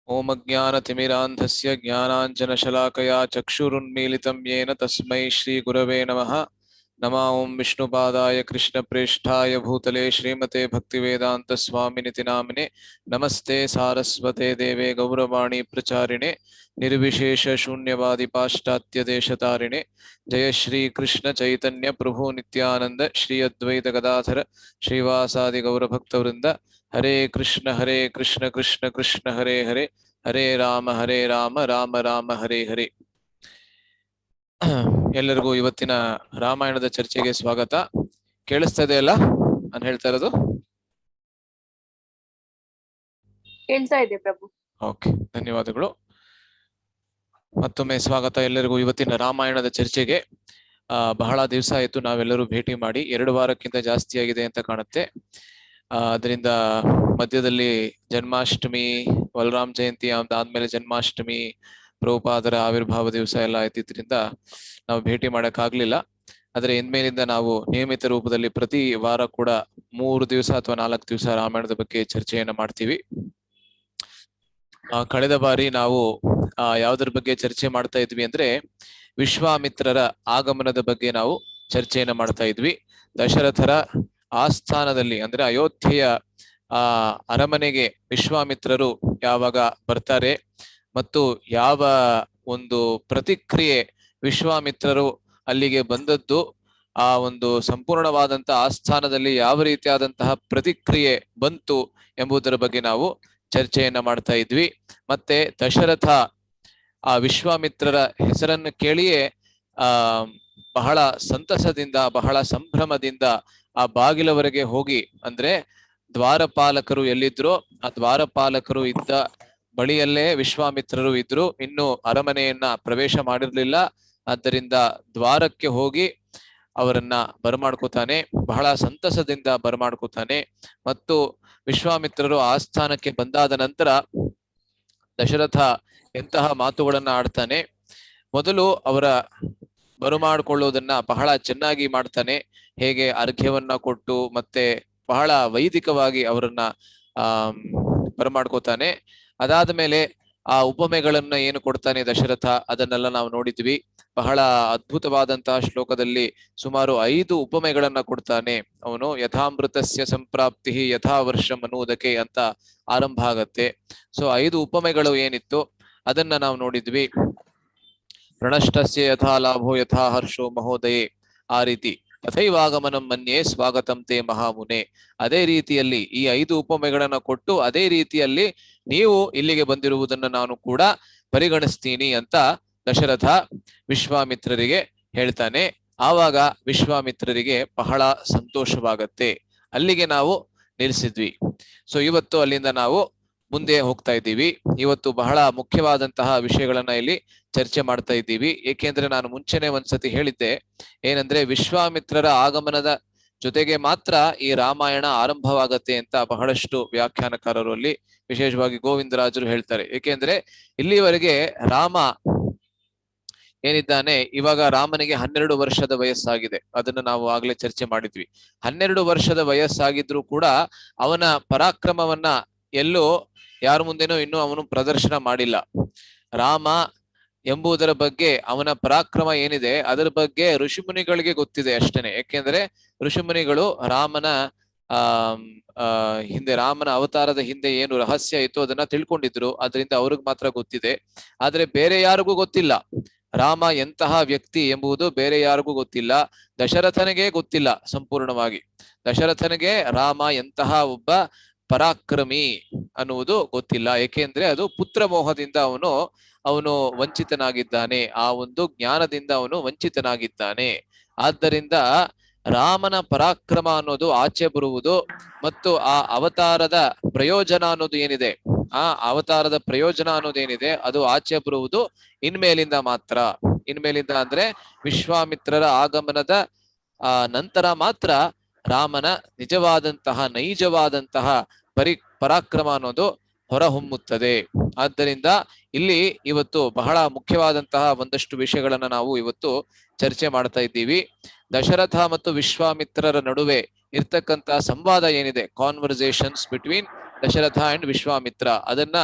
ओम अज्ञानतिमिरान्धस्य ज्ञानाञ्जनशलाकया चक्षुरुन्मीलितं येन तस्मै श्रीगुरवे नमः। नमः ओं विष्णुपादाय कृष्णप्रेष्ठाय भूतले श्रीमते भक्तिवेदान्तस्वामिनिति नामिने। नमस्ते सारस्वते देवे गौरवाणी प्रचारिणे निर्विशेष शून्यवादि पाश्चात्य देशतारिणे। जय श्री कृष्ण चैतन्य प्रभु नित्यानंद श्री अद्वैत गदाधर श्रीवासादि गौरभक्तवृंद। हरे कृष्ण कृष्ण कृष्ण हरे हरे, हरे राम राम राम हरे हरे। ಎಲ್ಲರಿಗೂ ಇವತ್ತಿನ ರಾಮಾಯಣದ ಚರ್ಚೆಗೆ ಸ್ವಾಗತ. ಕೇಳಿಸ್ತಾ ಇದೆ ಅಲ್ಲ ನಾನು ಹೇಳ್ತಾ ಇರೋದು? ಕೇಳ್ತಾ ಇದೆ ಪ್ರಭು. ಓಕೆ, ಧನ್ಯವಾದಗಳು. ಮತ್ತೊಮ್ಮೆ ಸ್ವಾಗತ ಎಲ್ಲರಿಗೂ ಇವತ್ತಿನ ರಾಮಾಯಣದ ಚರ್ಚೆಗೆ. ಬಹಳ ದಿವಸ ಆಯ್ತು ನಾವೆಲ್ಲರೂ ಭೇಟಿ ಮಾಡಿ, 2 ವಾರಕ್ಕಿಂತ ಜಾಸ್ತಿ ಆಗಿದೆ ಅಂತ ಕಾಣುತ್ತೆ. ಅದರಿಂದ ಮಧ್ಯದಲ್ಲಿ ಜನ್ಮಾಷ್ಟಮಿ, ಬಲರಾಮ್ ಜಯಂತಿ ಆದ್ಮೇಲೆ ಜನ್ಮಾಷ್ಟಮಿ, ಪ್ರಭುಪಾದರ ಆವಿರ್ಭಾವ ದಿವಸ ಎಲ್ಲ ಆಯ್ತಿದ್ರಿಂದ ನಾವು ಭೇಟಿ ಮಾಡಕ್ಕಾಗ್ಲಿಲ್ಲ. ಆದ್ರೆ ಇನ್ಮೇಲಿಂದ ನಾವು ನಿಯಮಿತ ರೂಪದಲ್ಲಿ ಪ್ರತಿ ವಾರ ಕೂಡ 3 ದಿವಸ ಅಥವಾ 4 ದಿವಸ ರಾಮಾಯಣದ ಬಗ್ಗೆ ಚರ್ಚೆಯನ್ನ ಮಾಡ್ತೀವಿ. ಕಳೆದ ಬಾರಿ ನಾವು ಯಾವ್ದ್ರ ಬಗ್ಗೆ ಚರ್ಚೆ ಮಾಡ್ತಾ ಇದ್ವಿ ಅಂದ್ರೆ ವಿಶ್ವಾಮಿತ್ರರ ಆಗಮನದ ಬಗ್ಗೆ ನಾವು ಚರ್ಚೆಯನ್ನ ಮಾಡ್ತಾ ಇದ್ವಿ. ದಶರಥರ ಆಸ್ಥಾನದಲ್ಲಿ ಅಂದ್ರೆ ಅಯೋಧ್ಯೆಯ ಅರಮನೆಗೆ ವಿಶ್ವಾಮಿತ್ರರು ಯಾವಾಗ ಬರ್ತಾರೆ ಮತ್ತು ಯಾವ ಒಂದು ಪ್ರತಿಕ್ರಿಯೆ ವಿಶ್ವಾಮಿತ್ರರು ಅಲ್ಲಿಗೆ ಬಂದದ್ದು, ಆ ಒಂದು ಸಂಪೂರ್ಣವಾದಂತಹ ಆಸ್ಥಾನದಲ್ಲಿ ಯಾವ ರೀತಿಯಾದಂತಹ ಪ್ರತಿಕ್ರಿಯೆ ಬಂತು ಎಂಬುದರ ಬಗ್ಗೆ ನಾವು ಚರ್ಚೆಯನ್ನ ಮಾಡ್ತಾ ಇದ್ವಿ. ಮತ್ತೆ ದಶರಥ ಆ ವಿಶ್ವಾಮಿತ್ರರ ಹೆಸರನ್ನು ಕೇಳಿಯೇ ಬಹಳ ಸಂತಸದಿಂದ, ಬಹಳ ಸಂಭ್ರಮದಿಂದ ಆ ಬಾಗಿಲವರೆಗೆ ಹೋಗಿ, ಅಂದ್ರೆ ದ್ವಾರಪಾಲಕರು ಎಲ್ಲಿದ್ರು ಆ ದ್ವಾರಪಾಲಕರು ಇದ್ದ ಬಳಿಯಲ್ಲೇ ವಿಶ್ವಾಮಿತ್ರರು ಇದ್ರು. ಇನ್ನು ಅರಮನೆಯನ್ನ ಪ್ರವೇಶ ಮಾಡಿರ್ಲಿಲ್ಲ. ಆದ್ದರಿಂದ ದ್ವಾರಕ್ಕೆ ಹೋಗಿ ಅವರನ್ನ ಬರಮಾಡ್ಕೋತಾನೆ, ಬಹಳ ಸಂತಸದಿಂದ ಬರಮಾಡ್ಕೋತಾನೆ. ಮತ್ತು ವಿಶ್ವಾಮಿತ್ರರು ಆಸ್ಥಾನಕ್ಕೆ ಬಂದಾದ ನಂತರ ದಶರಥ ಎಂತಹ ಮಾತುಗಳನ್ನ ಆಡ್ತಾನೆ. ಮೊದಲು ಅವರ ಬರಮಾಡ್ಕೊಳ್ಳೋದನ್ನ ಬಹಳ ಚೆನ್ನಾಗಿ ಮಾಡ್ತಾನೆ. ಹೇಗೆ ಅರ್ಘ್ಯವನ್ನ ಕೊಟ್ಟು ಮತ್ತೆ ಬಹಳ ವೈದಿಕವಾಗಿ ಅವರನ್ನ ಬರಮಾಡ್ಕೋತಾನೆ. ಅದಾದ ಮೇಲೆ ಆ ಉಪಮೆಗಳನ್ನ ಏನು ಕೊಡ್ತಾನೆ ದಶರಥ, ಅದನ್ನೆಲ್ಲ ನಾವು ನೋಡಿದ್ವಿ. ಬಹಳ ಅದ್ಭುತವಾದಂತಹ ಶ್ಲೋಕದಲ್ಲಿ ಸುಮಾರು 5 ಉಪಮೆಗಳನ್ನ ಕೊಡ್ತಾನೆ ಅವನು. ಯಥಾಮೃತಸ್ಯ ಸಂಪ್ರಾಪ್ತಿ ಯಥಾ ವರ್ಷ ಮನೂದಕೆ ಅಂತ ಆರಂಭ ಆಗತ್ತೆ. ಸೊ 5 ಉಪಮೆಗಳು ಏನಿತ್ತು ಅದನ್ನ ನಾವು ನೋಡಿದ್ವಿ. ಪ್ರಣಷ್ಟಸ್ಯ ಯಥಾ ಲಾಭೋ ಯಥಾ ಹರ್ಷೋ ಮಹೋದಯೇ, ಆ ರೀತಿ ತಥೈವಾಗಮನಂ ಮನ್ಯೇ ಸ್ವಾಗತಂ ತೇ ಮಹಾಮುನೆ. ಅದೇ ರೀತಿಯಲ್ಲಿ ಈ 5 ಉಪಮೆಗಳನ್ನ ಕೊಟ್ಟು ಅದೇ ರೀತಿಯಲ್ಲಿ ನೀವು ಇಲ್ಲಿಗೆ ಬಂದಿರುವುದನ್ನು ನಾನು ಕೂಡ ಪರಿಗಣಿಸ್ತೀನಿ ಅಂತ ದಶರಥ ವಿಶ್ವಾಮಿತ್ರರಿಗೆ ಹೇಳ್ತಾನೆ. ಆವಾಗ ವಿಶ್ವಾಮಿತ್ರರಿಗೆ ಬಹಳ ಸಂತೋಷವಾಗತ್ತೆ. ಅಲ್ಲಿಗೆ ನಾವು ನಿಲ್ಲಿಸಿದ್ವಿ. ಸೊ ಇವತ್ತು ಅಲ್ಲಿಂದ ನಾವು ಮುಂದೆ ಹೋಗ್ತಾ ಇದ್ದೀವಿ. ಇವತ್ತು ಬಹಳ ಮುಖ್ಯವಾದಂತಹ ವಿಷಯಗಳನ್ನ ಇಲ್ಲಿ ಚರ್ಚೆ ಮಾಡ್ತಾ ಇದ್ದೀವಿ. ಏಕೆಂದ್ರೆ ನಾನು ಮುಂಚೆನೆ ಒಂದ್ಸತಿ ಹೇಳಿದ್ದೆ, ಏನಂದ್ರೆ ವಿಶ್ವಾಮಿತ್ರರ ಆಗಮನದ ಜೊತೆಗೆ ಮಾತ್ರ ಈ ರಾಮಾಯಣ ಆರಂಭವಾಗತ್ತೆ ಅಂತ ಬಹಳಷ್ಟು ವ್ಯಾಖ್ಯಾನಕಾರರು ಅಲ್ಲಿ ವಿಶೇಷವಾಗಿ ಗೋವಿಂದರಾಜರು ಹೇಳ್ತಾರೆ. ಏಕೆಂದ್ರೆ ಇಲ್ಲಿವರೆಗೆ ರಾಮ ಏನಿದ್ದಾನೆ, ಇವಾಗ ರಾಮನಿಗೆ 12 ವರ್ಷದ ವಯಸ್ಸಾಗಿದೆ. ಅದನ್ನ ನಾವು ಆಗ್ಲೇ ಚರ್ಚೆ ಮಾಡಿದ್ವಿ. 12 ವರ್ಷದ ವಯಸ್ಸಾಗಿದ್ರು ಕೂಡ ಅವನ ಪರಾಕ್ರಮವನ್ನ ಎಲ್ಲೋ ಯಾರ ಮುಂದೆನೂ ಇನ್ನೂ ಅವನು ಪ್ರದರ್ಶನ ಮಾಡಿಲ್ಲ. ರಾಮ ಎಂಬುದರ ಬಗ್ಗೆ, ಅವನ ಪರಾಕ್ರಮ ಏನಿದೆ ಅದರ ಬಗ್ಗೆ ಋಷಿಮುನಿಗಳಿಗೆ ಗೊತ್ತಿದೆ ಅಷ್ಟೇನೆ. ಯಾಕೆಂದ್ರೆ ಋಷಿಮುನಿಗಳು ರಾಮನ ಹಿಂದೆ, ರಾಮನ ಅವತಾರದ ಹಿಂದೆ ಏನು ರಹಸ್ಯ ಇತ್ತು ಅದನ್ನ ತಿಳ್ಕೊಂಡಿದ್ರು. ಅದರಿಂದ ಅವ್ರಿಗೆ ಮಾತ್ರ ಗೊತ್ತಿದೆ. ಆದ್ರೆ ಬೇರೆ ಯಾರಿಗೂ ಗೊತ್ತಿಲ್ಲ. ರಾಮ ಎಂತಹ ವ್ಯಕ್ತಿ ಎಂಬುದು ಬೇರೆ ಯಾರಿಗೂ ಗೊತ್ತಿಲ್ಲ. ದಶರಥನಿಗೆ ಗೊತ್ತಿಲ್ಲ ಸಂಪೂರ್ಣವಾಗಿ. ದಶರಥನಿಗೆ ರಾಮ ಎಂತಹ ಒಬ್ಬ ಪರಾಕ್ರಮಿ ಅನ್ನುವುದು ಗೊತ್ತಿಲ್ಲ. ಏಕೆಂದ್ರೆ ಅದು ಪುತ್ರ ಮೋಹದಿಂದ ಅವನು ವಂಚಿತನಾಗಿದ್ದಾನೆ. ಆ ಒಂದು ಜ್ಞಾನದಿಂದ ಅವನು ವಂಚಿತನಾಗಿದ್ದಾನೆ. ಆದ್ದರಿಂದ ರಾಮನ ಪರಾಕ್ರಮ ಅನ್ನೋದು ಆಚೆ ಬರುವುದು ಮತ್ತು ಆ ಅವತಾರದ ಪ್ರಯೋಜನ ಅನ್ನೋದು ಏನಿದೆ, ಆ ಅವತಾರದ ಪ್ರಯೋಜನ ಅನ್ನೋದೇನಿದೆ ಅದು ಆಚೆ ಬರುವುದು ಇನ್ಮೇಲಿಂದ ಮಾತ್ರ. ಇನ್ಮೇಲಿಂದ ಅಂದ್ರೆ ವಿಶ್ವಾಮಿತ್ರರ ಆಗಮನದ ನಂತರ ಮಾತ್ರ ರಾಮನ ನಿಜವಾದಂತಹ ನೈಜವಾದಂತಹ ಪರಾಕ್ರಮ ಅನ್ನೋದು ಹೊರಹೊಮ್ಮುತ್ತದೆ. ಆದ್ದರಿಂದ ಇಲ್ಲಿ ಇವತ್ತು ಬಹಳ ಮುಖ್ಯವಾದಂತಹ ಒಂದಷ್ಟು ವಿಷಯಗಳನ್ನ ನಾವು ಇವತ್ತು ಚರ್ಚೆ ಮಾಡ್ತಾ ಇದ್ದೀವಿ. ದಶರಥ ಮತ್ತು ವಿಶ್ವಾಮಿತ್ರರ ನಡುವೆ ಇರ್ತಕ್ಕಂತಹ ಸಂವಾದ ಏನಿದೆ, conversations between Dasharatha and Vishwamitra. ಅದನ್ನ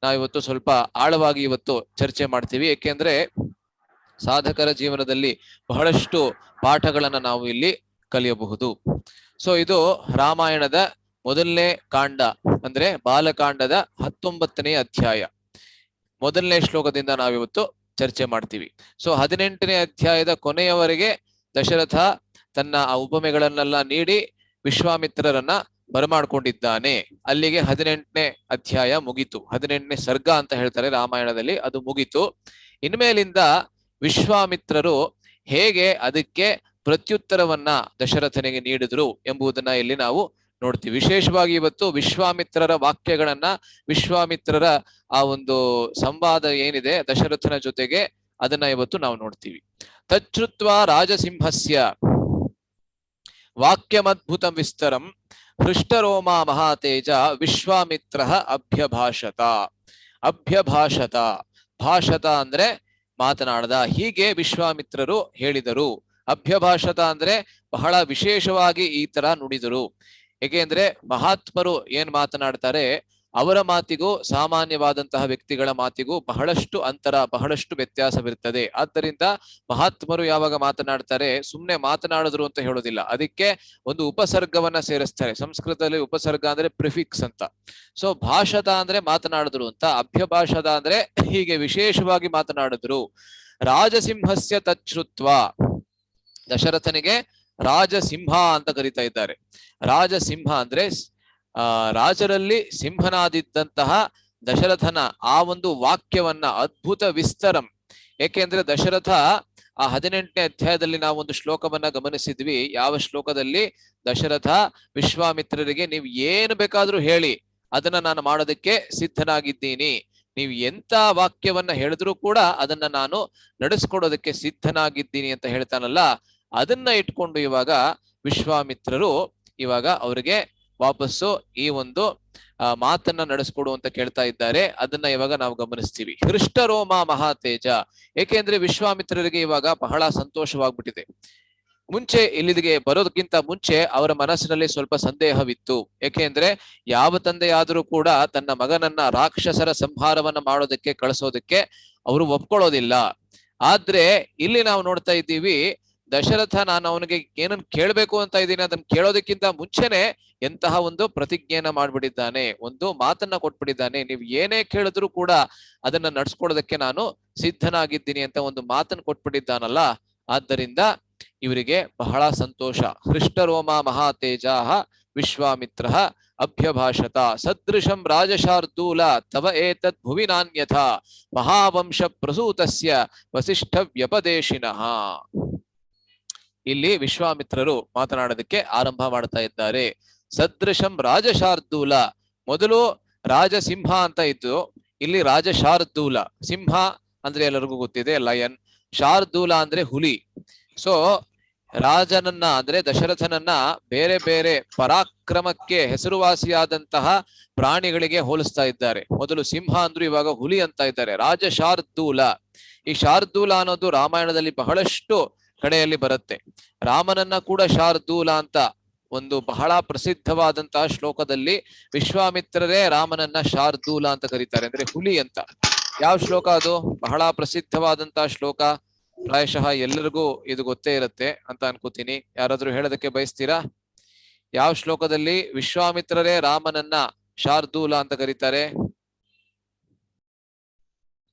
ನಾವಿವತ್ತು ಸ್ವಲ್ಪ ಆಳವಾಗಿ ಇವತ್ತು ಚರ್ಚೆ ಮಾಡ್ತೀವಿ. ಏಕೆಂದ್ರೆ ಸಾಧಕರ ಜೀವನದಲ್ಲಿ ಬಹಳಷ್ಟು ಪಾಠಗಳನ್ನ ನಾವು ಇಲ್ಲಿ ಕಲಿಯಬಹುದು. ಸೊ ಇದು ರಾಮಾಯಣದ ಮೊದಲನೇ ಕಾಂಡ, ಅಂದ್ರೆ ಬಾಲಕಾಂಡದ 19ನೇ ಅಧ್ಯಾಯ. ಮೊದಲನೇ ಶ್ಲೋಕದಿಂದ ನಾವಿವತ್ತು ಚರ್ಚೆ ಮಾಡ್ತೀವಿ. ಸೊ 18ನೇ ಅಧ್ಯಾಯದ ಕೊನೆಯವರೆಗೆ ದಶರಥ ತನ್ನ ಆ ಉಪಮೆಗಳನ್ನೆಲ್ಲ ನೀಡಿ ವಿಶ್ವಾಮಿತ್ರರನ್ನ ಬರಮಾಡ್ಕೊಂಡಿದ್ದಾನೆ. ಅಲ್ಲಿಗೆ 18ನೇ ಅಧ್ಯಾಯ ಮುಗೀತು. 18ನೇ ಸರ್ಗ ಅಂತ ಹೇಳ್ತಾರೆ ರಾಮಾಯಣದಲ್ಲಿ, ಅದು ಮುಗೀತು. ಇನ್ಮೇಲಿಂದ ವಿಶ್ವಾಮಿತ್ರರು ಹೇಗೆ ಅದಕ್ಕೆ ಪ್ರತ್ಯುತ್ತರವನ್ನ ದಶರಥನಿಗೆ ನೀಡಿದ್ರು ಎಂಬುದನ್ನ ಇಲ್ಲಿ ನಾವು ನೋಡ್ತೀವಿ. ವಿಶೇಷವಾಗಿ ಇವತ್ತು ವಿಶ್ವಾಮಿತ್ರರ ವಾಕ್ಯಗಳನ್ನ, ವಿಶ್ವಾಮಿತ್ರರ ಆ ಒಂದು ಸಂವಾದ ಏನಿದೆ ದಶರಥನ ಜೊತೆಗೆ, ಅದನ್ನ ಇವತ್ತು ನಾವು ನೋಡ್ತೀವಿ. ತಚ್ಛ್ರುತ್ವ ರಾಜಸಿಂಹಸ್ಯ ವಾಕ್ಯಮದ್ಭುತಂ ವಿಸ್ತರಂ ಹೃಷ್ಟರೋಮ ಮಹಾತೇಜ ವಿಶ್ವಾಮಿತ್ರ ಅಭ್ಯಭಾಷತ. ಅಭ್ಯಭಾಷತ, ಭಾಷತ ಅಂದ್ರೆ ಮಾತನಾಡದ, ಹೀಗೆ ವಿಶ್ವಾಮಿತ್ರರು ಹೇಳಿದರು. ಅಭ್ಯಭಾಷತ ಅಂದ್ರೆ ಬಹಳ ವಿಶೇಷವಾಗಿ ಈ ತರ ನುಡಿದರು. ಏಕೆಂದ್ರೆ ಮಹಾತ್ಮರು ಏನ್ ಮಾತನಾಡ್ತಾರೆ ಅವರ ಮಾತಿಗೂ ಸಾಮಾನ್ಯವಾದಂತಹ ವ್ಯಕ್ತಿಗಳ ಮಾತಿಗೂ ಬಹಳಷ್ಟು ಅಂತರ, ಬಹಳಷ್ಟು ವ್ಯತ್ಯಾಸವಿರ್ತದೆ. ಆದ್ದರಿಂದ ಮಹಾತ್ಮರು ಯಾವಾಗ ಮಾತನಾಡ್ತಾರೆ ಸುಮ್ನೆ ಮಾತನಾಡಿದ್ರು ಅಂತ ಹೇಳೋದಿಲ್ಲ, ಅದಕ್ಕೆ ಒಂದು ಉಪಸರ್ಗವನ್ನ ಸೇರಿಸ್ತಾರೆ. ಸಂಸ್ಕೃತದಲ್ಲಿ ಉಪಸರ್ಗ ಅಂದ್ರೆ ಪ್ರಿಫಿಕ್ಸ್ ಅಂತ. ಸೊ ಭಾಷತ ಅಂದ್ರೆ ಮಾತನಾಡಿದ್ರು ಅಂತ, ಅಭ್ಯಭಾಷದ ಅಂದ್ರೆ ಹೀಗೆ ವಿಶೇಷವಾಗಿ ಮಾತನಾಡಿದ್ರು. ರಾಜಸಿಂಹಸ್ಯ ತಚ್ಛ್ರುತ್ವ, ದಶರಥನಿಗೆ ರಾಜಸಿಂಹ ಅಂತ ಕರೀತಾ ಇದ್ದಾರೆ. ರಾಜಸಿಂಹ ಅಂದ್ರೆ ರಾಜರಲ್ಲಿ ಸಿಂಹನಾದಿದ್ದಂತಹ ದಶರಥನ ಆ ಒಂದು ವಾಕ್ಯವನ್ನ ಅದ್ಭುತ ವಿಸ್ತರಂ. ಏಕೆಂದ್ರೆ ದಶರಥ ಆ 18ನೇ ಅಧ್ಯಾಯದಲ್ಲಿ ನಾವು ಒಂದು ಶ್ಲೋಕವನ್ನ ಗಮನಿಸಿದ್ವಿ. ಯಾವ ಶ್ಲೋಕದಲ್ಲಿ ದಶರಥ ವಿಶ್ವಾಮಿತ್ರರಿಗೆ ನೀವು ಏನು ಬೇಕಾದ್ರೂ ಹೇಳಿ, ಅದನ್ನ ನಾನು ಮಾಡೋದಕ್ಕೆ ಸಿದ್ಧನಾಗಿದ್ದೀನಿ, ನೀವು ಎಂತ ವಾಕ್ಯವನ್ನ ಹೇಳಿದ್ರು ಕೂಡ ಅದನ್ನ ನಾನು ನಡೆಸ್ಕೊಡೋದಕ್ಕೆ ಸಿದ್ಧನಾಗಿದ್ದೀನಿ ಅಂತ ಹೇಳ್ತಾನಲ್ಲ, ಅದನ್ನ ಇಟ್ಕೊಂಡು ಇವಾಗ ವಿಶ್ವಾಮಿತ್ರರು ಇವಾಗ ಅವರಿಗೆ ವಾಪಸ್ಸು ಈ ಒಂದು ಮಾತನ್ನ ನಡೆಸ್ಕೊಡು ಅಂತ ಕೇಳ್ತಾ ಇದ್ದಾರೆ. ಅದನ್ನ ಇವಾಗ ನಾವು ಗಮನಿಸ್ತೀವಿ. ಹೃಷ್ಟರೋಮ ಮಹಾತೇಜ, ಏಕೆಂದ್ರೆ ವಿಶ್ವಾಮಿತ್ರರಿಗೆ ಇವಾಗ ಬಹಳ ಸಂತೋಷವಾಗ್ಬಿಟ್ಟಿದೆ. ಮುಂಚೆ ಇಲ್ಲಿಗೆ ಬರೋದಕ್ಕಿಂತ ಮುಂಚೆ ಅವರ ಮನಸ್ಸಿನಲ್ಲಿ ಸ್ವಲ್ಪ ಸಂದೇಹವಿತ್ತು. ಏಕೆಂದ್ರೆ ಯಾವ ತಂದೆಯಾದರೂ ಕೂಡ ತನ್ನ ಮಗನನ್ನ ರಾಕ್ಷಸರ ಸಂಹಾರವನ್ನ ಮಾಡೋದಕ್ಕೆ ಕಳಿಸೋದಕ್ಕೆ ಅವರು ಒಪ್ಕೊಳ್ಳೋದಿಲ್ಲ. ಆದ್ರೆ ಇಲ್ಲಿ ನಾವು ನೋಡ್ತಾ ಇದ್ದೀವಿ, ದಶರಥ ನಾನು ಅವನಿಗೆ ಏನನ್ನ ಕೇಳ್ಬೇಕು ಅಂತ ಇದ್ದೀನಿ ಅದನ್ನ ಕೇಳೋದಕ್ಕಿಂತ ಮುಂಚೆನೆ ಎಂತಹ ಒಂದು ಪ್ರತಿಜ್ಞೆಯನ್ನ ಮಾಡ್ಬಿಟ್ಟಿದ್ದಾನೆ, ಒಂದು ಮಾತನ್ನ ಕೊಟ್ಬಿಟ್ಟಿದ್ದಾನೆ. ನೀವು ಏನೇ ಕೇಳಿದ್ರು ಕೂಡ ಅದನ್ನ ನಡ್ಸ್ಕೊಡೋದಕ್ಕೆ ನಾನು ಸಿದ್ಧನಾಗಿದ್ದೀನಿ ಅಂತ ಒಂದು ಮಾತನ್ನ ಕೊಟ್ಬಿಟ್ಟಿದ್ದಾನಲ್ಲ, ಆದ್ದರಿಂದ ಇವರಿಗೆ ಬಹಳ ಸಂತೋಷ. ಹೃಷ್ಟರೋಮ ಮಹಾತೇಜಾಹ ವಿಶ್ವಾಮಿತ್ರ ಅಭ್ಯಭಾಷತ ಸದೃಶಂ ರಾಜಶಾರ್ದೂಲ ತವ ಏತದ್ ಭುವಿ ನಾನ್ಯಥಾ ಮಹಾವಂಶ ಪ್ರಸೂತಸ್ಯ ವಸಿಷ್ಠ ವ್ಯಪದೇಶಿನಃ. ಇಲ್ಲಿ ವಿಶ್ವಾಮಿತ್ರರು ಮಾತನಾಡೋದಕ್ಕೆ ಆರಂಭ ಮಾಡ್ತಾ ಇದ್ದಾರೆ. ಸದೃಶಂ ರಾಜಶಾರ್ದೂಲ, ಮೊದಲು ರಾಜಸಿಂಹ ಅಂತ ಇತ್ತು, ಇಲ್ಲಿ ರಾಜಶಾರ್ದೂಲ. ಸಿಂಹ ಅಂದ್ರೆ ಎಲ್ಲರಿಗೂ ಗೊತ್ತಿದೆ ಲಯನ್, ಶಾರ್ದೂಲ ಅಂದ್ರೆ ಹುಲಿ. ಸೊ ರಾಜನನ್ನ ಅಂದ್ರೆ ದಶರಥನನ್ನ ಬೇರೆ ಬೇರೆ ಪರಾಕ್ರಮಕ್ಕೆ ಹೆಸರುವಾಸಿಯಾದಂತಹ ಪ್ರಾಣಿಗಳಿಗೆ ಹೋಲಿಸ್ತಾ ಇದ್ದಾರೆ. ಮೊದಲು ಸಿಂಹ ಅಂದ್ರು, ಇವಾಗ ಹುಲಿ ಅಂತ ಇದ್ದಾರೆ. ರಾಜಶಾರ್ದೂಲ, ಈ ಶಾರ್ದೂಲ ಅನ್ನೋದು ರಾಮಾಯಣದಲ್ಲಿ ಬಹಳಷ್ಟು ಕಡೆಯಲ್ಲಿ ಬರುತ್ತೆ. ರಾಮನನ್ನ ಕೂಡ ಶಾರ್ದೂಲ ಅಂತ ಒಂದು ಬಹಳ ಪ್ರಸಿದ್ಧವಾದಂತಹ ಶ್ಲೋಕದಲ್ಲಿ ವಿಶ್ವಾಮಿತ್ರರೇ ರಾಮನನ್ನ ಶಾರ್ದೂಲ ಅಂತ ಕರೀತಾರೆ, ಅಂದ್ರೆ ಹುಲಿ ಅಂತ. ಯಾವ ಶ್ಲೋಕ ಅದು? ಬಹಳ ಪ್ರಸಿದ್ಧವಾದಂತಹ ಶ್ಲೋಕ, ಪ್ರಾಯಶಃ ಎಲ್ಲರಿಗೂ ಇದು ಗೊತ್ತೇ ಇರುತ್ತೆ ಅಂತ ಅನ್ಕೋತೀನಿ. ಯಾರಾದ್ರೂ ಹೇಳೋದಕ್ಕೆ ಬಯಸ್ತೀರಾ? ಯಾವ ಶ್ಲೋಕದಲ್ಲಿ ವಿಶ್ವಾಮಿತ್ರರೇ ರಾಮನನ್ನ ಶಾರ್ದೂಲ ಅಂತ ಕರೀತಾರೆ?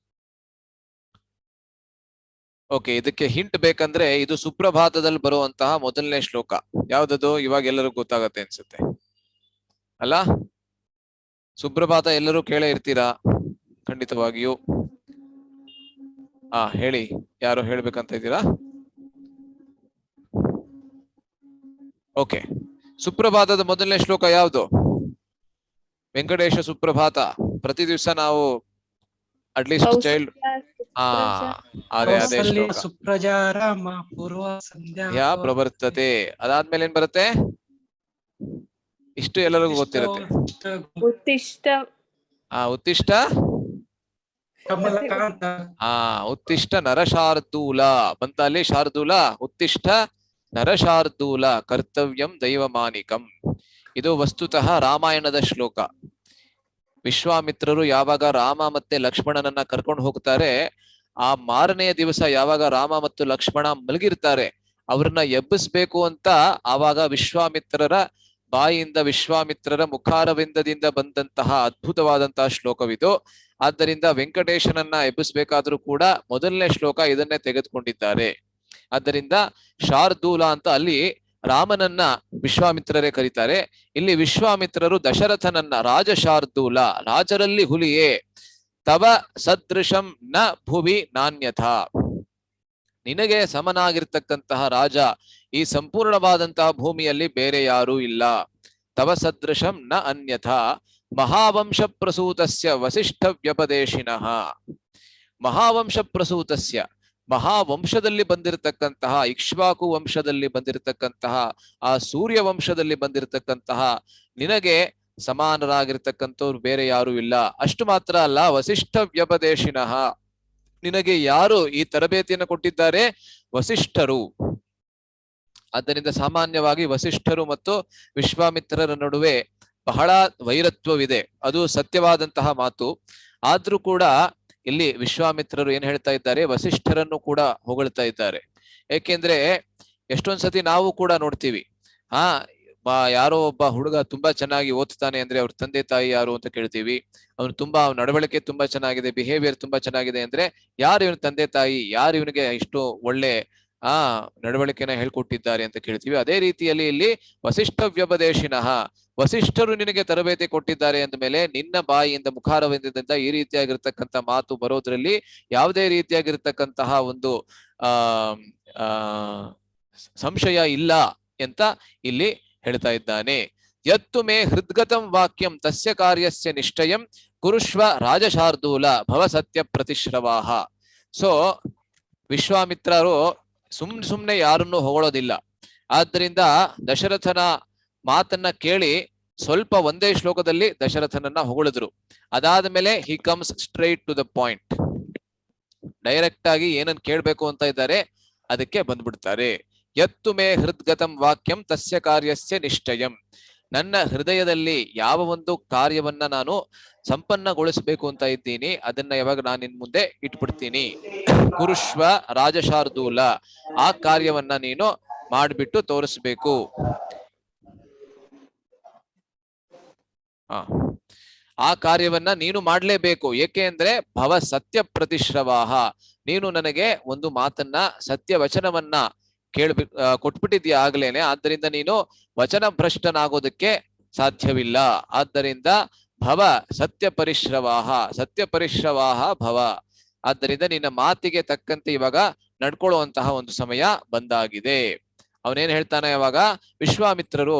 ಓಕೆ, ಇದಕ್ಕೆ ಹಿಂಟ್ ಬೇಕಂದ್ರೆ ಇದು ಸುಪ್ರಭಾತದಲ್ಲಿ ಬರುವಂತಹ ಮೊದಲನೇ ಶ್ಲೋಕ. ಯಾವ್ದದು? ಇವಾಗ ಎಲ್ಲರಿಗೂ ಗೊತ್ತಾಗತ್ತೆ ಅನ್ಸುತ್ತೆ ಅಲ್ಲ? ಸುಪ್ರಭಾತ ಎಲ್ಲರೂ ಕೇಳೇ ಇರ್ತೀರಾ ಖಂಡಿತವಾಗಿಯೂ. ಹೇಳಿ, ಯಾರು ಹೇಳ್ಬೇಕಂತ ಇದ್ದೀರಾ? ಓಕೆ, ಸುಪ್ರಭಾತದ ಮೊದಲನೇ ಶ್ಲೋಕ ಯಾವುದು? ವೆಂಕಟೇಶ ಸುಪ್ರಭಾತ. ಪ್ರತಿ ದಿವಸ ನಾವು ಅಟ್ಲೀಸ್ಟ್ ಚೈಲ್ಡ್ ಅದೇ ಶ್ಲೋಕ. ಯಾ ಪ್ರವರ್ತತೆ. ಅದಾದ್ಮೇಲೆ ಏನ್ ಬರುತ್ತೆ? ಇಷ್ಟು ಎಲ್ಲರಿಗೂ ಗೊತ್ತಿರುತ್ತೆ. ಉತ್ತಿಷ್ಟ ಉತ್ತಿಷ್ಟ ನರಶಾರ್ದೂಲ ಬಂತ ಅಲ್ಲಿ. ಶಾರ್ದೂಲ, ಉತ್ತಿಷ್ಟ ನರಶಾರ್ದೂಲ ಕರ್ತವ್ಯಂ ದೈವಮಾನಿಕಂ. ಇದು ವಸ್ತುತಃ ರಾಮಾಯಣದ ಶ್ಲೋಕ. ವಿಶ್ವಾಮಿತ್ರರು ಯಾವಾಗ ರಾಮ ಮತ್ತೆ ಲಕ್ಷ್ಮಣನನ್ನ ಕರ್ಕೊಂಡು ಹೋಗ್ತಾರೆ, ಆ ಮಾರನೆಯ ದಿವಸ ಯಾವಾಗ ರಾಮ ಮತ್ತು ಲಕ್ಷ್ಮಣ ಮಲಗಿರ್ತಾರೆ, ಅವ್ರನ್ನ ಎಬ್ಬಿಸ್ಬೇಕು ಅಂತ ಆವಾಗ ವಿಶ್ವಾಮಿತ್ರರ ಬಾಯಿಯಿಂದ, ವಿಶ್ವಾಮಿತ್ರರ ಮುಖಾರವಿಂದದಿಂದ ಬಂದಂತಹ ಅದ್ಭುತವಾದಂತಹ ಶ್ಲೋಕವಿದು. ಆದ್ದರಿಂದ ವೆಂಕಟೇಶನನ್ನ ಎಬ್ಬಿಸ್ಬೇಕಾದ್ರೂ ಕೂಡ ಮೊದಲನೇ ಶ್ಲೋಕ ಇದನ್ನೇ ತೆಗೆದುಕೊಂಡಿದ್ದಾರೆ. ಆದ್ದರಿಂದ ಶಾರ್ದೂಲ ಅಂತ ಅಲ್ಲಿ ರಾಮನನ್ನ ವಿಶ್ವಾಮಿತ್ರರೇ ಕರೀತಾರೆ. ಇಲ್ಲಿ ವಿಶ್ವಾಮಿತ್ರರು ದಶರಥನನ್ನ ರಾಜಶಾರ್ದೂಲ, ರಾಜರಲ್ಲಿ ಹುಲಿಯೇ, ತವ ಸದೃಶಂ ನ ಭುವಿ ನಾನ್ಯಥಾ, ನಿನಗೆ ಸಮನಾಗಿರ್ತಕ್ಕಂತಹ ರಾಜ ಈ ಸಂಪೂರ್ಣವಾದಂತಹ ಭೂಮಿಯಲ್ಲಿ ಬೇರೆ ಯಾರೂ ಇಲ್ಲ. ತವ ಸದೃಶಂ ನ ಅನ್ಯಥಾ ಮಹಾವಂಶ ಪ್ರಸೂತಸ್ಯ ವಸಿಷ್ಠ ವ್ಯಪದೇಶಿನಃ. ಮಹಾವಂಶ ಪ್ರಸೂತಸ್ಯ, ಮಹಾವಂಶದಲ್ಲಿ ಬಂದಿರತಕ್ಕಂತಹ, ಇಕ್ಷ್ವಾಕು ವಂಶದಲ್ಲಿ ಬಂದಿರತಕ್ಕಂತಹ, ಆ ಸೂರ್ಯ ವಂಶದಲ್ಲಿ ಬಂದಿರತಕ್ಕಂತಹ ನಿನಗೆ ಸಮಾನರಾಗಿರ್ತಕ್ಕಂಥವ್ರು ಬೇರೆ ಯಾರು ಇಲ್ಲ. ಅಷ್ಟು ಮಾತ್ರ ಅಲ್ಲ, ವಸಿಷ್ಠ ವ್ಯಪದೇಶಿನಃ, ನಿನಗೆ ಯಾರು ಈ ತರಬೇತಿಯನ್ನು ಕೊಟ್ಟಿದ್ದಾರೆ? ವಸಿಷ್ಠರು. ಆದ್ದರಿಂದ ಸಾಮಾನ್ಯವಾಗಿ ವಸಿಷ್ಠರು ಮತ್ತು ವಿಶ್ವಾಮಿತ್ರರ ನಡುವೆ ಬಹಳ ವೈರತ್ವವಿದೆ, ಅದು ಸತ್ಯವಾದಂತಹ ಮಾತು. ಆದ್ರೂ ಕೂಡ ಇಲ್ಲಿ ವಿಶ್ವಾಮಿತ್ರರು ಏನ್ ಹೇಳ್ತಾ ಇದ್ದಾರೆ? ವಸಿಷ್ಠರನ್ನು ಕೂಡ ಹೊಗಳ್ತಾ ಇದ್ದಾರೆ. ಏಕೆಂದ್ರೆ ಎಷ್ಟೊಂದ್ಸತಿ ನಾವು ಕೂಡ ನೋಡ್ತೀವಿ, ಯಾರೋ ಒಬ್ಬ ಹುಡುಗ ತುಂಬಾ ಚೆನ್ನಾಗಿ ಓದ್ತಾನೆ ಅಂದ್ರೆ ಅವ್ರ ತಂದೆ ತಾಯಿ ಯಾರು ಅಂತ ಕೇಳ್ತೀವಿ. ಅವ್ನು ನಡವಳಿಕೆ ತುಂಬಾ ಚೆನ್ನಾಗಿದೆ, ಬಿಹೇವಿಯರ್ ತುಂಬಾ ಚೆನ್ನಾಗಿದೆ ಅಂದ್ರೆ ಯಾರು ಇವನ ತಂದೆ ತಾಯಿ, ಯಾರು ಇವನಿಗೆ ಇಷ್ಟು ಒಳ್ಳೆ ನಡವಳಿಕೆನ ಹೇಳ್ಕೊಟ್ಟಿದ್ದಾರೆ ಅಂತ ಕೇಳ್ತೀವಿ. ಅದೇ ರೀತಿಯಲ್ಲಿ ಇಲ್ಲಿ ವಸಿಷ್ಠ ವ್ಯಪದೇಶಿನಃ, ವಸಿಷ್ಠರು ನಿನಗೆ ತರಬೇತಿ ಕೊಟ್ಟಿದ್ದಾರೆ ಅಂದ ಮೇಲೆ ನಿನ್ನ ಬಾಯಿಯಿಂದ, ಮುಖಾರವಿಂದದಿಂದ ಈ ರೀತಿಯಾಗಿರ್ತಕ್ಕಂಥ ಮಾತು ಬರೋದ್ರಲ್ಲಿ ಯಾವುದೇ ರೀತಿಯಾಗಿರ್ತಕ್ಕಂತಹ ಒಂದು ಸಂಶಯ ಇಲ್ಲ ಅಂತ ಇಲ್ಲಿ ಹೇಳ್ತಾ ಇದ್ದಾನೆ. ಯತ್ತು ಮೇ ಹೃದ್ಗತಂ ವಾಕ್ಯಂ ತಸ್ಯ ಕಾರ್ಯಸ್ಯ ನಿಶ್ಚಯಂ ಕುರುಷ್ವ ರಾಜಶಾರ್ದೂಲ ಭವ ಸತ್ಯ ಪ್ರತಿಶ್ರವಾಹ. ಸೊ ವಿಶ್ವಾಮಿತ್ರರು ಸುಮ್ನೆ ಯಾರನ್ನು ಹೊಗಳೋದಿಲ್ಲ. ಆದ್ರಿಂದ ದಶರಥನ ಮಾತನ್ನ ಕೇಳಿ ಸ್ವಲ್ಪ ಒಂದೇ ಶ್ಲೋಕದಲ್ಲಿ ದಶರಥನನ್ನ ಹೊಗಳಿದ್ರು. ಅದಾದ ಮೇಲೆ he comes straight to the point, direct ಆಗಿ ಏನನ್ನ ಕೇಳ್ಬೇಕು ಅಂತ ಇದ್ದಾರೆ ಅದಕ್ಕೆ ಬಂದ್ಬಿಡ್ತಾರೆ. ಯತ್ತು ಮೇ ಹೃದ್ಗತಂ ವಾಕ್ಯಂ ತಸ್ಯ ಕಾರ್ಯಸ್ಯ ನಿಶ್ಚಯಂ, ನನ್ನ ಹೃದಯದಲ್ಲಿ ಯಾವ ಒಂದು ಕಾರ್ಯವನ್ನ ನಾನು ಸಂಪನ್ನಗೊಳಿಸಬೇಕು ಅಂತ ಇದ್ದೀನಿ ಅದನ್ನ ಯಾವಾಗ ನಾನು ನಿನ್ ಮುಂದೆ ಇಟ್ಬಿಡ್ತೀನಿ. ಕುರುಷ್ವ ರಾಜಶಾರ್ದೂಲ, ಆ ಕಾರ್ಯವನ್ನ ನೀನು ಮಾಡ್ಬಿಟ್ಟು ತೋರಿಸ್ಬೇಕು. ಆ ಕಾರ್ಯವನ್ನ ನೀನು ಮಾಡ್ಲೇಬೇಕು. ಏಕೆ ಅಂದ್ರೆ ಭವ ಸತ್ಯ ಪ್ರತಿಶ್ರವಾಹ, ನೀನು ನನಗೆ ಒಂದು ಮಾತನ್ನ, ಸತ್ಯ ವಚನವನ್ನ ಕೊಟ್ಬಿಟ್ಟಿದ್ಯಾ ಆಗ್ಲೇನೆ. ಆದ್ದರಿಂದ ನೀನು ವಚನ ಭ್ರಷ್ಟನಾಗೋದಕ್ಕೆ ಸಾಧ್ಯವಿಲ್ಲ. ಆದ್ದರಿಂದ ಭವ ಸತ್ಯ ಪರಿಶ್ರವಾಹ, ಸತ್ಯ ಪರಿಶ್ರವಾಹ ಭವ. ಆದ್ದರಿಂದ ನಿನ್ನ ಮಾತಿಗೆ ತಕ್ಕಂತೆ ಇವಾಗ ನಡ್ಕೊಳ್ಳುವಂತಹ ಒಂದು ಸಮಯ ಬಂದಾಗಿದೆ. ಅವನೇನ್ ಹೇಳ್ತಾನೆ? ಇವಾಗ ವಿಶ್ವಾಮಿತ್ರರು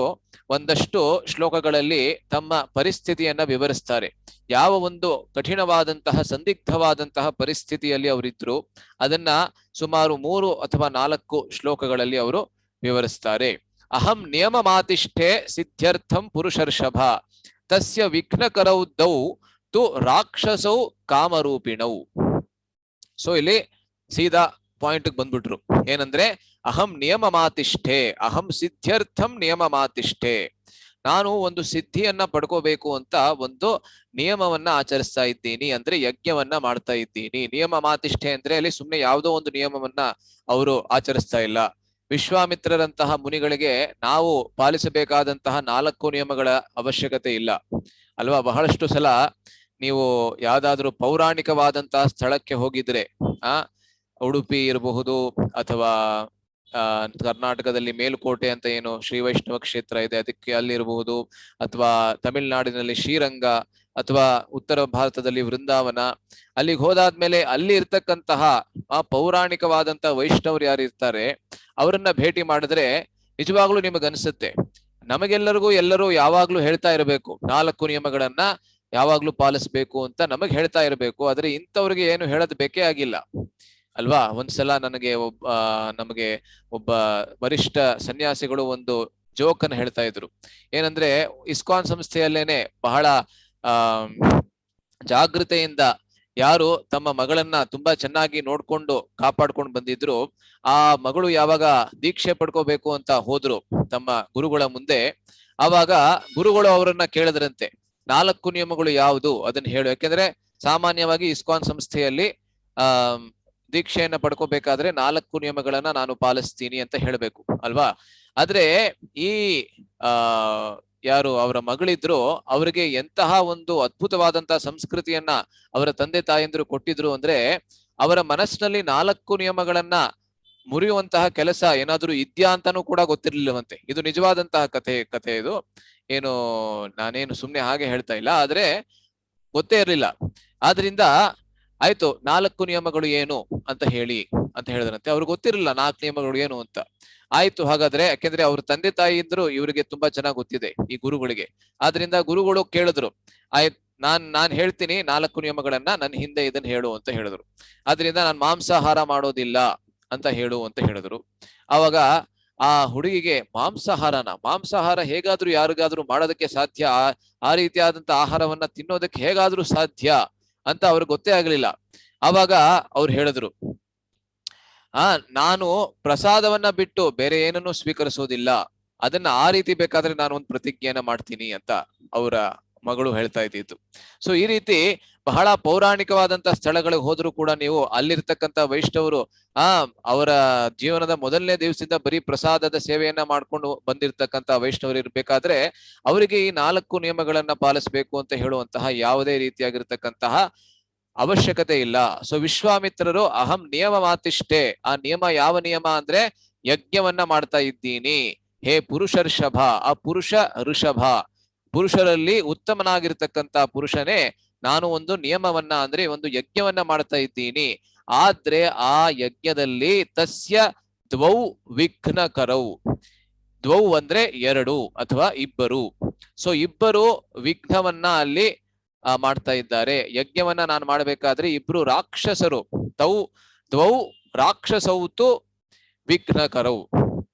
ಒಂದಷ್ಟು ಶ್ಲೋಕಗಳಲ್ಲಿ ತಮ್ಮ ಪರಿಸ್ಥಿತಿಯನ್ನ ವಿವರಿಸ್ತಾರೆ. ಯಾವ ಒಂದು ಕಠಿಣವಾದಂತಹ, ಸಂದಿಗ್ಧವಾದಂತಹ ಪರಿಸ್ಥಿತಿಯಲ್ಲಿ ಅವರಿದ್ರು ಅದನ್ನ ಸುಮಾರು 3 ಅಥವಾ 4 ಶ್ಲೋಕಗಳಲ್ಲಿ ಅವರು ವಿವರಿಸ್ತಾರೆ. ಅಹಂ ನಿಯಮ ಮಾತಿಷ್ಠೆ ಸಿದ್ಧ್ಯರ್ಥಂ ಪುರುಷರ್ಷಭ ತಸ್ಯ ವಿಘ್ನಕರೌ ದೌ ತು ರಾಕ್ಷಸೌ ಕಾಮರೂಪಿಣೌ. ಸೊ ಇಲ್ಲಿ ಸೀದಾ ಪಾಯಿಂಟ್ ಬಂದ್ಬಿಟ್ರು. ಏನಂದ್ರೆ ಅಹಂ ನಿಯಮ ಮಾತಿಷ್ಠೆ, ಅಹಂ ಸಿದ್ಧ್ಯರ್ಥಂ ನಿಯಮ ಮಾತಿಷ್ಠೆ, ನಾನು ಒಂದು ಸಿದ್ಧಿಯನ್ನ ಪಡ್ಕೋಬೇಕು ಅಂತ ಒಂದು ನಿಯಮವನ್ನ ಆಚರಿಸ್ತಾ ಇದ್ದೀನಿ, ಅಂದ್ರೆ ಯಜ್ಞವನ್ನ ಮಾಡ್ತಾ ಇದ್ದೀನಿ. ನಿಯಮ ಮಾತಿಷ್ಠೆ ಅಂದ್ರೆ ಅಲ್ಲಿ ಸುಮ್ನೆ ಯಾವುದೋ ಒಂದು ನಿಯಮವನ್ನ ಅವರು ಆಚರಿಸ್ತಾ ಇಲ್ಲ. ವಿಶ್ವಾಮಿತ್ರರಂತಹ ಮುನಿಗಳಿಗೆ ನಾವು ಪಾಲಿಸಬೇಕಾದಂತಹ 4 ನಿಯಮಗಳ ಅವಶ್ಯಕತೆ ಇಲ್ಲ ಅಲ್ವಾ? ಬಹಳಷ್ಟು ಸಲ ನೀವು ಯಾವ್ದಾದ್ರು ಪೌರಾಣಿಕವಾದಂತಹ ಸ್ಥಳಕ್ಕೆ ಹೋಗಿದ್ರೆ, ಉಡುಪಿ ಇರಬಹುದು ಅಥವಾ ಕರ್ನಾಟಕದಲ್ಲಿ ಮೇಲುಕೋಟೆ ಅಂತ ಏನು ಶ್ರೀ ವೈಷ್ಣವ ಕ್ಷೇತ್ರ ಇದೆ ಅದಕ್ಕೆ ಅಲ್ಲಿರಬಹುದು, ಅಥವಾ ತಮಿಳುನಾಡಿನಲ್ಲಿ ಶ್ರೀರಂಗ, ಅಥವಾ ಉತ್ತರ ಭಾರತದಲ್ಲಿ ವೃಂದಾವನ. ಅಲ್ಲಿಗೆ ಹೋದಾದ್ಮೇಲೆ ಅಲ್ಲಿ ಇರ್ತಕ್ಕಂತಹ ಆ ಪೌರಾಣಿಕವಾದಂತಹ ವೈಷ್ಣವರು ಯಾರು ಇರ್ತಾರೆ ಅವರನ್ನ ಭೇಟಿ ಮಾಡಿದ್ರೆ ನಿಜವಾಗ್ಲೂ ನಿಮಗನ್ಸುತ್ತೆ, ನಮಗೆಲ್ಲರಿಗೂ ಎಲ್ಲರೂ ಯಾವಾಗ್ಲೂ ಹೇಳ್ತಾ ಇರಬೇಕು 4 ನಿಯಮಗಳನ್ನ ಯಾವಾಗ್ಲೂ ಪಾಲಿಸ್ಬೇಕು ಅಂತ ನಮಗ್ ಹೇಳ್ತಾ ಇರಬೇಕು. ಆದ್ರೆ ಇಂಥವ್ರಿಗೆ ಏನು ಹೇಳೋದ್ ಬೇಕೇ ಆಗಿಲ್ಲ ಅಲ್ವಾ? ಒಂದ್ಸಲ ನಮಗೆ ಒಬ್ಬ ವರಿಷ್ಠ ಸನ್ಯಾಸಿಗಳು ಒಂದು ಜೋಕ್ ಅನ್ನು ಹೇಳ್ತಾ ಇದ್ರು. ಏನಂದ್ರೆ ಇಸ್ಕಾನ್ ಸಂಸ್ಥೆಯಲ್ಲೇನೆ ಬಹಳ ಜಾಗೃತೆಯಿಂದ ಯಾರು ತಮ್ಮ ಮಗಳನ್ನ ತುಂಬಾ ಚೆನ್ನಾಗಿ ನೋಡ್ಕೊಂಡು ಕಾಪಾಡ್ಕೊಂಡು ಬಂದಿದ್ರು, ಆ ಮಗಳು ಯಾವಾಗ ದೀಕ್ಷೆ ಪಡ್ಕೋಬೇಕು ಅಂತ ಹೋದ್ರು ತಮ್ಮ ಗುರುಗಳ ಮುಂದೆ, ಆವಾಗ ಗುರುಗಳು ಅವರನ್ನ ಕೇಳಿದ್ರಂತೆ, 4 ನಿಯಮಗಳು ಯಾವುದು ಅದನ್ನ ಹೇಳು. ಯಾಕೆಂದ್ರೆ ಸಾಮಾನ್ಯವಾಗಿ ಇಸ್ಕಾನ್ ಸಂಸ್ಥೆಯಲ್ಲಿ ಆ ದೀಕ್ಷೆಯನ್ನ ಪಡ್ಕೋಬೇಕಾದ್ರೆ 4 ನಿಯಮಗಳನ್ನ ನಾನು ಪಾಲಿಸ್ತೀನಿ ಅಂತ ಹೇಳ್ಬೇಕು ಅಲ್ವಾ. ಆದ್ರೆ ಈ ಆ ಯಾರು ಅವರ ಮಗಳಿದ್ರು ಅವರಿಗೆ ಎಂತಹ ಒಂದು ಅದ್ಭುತವಾದಂತಹ ಸಂಸ್ಕೃತಿಯನ್ನ ಅವರ ತಂದೆ ತಾಯಂದಿರು ಕೊಟ್ಟಿದ್ರು ಅಂದ್ರೆ ಅವರ ಮನಸ್ಸಿನಲ್ಲಿ 4 ನಿಯಮಗಳನ್ನ ಮುರಿಯುವಂತಹ ಕೆಲಸ ಏನಾದ್ರೂ ಇದ್ಯಾ ಅಂತಾನೂ ಕೂಡ ಗೊತ್ತಿರ್ಲಿಲ್ಲವಂತೆ. ಇದು ನಿಜವಾದಂತಹ ಕಥೆ ಇದು. ಏನು ನಾನೇನು ಸುಮ್ನೆ ಹಾಗೆ ಹೇಳ್ತಾ ಇಲ್ಲ, ಆದ್ರೆ ಗೊತ್ತೇ ಇರ್ಲಿಲ್ಲ. ಆದ್ರಿಂದ ಆಯ್ತು 4 ನಿಯಮಗಳು ಏನು ಅಂತ ಹೇಳಿ ಅಂತ ಹೇಳಿದ್ರಂತೆ. ಅವ್ರಿಗೆ ಗೊತ್ತಿರಲಿಲ್ಲ 4 ನಿಯಮಗಳು ಏನು ಅಂತ. ಆಯ್ತು ಹಾಗಾದ್ರೆ, ಯಾಕೆಂದ್ರೆ ಅವ್ರ ತಂದೆ ತಾಯಿ ಇದ್ರು ಇವರಿಗೆ ತುಂಬಾ ಚೆನ್ನಾಗಿ ಗೊತ್ತಿದೆ ಈ ಗುರುಗಳಿಗೆ. ಆದ್ರಿಂದ ಗುರುಗಳು ಕೇಳಿದ್ರು, ಆಯ್ತು ನಾನ್ ಹೇಳ್ತೀನಿ 4 ನಿಯಮಗಳನ್ನ, ನನ್ನ ಹಿಂದೆ ಇದನ್ನ ಹೇಳು ಅಂತ ಹೇಳಿದ್ರು. ಆದ್ರಿಂದ ನಾನ್ ಮಾಂಸಾಹಾರ ಮಾಡೋದಿಲ್ಲ ಅಂತ ಹೇಳು ಅಂತ ಹೇಳಿದ್ರು. ಅವಾಗ ಆ ಹುಡುಗಿಗೆ ಮಾಂಸಾಹಾರ ಹೇಗಾದ್ರೂ ಯಾರಿಗಾದ್ರೂ ಮಾಡೋದಕ್ಕೆ ಸಾಧ್ಯ? ಆ ರೀತಿಯಾದಂತ ಆಹಾರವನ್ನ ತಿನ್ನೋದಕ್ಕೆ ಹೇಗಾದ್ರೂ ಸಾಧ್ಯ ಅಂತ ಅವ್ರಿಗೆ ಗೊತ್ತೇ ಆಗ್ಲಿಲ್ಲ. ಅವಾಗ ಅವ್ರು ಹೇಳಿದ್ರು, ನಾನು ಪ್ರಸಾದವನ್ನ ಬಿಟ್ಟು ಬೇರೆ ಏನನ್ನು ಸ್ವೀಕರಿಸೋದಿಲ್ಲ, ಅದನ್ನ ಆ ರೀತಿ ಬೇಕಾದ್ರೆ ನಾನು ಒಂದು ಪ್ರತಿಜ್ಞೆಯನ್ನ ಮಾಡ್ತೀನಿ ಅಂತ ಅವರ ಮಗಳು ಹೇಳ್ತಾ ಇದ್ದಿದ್ದು. ಸೊ ಈ ರೀತಿ ಬಹಳ ಪೌರಾಣಿಕವಾದಂತ ಸ್ಥಳಗಳಿಗೆ ಹೋದ್ರು ಕೂಡ ನೀವು ಅಲ್ಲಿರ್ತಕ್ಕಂಥ ವೈಷ್ಣವರು ಅವರ ಜೀವನದ ಮೊದಲನೇ ದಿವಸದಿಂದ ಬರೀ ಪ್ರಸಾದದ ಸೇವೆಯನ್ನ ಮಾಡ್ಕೊಂಡು ಬಂದಿರ್ತಕ್ಕಂಥ ವೈಷ್ಣವರು ಇರ್ಬೇಕಾದ್ರೆ ಅವರಿಗೆ ಈ 4 ನಿಯಮಗಳನ್ನ ಪಾಲಿಸ್ಬೇಕು ಅಂತ ಹೇಳುವಂತಹ ಯಾವುದೇ ರೀತಿಯಾಗಿರ್ತಕ್ಕಂತಹ ಅವಶ್ಯಕತೆ ಇಲ್ಲ. ಸೊ ವಿಶ್ವಾಮಿತ್ರರು ಅಹಂ ನಿಯಮ ಮಾತಿಷ್ಟೇ, ಆ ನಿಯಮ ಯಾವ ನಿಯಮ ಅಂದ್ರೆ ಯಜ್ಞವನ್ನ ಮಾಡ್ತಾ ಇದ್ದೀನಿ ಹೇ ಪುರುಷರ್ಷಭ, ಆ ಪುರುಷ ಋಷಭ, ಪುರುಷರಲ್ಲಿ ಉತ್ತಮನಾಗಿರ್ತಕ್ಕಂಥ ಪುರುಷನೇ, ನಾನು ಒಂದು ನಿಯಮವನ್ನ ಅಂದ್ರೆ ಒಂದು ಯಜ್ಞವನ್ನ ಮಾಡ್ತಾ ಇದ್ದೀನಿ. ಆದ್ರೆ ಆ ಯಜ್ಞದಲ್ಲಿ ತಸ್ಯ ದ್ವೌ ವಿಘ್ನಕರೌ, ದ್ವೌ ಅಂದ್ರೆ 2 ಅಥವಾ ಇಬ್ಬರು. ಸೊ ಇಬ್ಬರು ವಿಘ್ನವನ್ನ ಅಲ್ಲಿ ಮಾಡ್ತಾ ಇದ್ದಾರೆ. ಯಜ್ಞವನ್ನ ನಾನು ಮಾಡ್ಬೇಕಾದ್ರೆ ಇಬ್ರು ರಾಕ್ಷಸರು, ದ್ವೌ ರಾಕ್ಷಸೌತು ವಿಘ್ನಕರೌ,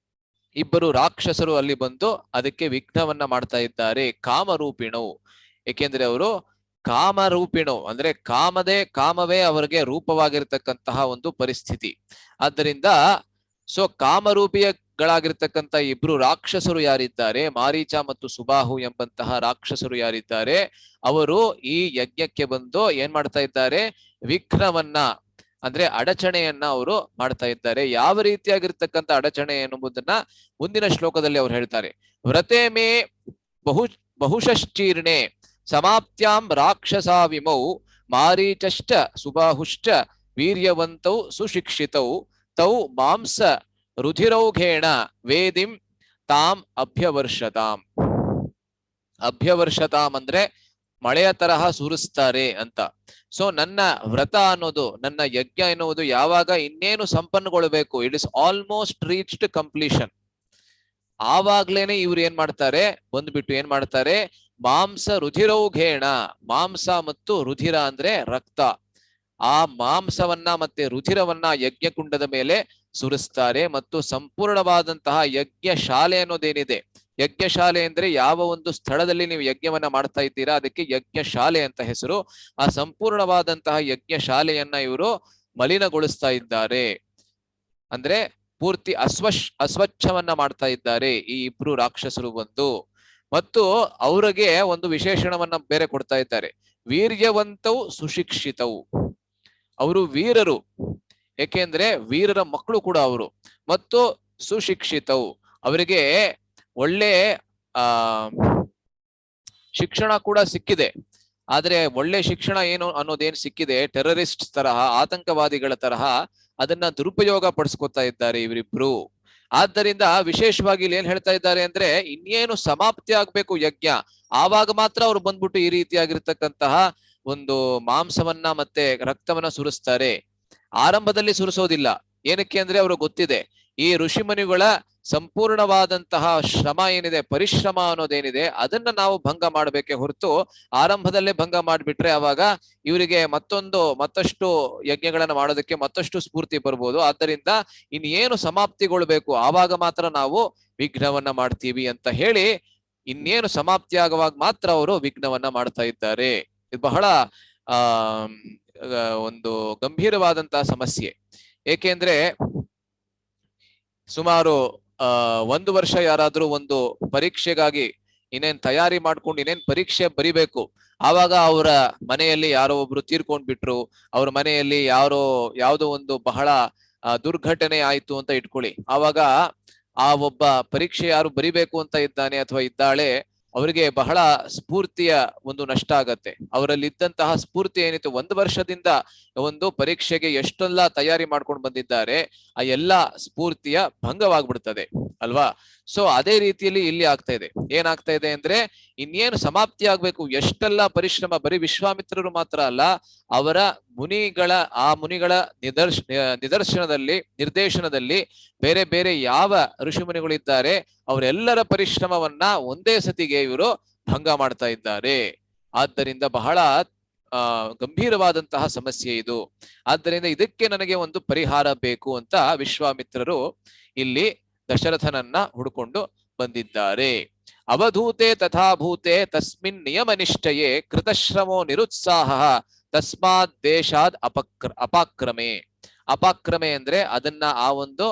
ಇಬ್ಬರು ರಾಕ್ಷಸರು ಅಲ್ಲಿ ಬಂದು ಅದಕ್ಕೆ ವಿಘ್ನವನ್ನ ಮಾಡ್ತಾ ಇದ್ದಾರೆ. ಕಾಮರೂಪಿಣವು, ಏಕೆಂದ್ರೆ ಅವರು ಕಾಮರೂಪಿಣು ಅಂದ್ರೆ ಕಾಮವೇ ಅವರಿಗೆ ರೂಪವಾಗಿರ್ತಕ್ಕಂತಹ ಒಂದು ಪರಿಸ್ಥಿತಿ. ಆದ್ದರಿಂದ ಸೊ ಕಾಮರೂಪಿಗಳಾಗಿರ್ತಕ್ಕಂಥ ಇಬ್ರು ರಾಕ್ಷಸರು ಯಾರಿದ್ದಾರೆ, ಮಾರೀಚ ಮತ್ತು ಸುಬಾಹು ಎಂಬಂತಹ ರಾಕ್ಷಸರು ಯಾರಿದ್ದಾರೆ, ಅವರು ಈ ಯಜ್ಞಕ್ಕೆ ಬಂದು ಏನ್ ಮಾಡ್ತಾ ಇದ್ದಾರೆ, ವಿಘ್ನವನ್ನ ಅಂದ್ರೆ ಅಡಚಣೆಯನ್ನ ಅವರು ಮಾಡ್ತಾ ಇದ್ದಾರೆ. ಯಾವ ರೀತಿಯಾಗಿರ್ತಕ್ಕಂಥ ಅಡಚಣೆ ಎನ್ನುವುದನ್ನ ಮುಂದಿನ ಶ್ಲೋಕದಲ್ಲಿ ಅವ್ರು ಹೇಳ್ತಾರೆ. ವ್ರತೆ ಮೇ ಬಹುಶಶ್ಚೀರ್ಣೆ ಸಮಾಪ್ತ್ಯಾಂ ರಾಕ್ಷಸಾವಿಮೌ ಮಾರೀಚಶ್ಚ ಸುಬಾಹುಶ್ಚ ವೀರ್ಯವಂತೌ ಸುಶಿಕ್ಷಿತೌ ತೌ ಮಾಂಸ ರುಧಿರೌಘೇಣ ವೇದಿಂ ತಾಂ ಅಭ್ಯವರ್ಷತಾಂ. ಅಭ್ಯವರ್ಷತಾಂ ಅಂದ್ರೆ ಮಳೆಯ ತರಹ ಸುರಿಸ್ತಾರೆ ಅಂತ. ಸೊ ನನ್ನ ವ್ರತ ಅನ್ನೋದು, ನನ್ನ ಯಜ್ಞ ಎನ್ನುವುದು ಯಾವಾಗ ಇನ್ನೇನು ಸಂಪನ್ನಗೊಳ್ಬೇಕು, it is almost reached completion, ಆವಾಗ್ಲೇನೆ ಇವ್ರು ಏನ್ ಮಾಡ್ತಾರೆ, ಬಂದ್ಬಿಟ್ಟು ಏನ್ ಮಾಡ್ತಾರೆ, ಮಾಂಸ ರುಧಿರೌಘೇಣ, ಮಾಂಸ ಮತ್ತು ರುಧಿರ ಅಂದ್ರೆ ರಕ್ತ, ಆ ಮಾಂಸವನ್ನ ಮತ್ತೆ ರುಧಿರವನ್ನ ಯಜ್ಞಕುಂಡದ ಮೇಲೆ ಸುರಿಸ್ತಾರೆ. ಮತ್ತು ಸಂಪೂರ್ಣವಾದಂತಹ ಯಜ್ಞ ಶಾಲೆ ಅನ್ನೋದೇನಿದೆ, ಯಜ್ಞಶಾಲೆ ಅಂದ್ರೆ ಯಾವ ಒಂದು ಸ್ಥಳದಲ್ಲಿ ನೀವು ಯಜ್ಞವನ್ನ ಮಾಡ್ತಾ ಇದ್ದೀರಾ ಅದಕ್ಕೆ ಯಜ್ಞಶಾಲೆ ಅಂತ ಹೆಸರು. ಆ ಸಂಪೂರ್ಣವಾದಂತಹ ಯಜ್ಞ ಶಾಲೆಯನ್ನ ಇವರು ಮಲಿನಗೊಳಿಸ್ತಾ ಇದ್ದಾರೆ, ಅಂದ್ರೆ ಪೂರ್ತಿ ಅಸ್ವಚ್ಛವನ್ನ ಮಾಡ್ತಾ ಇದ್ದಾರೆ ಈ ಇಬ್ರು ರಾಕ್ಷಸರು ಬಂದು. ಮತ್ತು ಅವರಿಗೆ ಒಂದು ವಿಶೇಷಣವನ್ನ ಬೇರೆ ಕೊಡ್ತಾ ಇದ್ದಾರೆ, ವೀರ್ಯವಂತವು ಸುಶಿಕ್ಷಿತವು, ಅವರು ವೀರರು, ಏಕೆಂದ್ರೆ ವೀರರ ಮಕ್ಕಳು ಕೂಡ ಅವರು, ಮತ್ತು ಸುಶಿಕ್ಷಿತವು, ಅವರಿಗೆ ಒಳ್ಳೆ ಶಿಕ್ಷಣ ಕೂಡ ಸಿಕ್ಕಿದೆ. ಆದ್ರೆ ಒಳ್ಳೆ ಶಿಕ್ಷಣ ಏನು ಅನ್ನೋದೇನ್ ಸಿಕ್ಕಿದೆ, ಟೆರರಿಸ್ಟ್ ತರಹ, ಆತಂಕವಾದಿಗಳ ತರಹ ಅದನ್ನ ದುರುಪಯೋಗ ಪಡಿಸ್ಕೊತಾ ಇದ್ದಾರೆ ಇವರಿಬ್ರು. ಆದ್ದರಿಂದ ವಿಶೇಷವಾಗಿ ಇಲ್ಲಿ ಏನ್ ಹೇಳ್ತಾ ಇದ್ದಾರೆ ಅಂದ್ರೆ, ಇನ್ನೇನು ಸಮಾಪ್ತಿ ಆಗ್ಬೇಕು ಯಜ್ಞ, ಆವಾಗ ಮಾತ್ರ ಅವ್ರು ಬಂದ್ಬಿಟ್ಟು ಈ ರೀತಿಯಾಗಿರ್ತಕ್ಕಂತಹ ಒಂದು ಮಾಂಸವನ್ನ ಮತ್ತೆ ರಕ್ತವನ್ನ ಸುರಿಸ್ತಾರೆ. ಆರಂಭದಲ್ಲಿ ಸುರಿಸೋದಿಲ್ಲ. ಏನಕ್ಕೆ ಅಂದ್ರೆ ಅವ್ರಿಗೆ ಗೊತ್ತಿದೆ, ಈ ಋಷಿಮುನಿಗಳ ಸಂಪೂರ್ಣವಾದಂತಹ ಶ್ರಮ ಏನಿದೆ, ಪರಿಶ್ರಮ ಅನ್ನೋದೇನಿದೆ, ಅದನ್ನ ನಾವು ಭಂಗ ಮಾಡ್ಬೇಕೆ ಹೊರತು ಆರಂಭದಲ್ಲೇ ಭಂಗ ಮಾಡ್ಬಿಟ್ರೆ ಅವಾಗ ಇವರಿಗೆ ಮತ್ತಷ್ಟು ಯಜ್ಞಗಳನ್ನ ಮಾಡೋದಕ್ಕೆ ಮತ್ತಷ್ಟು ಸ್ಫೂರ್ತಿ ಬರ್ಬೋದು. ಆದ್ದರಿಂದ ಇನ್ನೇನು ಸಮಾಪ್ತಿಗೊಳ್ಬೇಕು ಆವಾಗ ಮಾತ್ರ ನಾವು ವಿಘ್ನವನ್ನ ಮಾಡ್ತೀವಿ ಅಂತ ಹೇಳಿ, ಇನ್ನೇನು ಸಮಾಪ್ತಿ ಆಗುವಾಗ ಮಾತ್ರ ಅವರು ವಿಘ್ನವನ್ನ ಮಾಡ್ತಾ ಇದ್ದಾರೆ. ಇದು ಬಹಳ ಒಂದು ಗಂಭೀರವಾದಂತಹ ಸಮಸ್ಯೆ. ಏಕೆಂದ್ರೆ ಸುಮಾರು 1 ವರ್ಷ ಯಾರಾದ್ರೂ ಒಂದು ಪರೀಕ್ಷೆಗಾಗಿ ಇನ್ನೇನ್ ತಯಾರಿ ಮಾಡ್ಕೊಂಡು ಇನ್ನೇನ್ ಪರೀಕ್ಷೆ ಬರಿಬೇಕು. ಆವಾಗ ಅವರ ಮನೆಯಲ್ಲಿ ಯಾರೋ ಒಬ್ರು ತೀರ್ಕೊಂಡ್ಬಿಟ್ರು, ಅವ್ರ ಮನೆಯಲ್ಲಿ ಯಾವುದೋ ಒಂದು ಬಹಳ ದುರ್ಘಟನೆ ಆಯ್ತು ಅಂತ ಇಟ್ಕೊಳ್ಳಿ. ಆವಾಗ ಆ ಒಬ್ಬ ಪರೀಕ್ಷೆ ಯಾರು ಬರಿಬೇಕು ಅಂತ ಇದ್ದಾನೆ ಅಥವಾ ಇದ್ದಾಳೆ, ಅವರಿಗೆ ಬಹಳ ಸ್ಫೂರ್ತಿಯ ಒಂದು ನಷ್ಟ ಆಗತ್ತೆ. ಅವರಲ್ಲಿ ಇದ್ದಂತಹ ಸ್ಫೂರ್ತಿ ಏನಿತ್ತು, 1 ವರ್ಷದಿಂದ ಒಂದು ಪರೀಕ್ಷೆಗೆ ಎಷ್ಟೆಲ್ಲ ತಯಾರಿ ಮಾಡ್ಕೊಂಡು ಬಂದಿದ್ದಾರೆ, ಆ ಎಲ್ಲಾ ಸ್ಫೂರ್ತಿಯ ಭಂಗವಾಗ್ಬಿಡ್ತದೆ ಅಲ್ವಾ. ಸೊ ಅದೇ ರೀತಿಯಲ್ಲಿ ಇಲ್ಲಿ ಆಗ್ತಾ ಇದೆ. ಏನಾಗ್ತಾ ಇದೆ ಅಂದ್ರೆ, ಇನ್ನೇನು ಸಮಾಪ್ತಿ ಆಗ್ಬೇಕು, ಎಷ್ಟೆಲ್ಲ ಪರಿಶ್ರಮ, ಬರೀ ವಿಶ್ವಾಮಿತ್ರರು ಮಾತ್ರ ಅಲ್ಲ, ಅವರ ಮುನಿಗಳ ನಿರ್ದೇಶನದಲ್ಲಿ ಬೇರೆ ಬೇರೆ ಯಾವ ಋಷಿ ಮುನಿಗಳಿದ್ದಾರೆ ಅವರೆಲ್ಲರ ಪರಿಶ್ರಮವನ್ನ ಒಂದೇ ಸತಿಗೆ ಇವರು ಭಂಗ ಮಾಡ್ತಾ ಇದ್ದಾರೆ. ಆದ್ದರಿಂದ ಬಹಳ ಗಂಭೀರವಾದಂತಹ ಸಮಸ್ಯೆ ಇದು. ಆದ್ದರಿಂದ ಇದಕ್ಕೆ ನನಗೆ ಒಂದು ಪರಿಹಾರ ಬೇಕು ಅಂತ ವಿಶ್ವಾಮಿತ್ರರು ಇಲ್ಲಿ ದಶರಥನನ್ನ ಹುಡುಕೊಂಡು ಬಂದಿದ್ದಾರೆ. ಅವಧೂತೆ ತಥಾಭೂತೆ ತಸ್ಮಿನ್ ನಿಯಮನಿಷ್ಠಯೇ ಕೃತಶ್ರಮೋ ನಿರುತ್ಸಾಹ ತಸ್ಮಾತ್ ದೇಶಾದ್ ಅಪಾಕ್ರಮೆ. ಅಪಾಕ್ರಮೆ ಅಂದ್ರೆ ಅದನ್ನ, ಆ ಒಂದು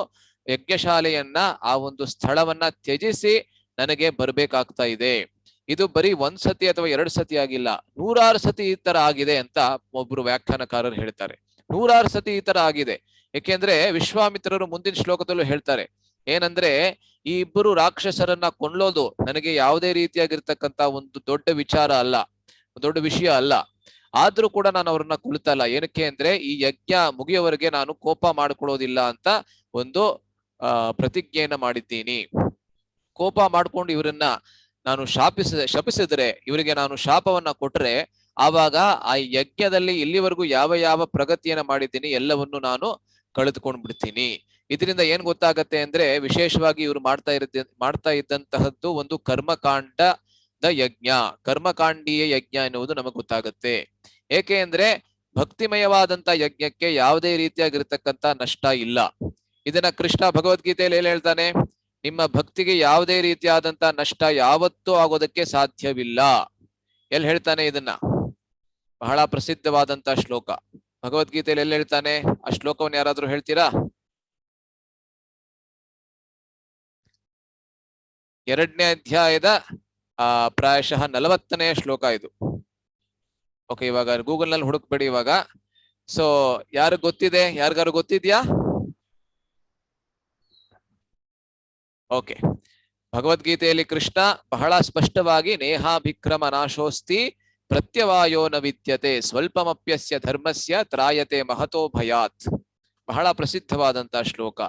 ಯಜ್ಞಶಾಲೆಯನ್ನ, ಆ ಒಂದು ಸ್ಥಳವನ್ನ ತ್ಯಜಿಸಿ ನನಗೆ ಬರ್ಬೇಕಾಗ್ತಾ ಇದೆ. ಇದು ಬರೀ 1 ಸತಿ ಅಥವಾ 2 ಸತಿ ಆಗಿಲ್ಲ, 100 ಸತಿ ಈ ತರ ಆಗಿದೆ ಅಂತ ಒಬ್ರು ವ್ಯಾಖ್ಯಾನಕಾರರು ಹೇಳ್ತಾರೆ. 100 ಸತಿ ಈ ತರ ಆಗಿದೆ. ಯಾಕೆಂದ್ರೆ ವಿಶ್ವಾಮಿತ್ರರು ಮುಂದಿನ ಶ್ಲೋಕದಲ್ಲೂ ಹೇಳ್ತಾರೆ ಏನಂದ್ರೆ, ಈ ಇಬ್ಬರು ರಾಕ್ಷಸರನ್ನ ಕೊಂಡೋದು ನನಗೆ ಯಾವುದೇ ರೀತಿಯಾಗಿರ್ತಕ್ಕಂತ ಒಂದು ದೊಡ್ಡ ವಿಚಾರ ಅಲ್ಲ, ದೊಡ್ಡ ವಿಷಯ ಅಲ್ಲ. ಆದ್ರೂ ಕೂಡ ನಾನು ಅವ್ರನ್ನ ಕೊಲ್ತಲ್ಲ. ಏನಕ್ಕೆ ಅಂದ್ರೆ, ಈ ಯಜ್ಞ ಮುಗಿಯವರೆಗೆ ನಾನು ಕೋಪ ಮಾಡ್ಕೊಳ್ಳೋದಿಲ್ಲ ಅಂತ ಒಂದು ಪ್ರತಿಜ್ಞೆಯನ್ನ ಮಾಡಿದ್ದೀನಿ. ಕೋಪ ಮಾಡ್ಕೊಂಡು ಇವರನ್ನ ನಾನು ಶಪಿಸಿದ್ರೆ, ಇವರಿಗೆ ನಾನು ಶಾಪವನ್ನ ಕೊಟ್ರೆ, ಆವಾಗ ಆ ಯಜ್ಞದಲ್ಲಿ ಇಲ್ಲಿವರೆಗೂ ಯಾವ ಪ್ರಗತಿಯನ್ನ ಮಾಡಿದ್ದೀನಿ ಎಲ್ಲವನ್ನು ನಾನು ಕಳೆದುಕೊಂಡು ಬಿಡ್ತೀನಿ. ಇದರಿಂದ ಏನ್ ಗೊತ್ತಾಗತ್ತೆ ಅಂದ್ರೆ, ವಿಶೇಷವಾಗಿ ಇವರು ಮಾಡ್ತಾ ಇದ್ದಂತಹದ್ದು ಒಂದು ಕರ್ಮಕಾಂಡದ ಯಜ್ಞ, ಕರ್ಮಕಾಂಡೀಯ ಯಜ್ಞ ಎನ್ನುವುದು ನಮಗೆ ಗೊತ್ತಾಗತ್ತೆ. ಏಕೆ ಅಂದ್ರೆ ಭಕ್ತಿಮಯವಾದಂತ ಯಜ್ಞಕ್ಕೆ ಯಾವುದೇ ರೀತಿಯಾಗಿರ್ತಕ್ಕಂಥ ನಷ್ಟ ಇಲ್ಲ. ಇದನ್ನ ಕೃಷ್ಣ ಭಗವದ್ಗೀತೆಯಲ್ಲಿ ಏನ್ ಹೇಳ್ತಾನೆ, ನಿಮ್ಮ ಭಕ್ತಿಗೆ ಯಾವುದೇ ರೀತಿಯಾದಂತ ನಷ್ಟ ಯಾವತ್ತೂ ಆಗೋದಕ್ಕೆ ಸಾಧ್ಯವಿಲ್ಲ. ಎಲ್ಲಿ ಹೇಳ್ತಾನೆ ಇದನ್ನ? ಬಹಳ ಪ್ರಸಿದ್ಧವಾದಂತ ಶ್ಲೋಕ ಭಗವದ್ಗೀತೆಯಲ್ಲಿ ಎಲ್ಲಿ ಹೇಳ್ತಾನೆ? ಆ ಶ್ಲೋಕವನ್ನು ಯಾರಾದ್ರೂ ಹೇಳ್ತೀರಾ? 2ನೇ ಅಧ್ಯಾಯದ ಪ್ರಾಯಶಃ 40ನೇ ಶ್ಲೋಕ ಇದು. ಓಕೆ, ಇವಾಗ ಗೂಗಲ್ ನಲ್ಲಿ ಹುಡುಕ್ಬೇಡಿ ಇವಾಗ. ಸೊ ಯಾರು ಗೊತ್ತಿದೆ? ಯಾರಿಗಾರು ಗೊತ್ತಿದ್ಯಾ? ಓಕೆ, ಭಗವದ್ಗೀತೆಯಲ್ಲಿ ಕೃಷ್ಣ ಬಹಳ ಸ್ಪಷ್ಟವಾಗಿ ನೇಹಾಭಿಕ್ರಮ ನಾಶೋಸ್ತಿ ಪ್ರತ್ಯವಾಯೋ ನ ವಿದ್ಯತೆ ಸ್ವಲ್ಪಮಪ್ಯಸ್ಯ ಧರ್ಮಸ್ಯ ತ್ರಾಯತೆ ಮಹತೋ ಭಯಾತ್. ಬಹಳ ಪ್ರಸಿದ್ಧವಾದಂತ ಶ್ಲೋಕ.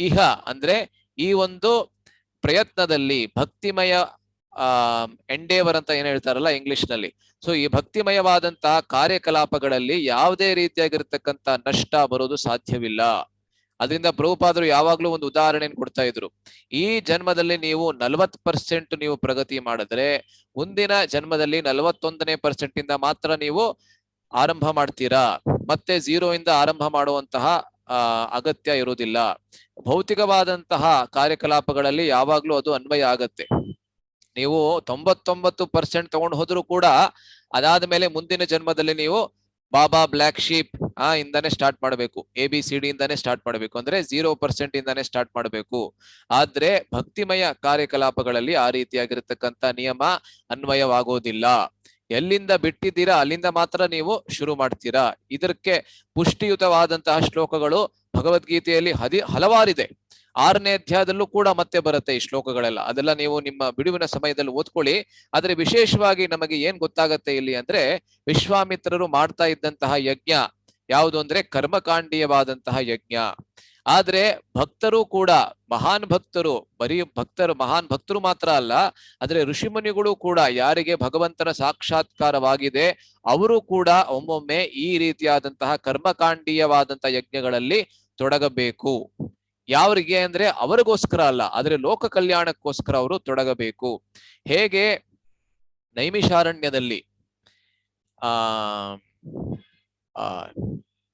ಇಹ ಅಂದ್ರೆ ಈ ಒಂದು ಪ್ರಯತ್ನದಲ್ಲಿ, ಭಕ್ತಿಮಯ ಎಂಡೇವರ್ ಅಂತ ಏನ್ ಹೇಳ್ತಾರಲ್ಲ ಇಂಗ್ಲಿಷ್ ನಲ್ಲಿ, ಸೊ ಈ ಭಕ್ತಿಮಯವಾದಂತಹ ಕಾರ್ಯಕಲಾಪಗಳಲ್ಲಿ ಯಾವುದೇ ರೀತಿಯಾಗಿರ್ತಕ್ಕಂಥ ನಷ್ಟ ಬರೋದು ಸಾಧ್ಯವಿಲ್ಲ. ಅದರಿಂದ ಪ್ರಭುಪಾದರು ಯಾವಾಗ್ಲೂ ಒಂದು ಉದಾಹರಣೆಯನ್ನು ಕೊಡ್ತಾ ಇದ್ರು. ಈ ಜನ್ಮದಲ್ಲಿ ನೀವು 40% ನೀವು ಪ್ರಗತಿ ಮಾಡಿದ್ರೆ, ಮುಂದಿನ ಜನ್ಮದಲ್ಲಿ 41% ಇಂದ ಮಾತ್ರ ನೀವು ಆರಂಭ ಮಾಡ್ತೀರಾ. ಮತ್ತೆ 0 ಇಂದ ಆರಂಭ ಮಾಡುವಂತಹ ಅಗತ್ಯ ಇರುವುದಿಲ್ಲ. ಭೌತಿಕವಾದಂತಹ ಕಾರ್ಯಕಲಾಪಗಳಲ್ಲಿ ಯಾವಾಗ್ಲೂ ಅದು ಅನ್ವಯ ಆಗತ್ತೆ. ನೀವು 99% ತಗೊಂಡು ಹೋದ್ರು ಕೂಡ ಅದಾದ್ಮೇಲೆ ಮುಂದಿನ ಜನ್ಮದಲ್ಲಿ ನೀವು ಬಾಬಾ ಬ್ಲ್ಯಾಕ್ ಶೀಪ್ ಇಂದಾನೆ ಸ್ಟಾರ್ಟ್ ಮಾಡಬೇಕು, ABCD ಇಂದಾನೆ ಸ್ಟಾರ್ಟ್ ಮಾಡಬೇಕು, ಅಂದ್ರೆ 0% ಇಂದಾನೆ ಸ್ಟಾರ್ಟ್ ಮಾಡಬೇಕು. ಆದ್ರೆ ಭಕ್ತಿಮಯ ಕಾರ್ಯಕಲಾಪಗಳಲ್ಲಿ ಆ ರೀತಿಯಾಗಿರ್ತಕ್ಕಂಥ ನಿಯಮ ಅನ್ವಯವಾಗೋದಿಲ್ಲ. ಎಲ್ಲಿಂದ ಬಿಟ್ಟಿದ್ದೀರಾ ಅಲ್ಲಿಂದ ಮಾತ್ರ ನೀವು ಶುರು ಮಾಡ್ತೀರಾ. ಇದಕ್ಕೆ ಪುಷ್ಟಿಯುತವಾದಂತಹ ಶ್ಲೋಕಗಳು ಭಗವದ್ಗೀತೆಯಲ್ಲಿ ಹಲವಾರಿದೆ. 6ನೇ ಅಧ್ಯಾಯದಲ್ಲೂ ಕೂಡ ಮತ್ತೆ ಬರುತ್ತೆ ಈ ಶ್ಲೋಕಗಳೆಲ್ಲ. ಅದೆಲ್ಲ ನೀವು ನಿಮ್ಮ ಬಿಡುವಿನ ಸಮಯದಲ್ಲಿ ಓದ್ಕೊಳ್ಳಿ. ಆದ್ರೆ ವಿಶೇಷವಾಗಿ ನಮಗೆ ಏನ್ ಗೊತ್ತಾಗತ್ತೆ ಇಲ್ಲಿ ಅಂದ್ರೆ, ವಿಶ್ವಾಮಿತ್ರರು ಮಾಡ್ತಾ ಇದ್ದಂತಹ ಯಜ್ಞ ಯಾವುದು ಅಂದ್ರೆ ಕರ್ಮಕಾಂಡೀಯವಾದಂತಹ ಯಜ್ಞ. ಆದ್ರೆ ಭಕ್ತರು ಕೂಡ ಮಹಾನ್ ಭಕ್ತರು, ಬರೀ ಮಹಾನ್ ಭಕ್ತರು ಮಾತ್ರ ಅಲ್ಲ, ಆದ್ರೆ ಋಷಿಮುನಿಗಳು ಕೂಡ ಯಾರಿಗೆ ಭಗವಂತನ ಸಾಕ್ಷಾತ್ಕಾರವಾಗಿದೆ ಅವರು ಕೂಡ ಒಮ್ಮೊಮ್ಮೆ ಈ ರೀತಿಯಾದಂತಹ ಕರ್ಮಕಾಂಡೀಯವಾದಂತಹ ಯಜ್ಞಗಳಲ್ಲಿ ತೊಡಗಬೇಕು. ಯಾವರಿಗೆ ಅಂದ್ರೆ ಅವರಿಗೋಸ್ಕರ ಅಲ್ಲ, ಆದ್ರೆ ಲೋಕ ಕಲ್ಯಾಣಕ್ಕೋಸ್ಕರ ಅವರು ತೊಡಗಬೇಕು. ಹೇಗೆ ನೈಮಿಷಾರಣ್ಯದಲ್ಲಿ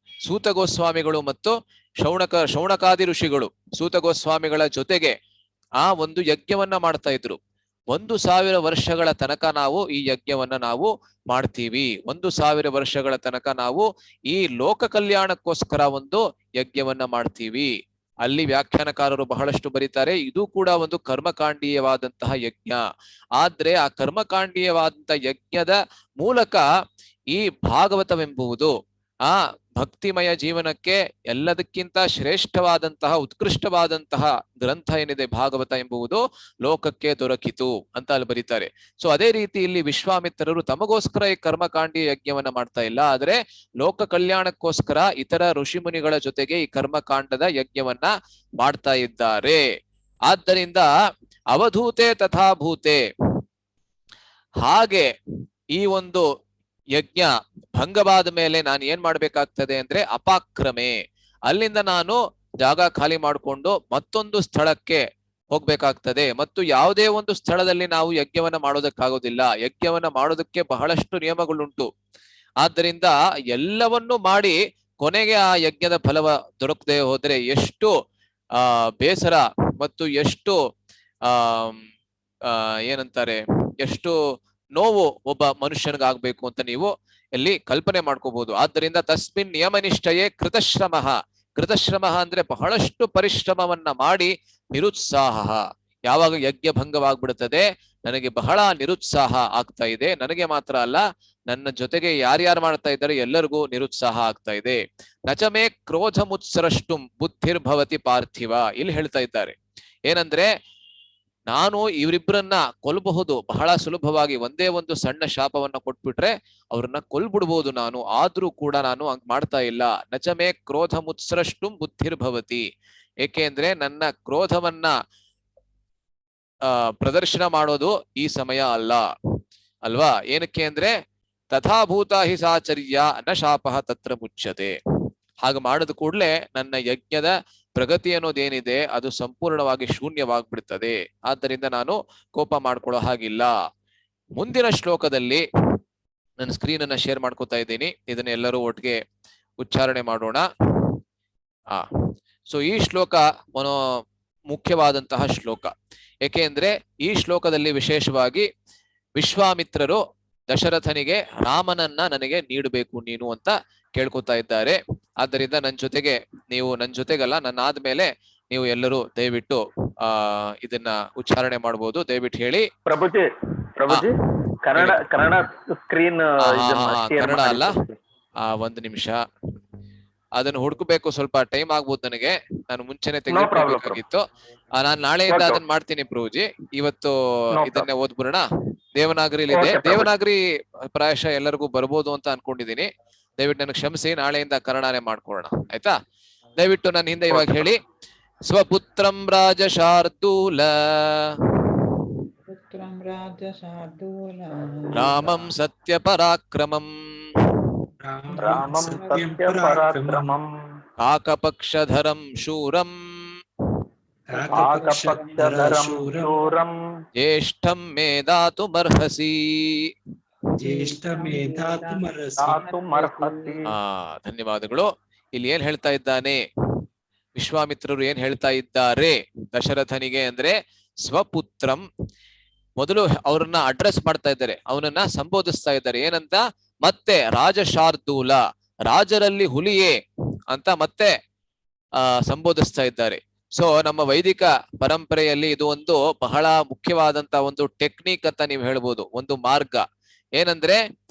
ಸೂತ ಗೋಸ್ವಾಮಿಗಳು ಮತ್ತು ಶೌನಕಾದಿ ಋಷಿಗಳು ಸೂತ ಗೋಸ್ವಾಮಿಗಳ ಜೊತೆಗೆ ಒಂದು ಯಜ್ಞವನ್ನ ಮಾಡ್ತಾ ಇದ್ರು. 1000 ವರ್ಷಗಳ ತನಕ ನಾವು ಈ ಯಜ್ಞವನ್ನ ನಾವು ಮಾಡ್ತೀವಿ. 1000 ವರ್ಷಗಳ ತನಕ ನಾವು ಈ ಲೋಕ ಕಲ್ಯಾಣಕ್ಕೋಸ್ಕರ ಒಂದು ಯಜ್ಞವನ್ನ ಮಾಡ್ತೀವಿ. ಅಲ್ಲಿ ವ್ಯಾಖ್ಯಾನಕಾರರು ಬಹಳಷ್ಟು ಬರೀತಾರೆ, ಇದು ಕೂಡ ಒಂದು ಕರ್ಮಕಾಂಡೀಯವಾದಂತಹ ಯಜ್ಞ. ಆದ್ರೆ ಆ ಕರ್ಮಕಾಂಡೀಯವಾದಂತಹ ಯಜ್ಞದ ಮೂಲಕ ಈ ಭಾಗವತವೆಂಬುವುದು ಆ ಭಕ್ತಿಮಯ ಜೀವನಕ್ಕೆ ಎಲ್ಲದಕ್ಕಿಂತ ಶ್ರೇಷ್ಠವಾದಂತಹ ಉತ್ಕೃಷ್ಟವಾದಂತಹ ಗ್ರಂಥ ಏನಿದೆ ಭಾಗವತ ಎಂಬುವುದು ಲೋಕಕ್ಕೆ ದೊರಕಿತು ಅಂತ ಅಲ್ಲಿ ಬರೀತಾರೆ. ಸೊ ಅದೇ ರೀತಿ ಇಲ್ಲಿ ವಿಶ್ವಾಮಿತ್ರರು ತಮಗೋಸ್ಕರ ಈ ಕರ್ಮಕಾಂಡೀಯ ಯಜ್ಞವನ್ನ ಮಾಡ್ತಾ ಇಲ್ಲ, ಆದ್ರೆ ಲೋಕ ಕಲ್ಯಾಣಕ್ಕೋಸ್ಕರ ಇತರ ಋಷಿ ಮುನಿಗಳ ಜೊತೆಗೆ ಈ ಕರ್ಮಕಾಂಡದ ಯಜ್ಞವನ್ನ ಮಾಡ್ತಾ ಇದ್ದಾರೆ. ಆದ್ದರಿಂದ ಅವಧೂತೆ ತಥಾಭೂತೆ, ಹಾಗೆ ಈ ಒಂದು ಯಜ್ಞ ಭಂಗವಾದ ಮೇಲೆ ನಾನು ಏನ್ ಮಾಡ್ಬೇಕಾಗ್ತದೆ ಅಂದ್ರೆ ಅಪಾಕ್ರಮೆ, ಅಲ್ಲಿಂದ ನಾನು ಜಾಗ ಖಾಲಿ ಮಾಡಿಕೊಂಡು ಮತ್ತೊಂದು ಸ್ಥಳಕ್ಕೆ ಹೋಗ್ಬೇಕಾಗ್ತದೆ. ಮತ್ತು ಯಾವುದೇ ಒಂದು ಸ್ಥಳದಲ್ಲಿ ನಾವು ಯಜ್ಞವನ್ನ ಮಾಡೋದಕ್ಕಾಗೋದಿಲ್ಲ, ಯಜ್ಞವನ್ನ ಮಾಡೋದಕ್ಕೆ ಬಹಳಷ್ಟು ನಿಯಮಗಳುಂಟು. ಆದ್ದರಿಂದ ಎಲ್ಲವನ್ನೂ ಮಾಡಿ ಕೊನೆಗೆ ಆ ಯಜ್ಞದ ಫಲವ ದೊರಕದೆ ಹೋದ್ರೆ ಎಷ್ಟು ಬೇಸರ ಮತ್ತು ಎಷ್ಟು ಏನಂತಾರೆ, ಎಷ್ಟು ನೋವು ಒಬ್ಬ ಮನುಷ್ಯನಿಗಾಗ್ಬೇಕು ಅಂತ ನೀವು ಇಲ್ಲಿ ಕಲ್ಪನೆ ಮಾಡ್ಕೋಬಹುದು. ಆದ್ದರಿಂದ ತಸ್ಮಿನ್ ನಿಯಮನಿಷ್ಠಯೇ ಕೃತಶ್ರಮ, ಕೃತಶ್ರಮ ಅಂದ್ರೆ ಬಹಳಷ್ಟು ಪರಿಶ್ರಮವನ್ನ ಮಾಡಿ ನಿರುತ್ಸಾಹ, ಯಾವಾಗ ಯಜ್ಞ ಭಂಗವಾಗ್ಬಿಡುತ್ತದೆ ನನಗೆ ಬಹಳ ನಿರುತ್ಸಾಹ ಆಗ್ತಾ ಇದೆ, ನನಗೆ ಮಾತ್ರ ಅಲ್ಲ ನನ್ನ ಜೊತೆಗೆ ಯಾರ್ಯಾರು ಮಾಡ್ತಾ ಇದ್ದಾರೆ ಎಲ್ಲರಿಗೂ ನಿರುತ್ಸಾಹ ಆಗ್ತಾ ಇದೆ. ನಚಮೇ ಕ್ರೋಧ ಮುತ್ಸರಷ್ಟುಂ ಬುದ್ಧಿರ್ಭವತಿ ಪಾರ್ಥಿವ, ಇಲ್ಲಿ ಹೇಳ್ತಾ ಇದ್ದಾರೆ ಏನಂದ್ರೆ ನಾನು ಇವರಿಬ್ಬರನ್ನ ಕೊಲ್ಬಹುದು ಬಹಳ ಸುಲಭವಾಗಿ, ಒಂದೇ ಒಂದು ಸಣ್ಣ ಶಾಪವನ್ನ ಕೊಟ್ಬಿಟ್ರೆ ಅವ್ರನ್ನ ಕೊಲ್ಬಿಡ್ಬೋದು ನಾನು, ಆದ್ರೂ ಕೂಡ ನಾನು ಹಂಗ್ ಮಾಡ್ತಾ ಇಲ್ಲ. ನಚಮೇ ಕ್ರೋಧ ಮುತ್ಸರಷ್ಟುಂ ಬುದ್ಧಿರ್ಭವತಿ, ಏಕೆ ಅಂದ್ರೆ ನನ್ನ ಕ್ರೋಧವನ್ನ ಪ್ರದರ್ಶನ ಮಾಡೋದು ಈ ಸಮಯ ಅಲ್ಲ ಅಲ್ವಾ. ಏನಕ್ಕೆ ಅಂದ್ರೆ ತಥಾಭೂತ ಹಿ ಸಾಚರ್ಯ ನ ಶಾಪಃ ತತ್ರ ಮುಚ್ಯತೆ, ಹಾಗೆ ಮಾಡಿದ ಕೂಡಲೇ ನನ್ನ ಯಜ್ಞದ ಪ್ರಗತಿ ಅನ್ನೋದೇನಿದೆ ಅದು ಸಂಪೂರ್ಣವಾಗಿ ಶೂನ್ಯವಾಗ್ಬಿಡ್ತದೆ. ಆದ್ದರಿಂದ ನಾನು ಕೋಪ ಮಾಡ್ಕೊಳ್ಳೋ ಹಾಗಿಲ್ಲ. ಮುಂದಿನ ಶ್ಲೋಕದಲ್ಲಿ ನನ್ನ ಸ್ಕ್ರೀನ್ ಅನ್ನ ಶೇರ್ ಮಾಡ್ಕೋತಾ ಇದ್ದೀನಿ, ಇದನ್ನ ಎಲ್ಲರೂ ಒಟ್ಟಿಗೆ ಉಚ್ಚಾರಣೆ ಮಾಡೋಣ. ಸೊ ಈ ಶ್ಲೋಕ ಮುಖ್ಯವಾದಂತಹ ಶ್ಲೋಕ, ಏಕೆ ಅಂದ್ರೆ ಈ ಶ್ಲೋಕದಲ್ಲಿ ವಿಶೇಷವಾಗಿ ವಿಶ್ವಾಮಿತ್ರರು ದಶರಥನಿಗೆ ರಾಮನನ್ನ ನನಗೆ ನೀಡಬೇಕು ನೀನು ಅಂತ ಕೇಳ್ಕೊತಾ ಇದ್ದಾರೆ. ಆದ್ದರಿಂದ ನನ್ನ ಜೊತೆಗಲ್ಲ ನನ್ನ ಆದ್ಮೇಲೆ ನೀವು ಎಲ್ಲರೂ ದಯವಿಟ್ಟು ಇದನ್ನ ಉಚ್ಚಾರಣೆ ಮಾಡಬಹುದು. ದಯವಿಟ್ಟು ಹೇಳಿ. ಪ್ರಭುಜಿ ಕನ್ನಡ ಸ್ಕ್ರೀನ್ ಕನ್ನಡ ಅಲ್ಲ, ಒಂದು ನಿಮಿಷ ಅದನ್ನು ಹುಡುಕಬೇಕು, ಸ್ವಲ್ಪ ಟೈಮ್ ಆಗ್ಬೋದು ನನಗೆ, ನಾನು ಮುಂಚೆನೆ ತೆಗೆದುಕೊಳ್ಳಬೇಕಾಗಿತ್ತು. ನಾನು ನಾಳೆಯಿಂದ ಅದನ್ನ ಮಾಡ್ತೀನಿ ಪ್ರಭುಜಿ. ಇವತ್ತು ಇದನ್ನೇ ಓದ್ಬಿಡೋಣ. ದೇವನಾಗರಿಲಿ ಇದೆ, ದೇವನಾಗರಿ ಪ್ರಾಯಶಃ ಎಲ್ಲರಿಗೂ ಬರ್ಬೋದು ಅಂತ ಅನ್ಕೊಂಡಿದೀನಿ. ದಯವಿಟ್ಟು ನನಗೆ ಕ್ಷಮಿಸಿ, ನಾಳೆಯಿಂದ ಕನ್ನಡನೇ ಮಾಡ್ಕೊಳ್ಳೋಣ ಆಯ್ತಾ. ದಯವಿಟ್ಟು ನನ್ನ ಹಿಂದೆ ಇವಾಗ ಹೇಳಿ. ಸ್ವಪುತ್ರಂ ರಾಜ ಶಾರ್ದೂಲ ರಾಮಂ ಸತ್ಯ ಪರಾಕ್ರಮಂ ಕಾಕಪಕ್ಷಧರಂ ಶೂರಂ ಜ್ಯೇಷ್ಠಂ ಮೇ ದಾತುಮರ್ಹಸಿ. ಧನ್ಯವಾದಗಳು. ಇಲ್ಲಿ ಏನ್ ಹೇಳ್ತಾ ಇದ್ದಾನೆ ವಿಶ್ವಾಮಿತ್ರರು, ಏನ್ ಹೇಳ್ತಾ ಇದ್ದಾರೆ ದಶರಥನಿಗೆ ಅಂದ್ರೆ ಸ್ವಪುತ್ರಂ, ಮೊದಲು ಅವ್ರನ್ನ ಅಡ್ರೆಸ್ ಮಾಡ್ತಾ ಇದ್ದಾರೆ, ಅವನನ್ನ ಸಂಬೋಧಿಸ್ತಾ ಇದ್ದಾರೆ ಏನಂತ, ಮತ್ತೆ ರಾಜಶಾರ್ದೂಲ, ರಾಜರಲ್ಲಿ ಹುಲಿಯೇ ಅಂತ ಮತ್ತೆ ಸಂಬೋಧಿಸ್ತಾ ಇದ್ದಾರೆ. ಸೊ ನಮ್ಮ ವೈದಿಕ ಪರಂಪರೆಯಲ್ಲಿ ಇದು ಒಂದು ಬಹಳ ಮುಖ್ಯವಾದಂತ ಒಂದು ಟೆಕ್ನಿಕ್ ಅಂತ ನೀವು ಹೇಳ್ಬೋದು, ಒಂದು ಮಾರ್ಗ. ಏನಂದ್ರೆ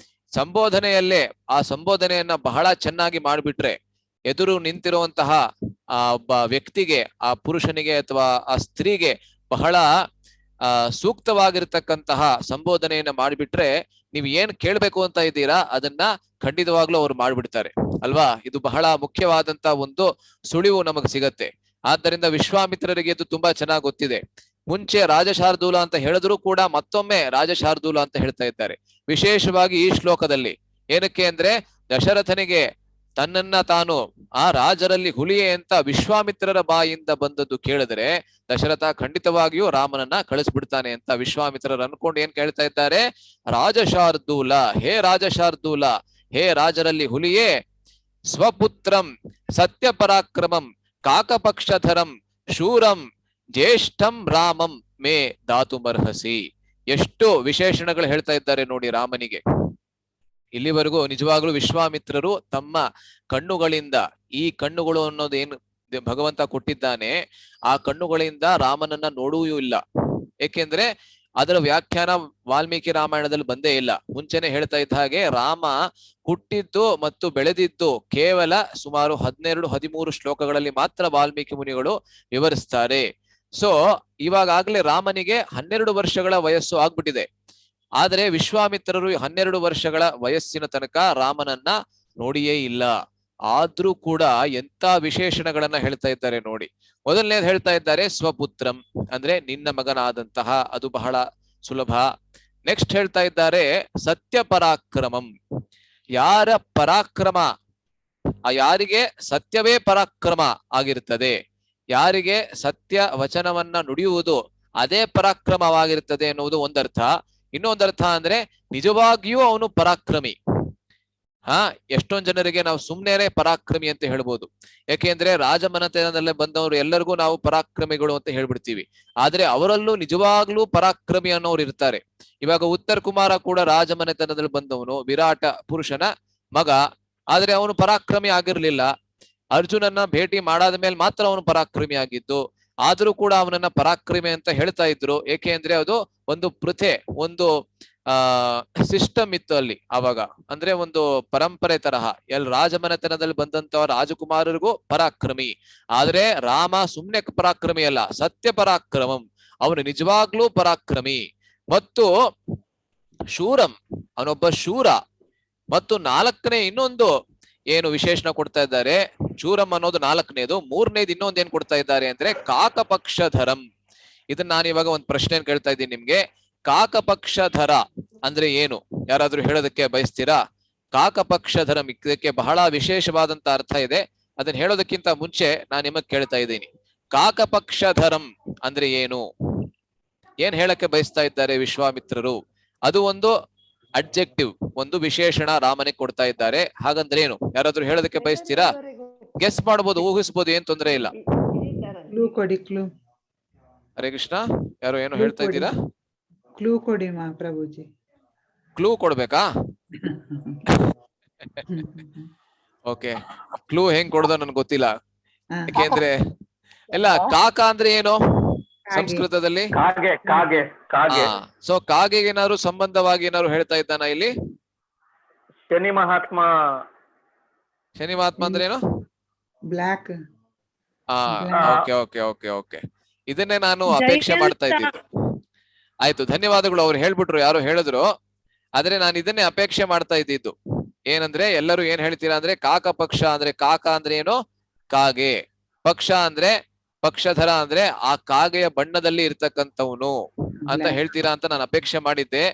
ಸಂಬೋಧನೆಯಲ್ಲೇ ಆ ಸಂಬೋಧನೆಯನ್ನ ಬಹಳ ಚೆನ್ನಾಗಿ ಮಾಡ್ಬಿಟ್ರೆ ಎದುರು ನಿಂತಿರುವಂತಹ ಒಬ್ಬ ವ್ಯಕ್ತಿಗೆ, ಆ ಪುರುಷನಿಗೆ ಅಥವಾ ಆ ಸ್ತ್ರೀಗೆ ಬಹಳ ಸೂಕ್ತವಾಗಿರ್ತಕ್ಕಂತಹ ಸಂಬೋಧನೆಯನ್ನ ಮಾಡಿಬಿಟ್ರೆ ನೀವು ಏನ್ ಕೇಳ್ಬೇಕು ಅಂತ ಇದ್ದೀರಾ ಅದನ್ನ ಖಂಡಿತವಾಗ್ಲೂ ಅವ್ರು ಮಾಡ್ಬಿಡ್ತಾರೆ ಅಲ್ವಾ. ಇದು ಬಹಳ ಮುಖ್ಯವಾದಂತ ಒಂದು ಸುಳಿವು ನಮಗೆ ಸಿಗತ್ತೆ. ಆದ್ದರಿಂದ ವಿಶ್ವಾಮಿತ್ರರಿಗೆ ಇದು ತುಂಬಾ ಚೆನ್ನಾಗಿ ಗೊತ್ತಿದೆ. ಮುಂಚೆ ರಾಜಶಾರ್ದೂಲ ಅಂತ ಹೇಳಿದ್ರು ಕೂಡ ಮತ್ತೊಮ್ಮೆ ರಾಜಶಾರ್ದೂಲ ಅಂತ ಹೇಳ್ತಾ ಇದ್ದಾರೆ, ವಿಶೇಷವಾಗಿ ಈ ಶ್ಲೋಕದಲ್ಲಿ. ಏನಕ್ಕೆ ಅಂದ್ರೆ ದಶರಥನಿಗೆ ತನ್ನನ್ನ ತಾನು ಆ ರಾಜರಲ್ಲಿ ಹುಲಿಯೇ ಅಂತ ವಿಶ್ವಾಮಿತ್ರರ ಬಾಯಿಂದ ಬಂದದ್ದು ಕೇಳಿದ್ರೆ ದಶರಥ ಖಂಡಿತವಾಗಿಯೂ ರಾಮನನ್ನ ಕಳಿಸ್ಬಿಡ್ತಾನೆ ಅಂತ ವಿಶ್ವಾಮಿತ್ರರು ಅನ್ಕೊಂಡು ಏನ್ ಕೇಳ್ತಾ ಇದ್ದಾರೆ, ರಾಜಶಾರ್ದೂಲ, ಹೇ ರಾಜಶಾರ್ದೂಲ, ಹೇ ರಾಜರಲ್ಲಿ ಹುಲಿಯೇ, ಸ್ವಪುತ್ರಂ ಸತ್ಯ ಪರಾಕ್ರಮಂ ಕಾಕಪಕ್ಷಧರಂ ಶೂರಂ ಜ್ಯೇಷ್ಠಂ ರಾಮಂ ಮೇ ದಾತುಮರ್ಹಸಿ. ಎಷ್ಟು ವಿಶೇಷಣಗಳು ಹೇಳ್ತಾ ಇದ್ದಾರೆ ನೋಡಿ ರಾಮನಿಗೆ. ಇಲ್ಲಿವರೆಗೂ ನಿಜವಾಗ್ಲೂ ವಿಶ್ವಾಮಿತ್ರರು ತಮ್ಮ ಕಣ್ಣುಗಳಿಂದ, ಈ ಕಣ್ಣುಗಳು ಅನ್ನೋದೇನು ಭಗವಂತ ಕೊಟ್ಟಿದ್ದಾನೆ, ಆ ಕಣ್ಣುಗಳಿಂದ ರಾಮನನ್ನ ನೋಡುವೂ ಇಲ್ಲ. ಏಕೆಂದ್ರೆ ಅದರ ವ್ಯಾಖ್ಯಾನ ವಾಲ್ಮೀಕಿ ರಾಮಾಯಣದಲ್ಲಿ ಬಂದೇ ಇಲ್ಲ. ಮುಂಚೆನೆ ಹೇಳ್ತಾ ಇದ್ದ ಹಾಗೆ ರಾಮ ಹುಟ್ಟಿದ್ದು ಮತ್ತು ಬೆಳೆದಿದ್ದು ಕೇವಲ ಸುಮಾರು 12-13 ಶ್ಲೋಕಗಳಲ್ಲಿ ಮಾತ್ರ ವಾಲ್ಮೀಕಿ ಮುನಿಗಳು ವಿವರಿಸ್ತಾರೆ. ಸೊ ಇವಾಗಲೇ ರಾಮನಿಗೆ 12 ವರ್ಷಗಳ ವಯಸ್ಸು ಆಗ್ಬಿಟ್ಟಿದೆ. ಆದರೆ ವಿಶ್ವಾಮಿತ್ರರು 12 ವರ್ಷಗಳ ವಯಸ್ಸಿನ ತನಕ ರಾಮನನ್ನ ನೋಡಿಯೇ ಇಲ್ಲ. ಆದ್ರೂ ಕೂಡ ಎಂತ ವಿಶೇಷಣಗಳನ್ನ ಹೇಳ್ತಾ ಇದ್ದಾರೆ ನೋಡಿ. ಮೊದಲನೇದು ಹೇಳ್ತಾ ಇದ್ದಾರೆ ಸ್ವಪುತ್ರಂ, ಅಂದ್ರೆ ನಿನ್ನ ಮಗನಾದಂತಹ, ಅದು ಬಹಳ ಸುಲಭ. ನೆಕ್ಸ್ಟ್ ಹೇಳ್ತಾ ಇದ್ದಾರೆ ಸತ್ಯ ಪರಾಕ್ರಮಂ, ಯಾರ ಪರಾಕ್ರಮ, ಯಾರಿಗೆ ಸತ್ಯವೇ ಪರಾಕ್ರಮ ಆಗಿರ್ತದೆ, ಯಾರಿಗೆ ಸತ್ಯ ವಚನವನ್ನ ನುಡಿಯುವುದು ಅದೇ ಪರಾಕ್ರಮವಾಗಿರ್ತದೆ ಎನ್ನುವುದು ಒಂದರ್ಥ. ಇನ್ನೊಂದರ್ಥ ಅಂದ್ರೆ ನಿಜವಾಗಿಯೂ ಅವನು ಪರಾಕ್ರಮಿ. ಎಷ್ಟೊಂದ್ ಜನರಿಗೆ ನಾವು ಸುಮ್ನೆನೆ ಪರಾಕ್ರಮಿ ಅಂತ ಹೇಳ್ಬೋದು. ಯಾಕೆಂದ್ರೆ ರಾಜಮನೆತನದಲ್ಲೇ ಬಂದವರು ಎಲ್ಲರಿಗೂ ನಾವು ಪರಾಕ್ರಮಿಗಳು ಅಂತ ಹೇಳ್ಬಿಡ್ತೀವಿ. ಆದ್ರೆ ಅವರಲ್ಲೂ ನಿಜವಾಗ್ಲೂ ಪರಾಕ್ರಮಿ ಅನ್ನೋರು ಇರ್ತಾರೆ. ಇವಾಗ ಉತ್ತರ ಕುಮಾರ ಕೂಡ ರಾಜಮನೆತನದಲ್ಲಿ ಬಂದವನು, ವಿರಾಟ ಪುರುಷನ ಮಗ. ಆದ್ರೆ ಅವನು ಪರಾಕ್ರಮಿ ಆಗಿರ್ಲಿಲ್ಲ. ಅರ್ಜುನನ್ನ ಭೇಟಿ ಮಾಡಾದ ಮೇಲೆ ಮಾತ್ರ ಅವನು ಪರಾಕ್ರಮಿ ಆಗಿದ್ದು. ಆದ್ರೂ ಕೂಡ ಅವನನ್ನ ಪರಾಕ್ರಮಿ ಅಂತ ಹೇಳ್ತಾ ಇದ್ರು. ಏಕೆ ಅಂದ್ರೆ ಅದು ಒಂದು ಪ್ರಥೆ, ಒಂದು ಸಿಸ್ಟಮ್ ಇತ್ತು ಅಲ್ಲಿ ಅವಾಗ. ಅಂದ್ರೆ ಒಂದು ಪರಂಪರೆ ತರಹ ರಾಜಮನೆತನದಲ್ಲಿ ಬಂದಂತ ರಾಜಕುಮಾರರಿಗೂ ಪರಾಕ್ರಮಿ. ಆದ್ರೆ ರಾಮ ಸುಮ್ನೆ ಪರಾಕ್ರಮಿ ಅಲ್ಲ, ಸತ್ಯ ಪರಾಕ್ರಮಂ, ಅವನು ನಿಜವಾಗ್ಲೂ ಪರಾಕ್ರಮಿ. ಮತ್ತು ಶೂರಂ, ಅವನೊಬ್ಬ ಶೂರ. ಮತ್ತು 4ನೇ ಇನ್ನೊಂದು ಏನು ವಿಶೇಷಣ ಕೊಡ್ತಾ ಇದ್ದಾರೆ, ಶೂರಂ ಅನ್ನೋದು 4ನೇದು. 3ನೇದು ಇನ್ನೊಂದು ಏನ್ ಕೊಡ್ತಾ ಇದ್ದಾರೆ ಅಂದ್ರೆ ಕಾಕಪಕ್ಷಧರಂ. ಇದನ್ನ ನಾನು ಇವಾಗ ಒಂದು ಪ್ರಶ್ನೆ ಕೇಳ್ತಾ ಇದ್ದೀನಿ ನಿಮ್ಗೆ. ಕಾಕಪಕ್ಷಧರ ಅಂದ್ರೆ ಏನು? ಯಾರಾದ್ರೂ ಹೇಳೋದಕ್ಕೆ ಬಯಸ್ತೀರಾ? ಕಾಕಪಕ್ಷಧರಂ, ಇದಕ್ಕೆ ಬಹಳ ವಿಶೇಷವಾದಂತ ಅರ್ಥ ಇದೆ. ಅದನ್ನ ಹೇಳೋದಕ್ಕಿಂತ ಮುಂಚೆ ನಾನು ನಿಮಗ್ ಕೇಳ್ತಾ ಇದ್ದೀನಿ, ಕಾಕಪಕ್ಷಧರಂ ಅಂದ್ರೆ ಏನು? ಏನ್ ಹೇಳಕ್ಕೆ ಬಯಸ್ತಾ ಇದ್ದಾರೆ ವಿಶ್ವಾಮಿತ್ರರು? ಅದು ಒಂದು ಅಡ್ಜೆಕ್ಟಿವ್, ಒಂದು ವಿಶೇಷಣ ರಾಮನಿಗೆ ಕೊಡ್ತಾ ಇದ್ದಾರೆ. ಹಾಗಂದ್ರೆ ಏನು? ಯಾರಾದ್ರೂ ಹೇಳೋದಕ್ಕೆ ಬಯಸ್ತೀರಾ? ಗೆಸ್ ಮಾಡ್ಬೋದು, ಊಹಿಸ್ಬೋದು, ಏನ್ ತೊಂದರೆ ಇಲ್ಲ. ಹರೇ ಕೃಷ್ಣ, ಯಾರು ಏನು ಹೇಳ್ತಾ ಇದ್ದೀರಾ? ಕ್ಲೂ ಕೊಡಿ ಪ್ರಭುಜಿ. ಕ್ಲೂ ಕೊಡ್ಬೇಕಾ? ಓಕೆ, ಕ್ಲೂ ಹೆಂಗ್ ಕೊಡೋದು ನನ್ಗೆ ಗೊತ್ತಿಲ್ಲ. ಯಾಕೆಂದ್ರೆ ಎಲ್ಲ ಕಾಕ ಅಂದ್ರೆ ಏನು ಸಂಸ್ಕೃತದಲ್ಲಿ? ಸೊ ಕಾಗೆಗೆ ಏನಾದ್ರು ಸಂಬಂಧವಾಗಿ ಏನಾದ್ರು ಹೇಳ್ತಾ ಇದ್ದಾನ ಇಲ್ಲಿ? ಶನಿ ಮಹಾತ್ಮ. ಶನಿ ಮಹಾತ್ಮ ಅಂದ್ರೆ ಏನು? Black. Okay okay okay okay, ಇದನ್ನೇ ನಾನು ಅಪೇಕ್ಷೆ ಮಾಡ್ತಾ ಇದ್ದಿದ್ದು. ಆಯ್ತು, ಧನ್ಯವಾದಗಳು. ಅವ್ರು ಹೇಳ್ಬಿಟ್ರು, ಯಾರು ಹೇಳಿದ್ರು. ಆದ್ರೆ ನಾನು ಇದನ್ನೇ ಅಪೇಕ್ಷೆ ಮಾಡ್ತಾ ಇದ್ದಿದ್ದು. ಏನಂದ್ರೆ ಎಲ್ಲರೂ ಏನ್ ಹೇಳ್ತೀರಾ ಅಂದ್ರೆ ಕಾಕ ಪಕ್ಷ ಅಂದ್ರೆ, ಕಾಕ ಅಂದ್ರೆ ಏನು? ಕಾಗೆ. ಪಕ್ಷ ಅಂದ್ರೆ, ಪಕ್ಷಧರ ಅಂದ್ರೆ ಆ ಕಾಗೆಯ ಬಣ್ಣದಲ್ಲಿ ಇರ್ತಕ್ಕಂಥವನು ಅಂತ ಹೇಳ್ತೀರಾ ಅಂತ ನಾನು ಅಪೇಕ್ಷೆ ಮಾಡಿದ್ದೆ.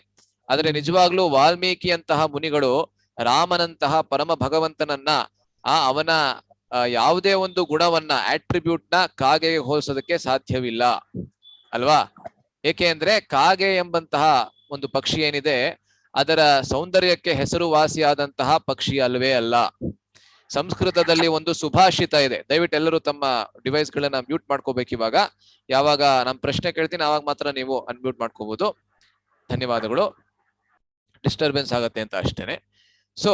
ಆದ್ರೆ ನಿಜವಾಗ್ಲೂ ವಾಲ್ಮೀಕಿ ಅಂತಹ ಮುನಿಗಳು ರಾಮನಂತಹ ಪರಮ ಭಗವಂತನನ್ನ ಅವನ ಯಾವುದೇ ಒಂದು ಗುಣವನ್ನ, ಆಟ್ರಿಬ್ಯೂಟ್ ನ ಕಾಗೆಗೆ ಹೋಲಿಸೋದಕ್ಕೆ ಸಾಧ್ಯವಿಲ್ಲ ಅಲ್ವಾ? ಏಕೆ ಅಂದ್ರೆ ಕಾಗೆ ಎಂಬಂತಹ ಒಂದು ಪಕ್ಷಿ ಏನಿದೆ, ಅದರ ಸೌಂದರ್ಯಕ್ಕೆ ಹೆಸರುವಾಸಿಯಾದಂತಹ ಪಕ್ಷಿ ಅಲ್ವೇ ಅಲ್ಲ. ಸಂಸ್ಕೃತದಲ್ಲಿ ಒಂದು ಸುಭಾಷಿತ ಇದೆ. ದಯವಿಟ್ಟು ಎಲ್ಲರೂ ತಮ್ಮ ಡಿವೈಸ್ ಗಳನ್ನ ಮ್ಯೂಟ್ ಮಾಡ್ಕೋಬೇಕು. ಇವಾಗ ಯಾವಾಗ ನಾನು ಪ್ರಶ್ನೆ ಕೇಳ್ತೀನಿ ಅವಾಗ ಮಾತ್ರ ನೀವು ಅನ್ಮ್ಯೂಟ್ ಮಾಡ್ಕೋಬಹುದು. ಧನ್ಯವಾದಗಳು. ಡಿಸ್ಟರ್ಬೆನ್ಸ್ ಆಗತ್ತೆ ಅಂತ ಅಷ್ಟೇನೆ. ಸೊ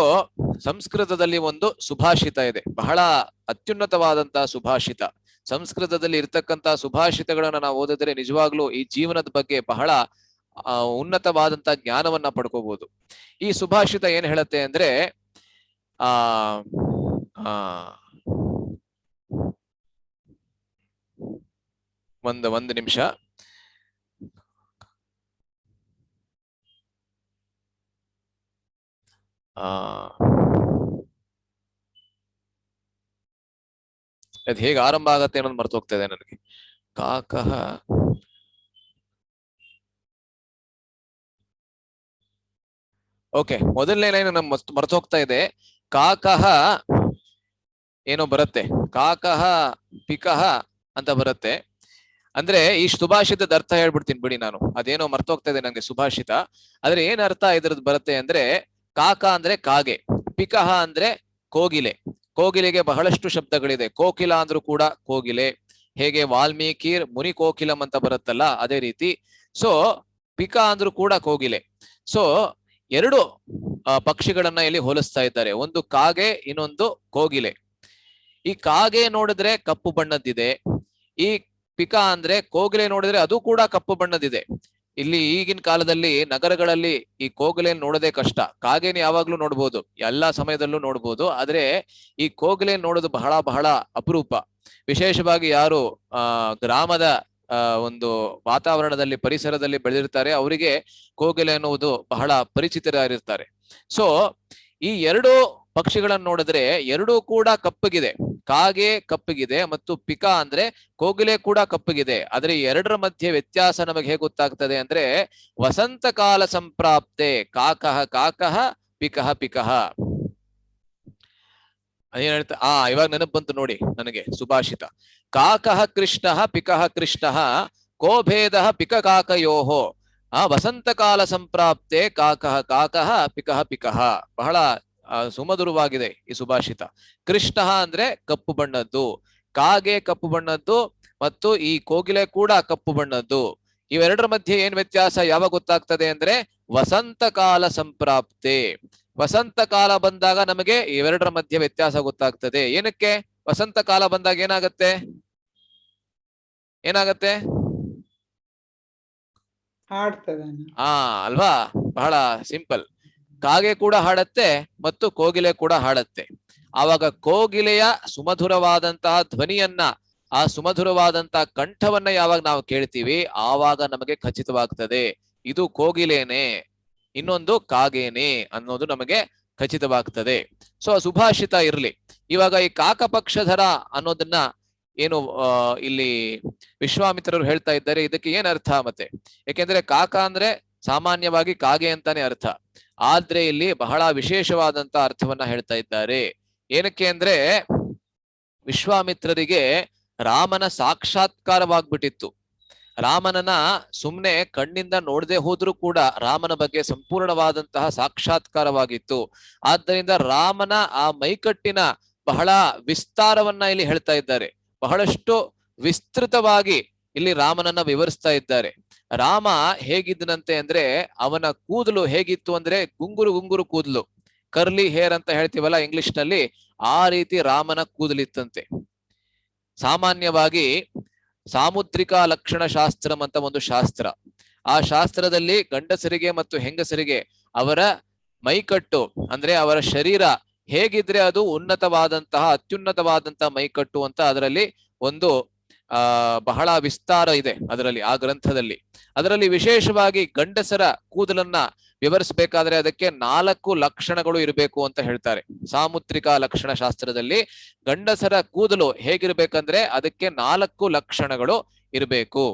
ಸಂಸ್ಕೃತದಲ್ಲಿ ಒಂದು ಸುಭಾಷಿತ ಇದೆ, ಬಹಳ ಅತ್ಯುನ್ನತವಾದಂತಹ ಸುಭಾಷಿತ. ಸಂಸ್ಕೃತದಲ್ಲಿ ಇರ್ತಕ್ಕಂತ ಸುಭಾಷಿತಗಳನ್ನ ನಾವು ಓದಿದ್ರೆ ನಿಜವಾಗ್ಲೂ ಈ ಜೀವನದ ಬಗ್ಗೆ ಬಹಳ ಉನ್ನತವಾದಂತ ಜ್ಞಾನವನ್ನ ಪಡ್ಕೋಬಹುದು. ಈ ಸುಭಾಷಿತ ಏನ್ ಹೇಳುತ್ತೆ ಅಂದ್ರೆ, ಒಂದು ನಿಮಿಷ. ಅದು ಹೇಗೆ ಆರಂಭ ಆಗತ್ತೆ ಅನ್ನೋದು ಮರ್ತು ಹೋಗ್ತಾ ಇದೆ ನನಗೆ. ಕಾಕಃ ಓಕೆ, ಮೊದಲನೇ ಲೈನ್ ಮರ್ತು ಹೋಗ್ತಾ ಇದೆ. ಕಾಕಃ ಏನೋ ಬರುತ್ತೆ, ಕಾಕಃ ಪಿಕಃ ಅಂತ ಬರುತ್ತೆ. ಅಂದ್ರೆ ಈ ಸುಭಾಷಿತದ ಅರ್ಥ ಹೇಳ್ಬಿಡ್ತೀನಿ ಬಿಡಿ ನಾನು, ಅದೇನೋ ಮರ್ತೋಗ್ತಾ ಇದೆ ನಂಗೆ ಸುಭಾಷಿತ. ಆದ್ರೆ ಏನ್ ಅರ್ಥ ಇದ್ರದ್ದು ಬರುತ್ತೆ ಅಂದ್ರೆ, ಕಾಕ ಅಂದ್ರೆ ಕಾಗೆ, ಪಿಕಃ ಅಂದ್ರೆ ಕೋಗಿಲೆ. ಕೋಗಿಲೆಗೆ ಬಹಳಷ್ಟು ಶಬ್ದಗಳಿದೆ. ಕೋಕಿಲ ಅಂದ್ರೂ ಕೂಡ ಕೋಗಿಲೆ. ಹೇಗೆ ವಾಲ್ಮೀಕಿ ಮುನಿ ಕೋಕಿಲಂ ಅಂತ ಬರುತ್ತಲ್ಲ, ಅದೇ ರೀತಿ. ಸೊ ಪಿಕ ಅಂದ್ರೂ ಕೂಡ ಕೋಗಿಲೆ. ಸೊ ಎರಡು ಪಕ್ಷಿಗಳನ್ನ ಇಲ್ಲಿ ಹೋಲಿಸ್ತಾ ಇದ್ದಾರೆ, ಒಂದು ಕಾಗೆ, ಇನ್ನೊಂದು ಕೋಗಿಲೆ. ಈ ಕಾಗೆ ನೋಡಿದ್ರೆ ಕಪ್ಪು ಬಣ್ಣದ್ದಿದೆ. ಈ ಪಿಕ ಅಂದ್ರೆ ಕೋಗಿಲೆ ನೋಡಿದ್ರೆ ಅದು ಕೂಡ ಕಪ್ಪು ಬಣ್ಣದಿದೆ. ಇಲ್ಲಿ ಈಗಿನ ಕಾಲದಲ್ಲಿ ನಗರಗಳಲ್ಲಿ ಈ ಕೋಗಿಲೆ ನೋಡೋದೇ ಕಷ್ಟ. ಕಾಗೆನ ಯಾವಾಗ್ಲೂ ನೋಡ್ಬೋದು, ಎಲ್ಲಾ ಸಮಯದಲ್ಲೂ ನೋಡ್ಬೋದು. ಆದ್ರೆ ಈ ಕೋಗಿಲೆ ನೋಡೋದು ಬಹಳ ಬಹಳ ಅಪರೂಪ. ವಿಶೇಷವಾಗಿ ಯಾರು ಗ್ರಾಮದ ಒಂದು ವಾತಾವರಣದಲ್ಲಿ ಪರಿಸರದಲ್ಲಿ ಬೆಳೆದಿರ್ತಾರೆ ಅವರಿಗೆ ಕೋಗಿಲೆ ಅನ್ನುವುದು ಬಹಳ ಪರಿಚಿತರಾಗಿರ್ತಾರೆ. ಸೊ ಈ ಎರಡು ಪಕ್ಷಿಗಳನ್ನು ನೋಡಿದ್ರೆ ಎರಡೂ ಕೂಡ ಕಪ್ಪಗಿದೆ. ಕಾಗೆ ಕಪ್ಪಗಿದೆ ಮತ್ತು ಪಿಕ ಅಂದ್ರೆ ಕೋಗಿಲೆ ಕೂಡ ಕಪ್ಪಗಿದೆ. ಆದ್ರೆ ಎರಡರ ಮಧ್ಯೆ ವ್ಯತ್ಯಾಸ ನಮಗೆ ಹೇಗೆ ಗೊತ್ತಾಗ್ತದೆ ಅಂದ್ರೆ ವಸಂತ ಕಾಲ ಸಂಪ್ರಾಪ್ತೆ ಕಾಕಃ ಕಾಕಃ ಪಿಕಃ ಪಿಕಃ. ಏನ್ ಹೇಳ್ತಾ ಇವಾಗ ನೆನಪು ಬಂತು ನೋಡಿ ನನಗೆ ಸುಭಾಷಿತ. ಕಾಕಃ ಕೃಷ್ಣಃ ಪಿಕಃ ಕೃಷ್ಣಃ ಕೋ ಭೇದಃ ಪಿಕ ಕಾಕಯೋಹೋ ವಸಂತ ಕಾಲ ಸಂಪ್ರಾಪ್ತೆ ಕಾಕಃ ಕಾಕಃ ಪಿಕಃ ಪಿಕಃ. ಬಹಳ ಸುಮಧುರವಾಗಿದೆ ಈ ಸುಭಾಷಿತ. ಕೃಷ್ಣ ಅಂದ್ರೆ ಕಪ್ಪು ಬಣ್ಣದ್ದು, ಕಾಗೆ ಕಪ್ಪು ಬಣ್ಣದ್ದು ಮತ್ತು ಈ ಕೋಗಿಲೆ ಕೂಡ ಕಪ್ಪು ಬಣ್ಣದ್ದು. ಇವೆರಡರ ಮಧ್ಯೆ ಏನ್ ವ್ಯತ್ಯಾಸ ಯಾವಾಗ ಗೊತ್ತಾಗ್ತದೆ ಅಂದ್ರೆ ವಸಂತ ಕಾಲ ಸಂಪ್ರಾಪ್ತೆ. ವಸಂತ ಕಾಲ ಬಂದಾಗ ನಮಗೆ ಇವೆರಡರ ಮಧ್ಯೆ ವ್ಯತ್ಯಾಸ ಗೊತ್ತಾಗ್ತದೆ. ಏನಕ್ಕೆ? ವಸಂತ ಕಾಲ ಬಂದಾಗ ಏನಾಗತ್ತೆ ಏನಾಗತ್ತೆ ಹಾಡ್ತದೆ. ಅಲ್ವಾ? ಬಹಳ ಸಿಂಪಲ್. ಕಾಗೆ ಕೂಡ ಹಾಡತ್ತೆ ಮತ್ತು ಕೋಗಿಲೆ ಕೂಡ ಹಾಡತ್ತೆ. ಆವಾಗ ಕೋಗಿಲೆಯ ಸುಮಧುರವಾದಂತಹ ಧ್ವನಿಯನ್ನ, ಆ ಸುಮಧುರವಾದಂತಹ ಕಂಠವನ್ನ ಯಾವಾಗ ನಾವು ಕೇಳ್ತೀವಿ ಆವಾಗ ನಮಗೆ ಖಚಿತವಾಗ್ತದೆ ಇದು ಕೋಗಿಲೇನೆ, ಇನ್ನೊಂದು ಕಾಗೇನೆ ಅನ್ನೋದು ನಮಗೆ ಖಚಿತವಾಗ್ತದೆ. ಸೊ ಸುಭಾಷಿತ ಇರ್ಲಿ. ಇವಾಗ ಈ ಕಾಕಪಕ್ಷಧರ ಅನ್ನೋದನ್ನ ಏನು ಇಲ್ಲಿ ವಿಶ್ವಾಮಿತ್ರರು ಹೇಳ್ತಾ ಇದ್ದಾರೆ, ಇದಕ್ಕೆ ಏನ್ ಅರ್ಥ ಮತ್ತೆ? ಯಾಕೆಂದ್ರೆ ಕಾಕ ಅಂದ್ರೆ ಸಾಮಾನ್ಯವಾಗಿ ಕಾಗೆ ಅಂತಾನೆ ಅರ್ಥ. ಆದ್ರೆ ಇಲ್ಲಿ ಬಹಳ ವಿಶೇಷವಾದಂತ ಅರ್ಥವನ್ನ ಹೇಳ್ತಾ ಇದ್ದಾರೆ. ಏನಕ್ಕೆ ಅಂದ್ರೆ ವಿಶ್ವಾಮಿತ್ರರಿಗೆ ರಾಮನ ಸಾಕ್ಷಾತ್ಕಾರವಾಗ್ಬಿಟ್ಟಿತ್ತು. ರಾಮನನ್ನ ಸುಮ್ನೆ ಕಣ್ಣಿಂದ ನೋಡದೆ ಹೋದ್ರೂ ಕೂಡ ರಾಮನ ಬಗ್ಗೆ ಸಂಪೂರ್ಣವಾದಂತಹ ಸಾಕ್ಷಾತ್ಕಾರವಾಗಿತ್ತು. ಆದ್ದರಿಂದ ರಾಮನ ಆ ಮೈಕಟ್ಟಿನ ಬಹಳ ವಿಸ್ತಾರವನ್ನ ಇಲ್ಲಿ ಹೇಳ್ತಾ ಇದ್ದಾರೆ. ಬಹಳಷ್ಟು ವಿಸ್ತೃತವಾಗಿ ಇಲ್ಲಿ ರಾಮನನ್ನ ವಿವರಿಸ್ತಾ ಇದ್ದಾರೆ. ರಾಮ ಹೇಗಿದ್ದನಂತೆ ಅಂದ್ರೆ ಅವನ ಕೂದಲು ಹೇಗಿತ್ತು ಅಂದ್ರೆ ಗುಂಗುರು ಗುಂಗುರು ಕೂದಲು, ಕರ್ಲಿ ಹೇರ್ ಅಂತ ಹೇಳ್ತೀವಲ್ಲ ಇಂಗ್ಲಿಷ್ ನಲ್ಲಿ, ಆ ರೀತಿ ರಾಮನ ಕೂದಲಿತ್ತಂತೆ. ಸಾಮಾನ್ಯವಾಗಿ ಸಾಮುದ್ರಿಕ ಲಕ್ಷಣ ಶಾಸ್ತ್ರಂ ಅಂತ ಒಂದು ಶಾಸ್ತ್ರ, ಆ ಶಾಸ್ತ್ರದಲ್ಲಿ ಗಂಡಸರಿಗೆ ಮತ್ತು ಹೆಂಗಸರಿಗೆ ಅವರ ಮೈಕಟ್ಟು ಅಂದ್ರೆ ಅವರ ಶರೀರ ಹೇಗಿದ್ರೆ ಅದು ಉನ್ನತವಾದಂತಹ ಅತ್ಯುನ್ನತವಾದಂತಹ ಮೈಕಟ್ಟು ಅಂತ ಅದರಲ್ಲಿ ಒಂದು ಬಹಳ ವಿಸ್ತಾರ ಇದೆ ಅದರಲ್ಲಿ, ಆ ಗ್ರಂಥದಲ್ಲಿ. ಅದರಲ್ಲಿ ವಿಶೇಷವಾಗಿ ಗಂಡಸರ ಕೂದಲನ್ನ ವಿವರಿಸಬೇಕಾದ್ರೆ ಅದಕ್ಕೆ 4 ಲಕ್ಷಣಗಳು ಇರಬೇಕು ಅಂತ ಹೇಳ್ತಾರೆ. ಸಾಮುದ್ರಿಕ ಲಕ್ಷಣ ಶಾಸ್ತ್ರದಲ್ಲಿ ಗಂಡಸರ ಕೂದಲು ಹೇಗಿರ್ಬೇಕಂದ್ರೆ ಅದಕ್ಕೆ 4 ಲಕ್ಷಣಗಳು ಇರಬೇಕು.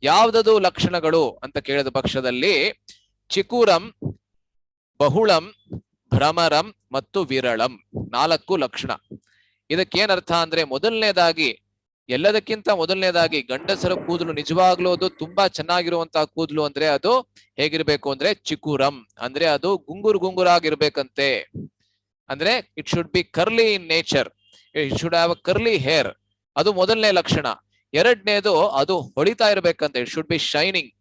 ಯಾವ್ದದು ಲಕ್ಷಣಗಳು ಅಂತ ಕೇಳಿದ ಪಕ್ಷದಲ್ಲಿ ಚಿಕುರಂ, ಬಹುಳಂ, ಭ್ರಮರಂ ಮತ್ತು ವಿರಳಂ, 4 ಲಕ್ಷಣ. ಇದಕ್ಕೇನರ್ಥ ಅಂದ್ರೆ ಮೊದಲನೇದಾಗಿ, ಎಲ್ಲದಕ್ಕಿಂತ ಮೊದಲನೇದಾಗಿ ಗಂಡಸರ ಕೂದಲು ನಿಜವಾಗ್ಲೂ ಅದು ತುಂಬಾ ಚೆನ್ನಾಗಿರುವಂತಹ ಕೂದಲು ಅಂದ್ರೆ ಅದು ಹೇಗಿರ್ಬೇಕು ಅಂದ್ರೆ ಚಿಕುರಂ, ಅಂದ್ರೆ ಅದು ಗುಂಗುರು ಗುಂಗುರಾಗಿರ್ಬೇಕಂತೆ. ಅಂದ್ರೆ it should be curly in nature, it should have a curly hair. ಅದು ಮೊದಲನೇ ಲಕ್ಷಣ. ಎರಡನೇದು ಅದು ಹೊಳಿತಾ ಇರ್ಬೇಕಂತೆ, ಇಟ್ ಶುಡ್ ಬಿ ಶೈನಿಂಗ್.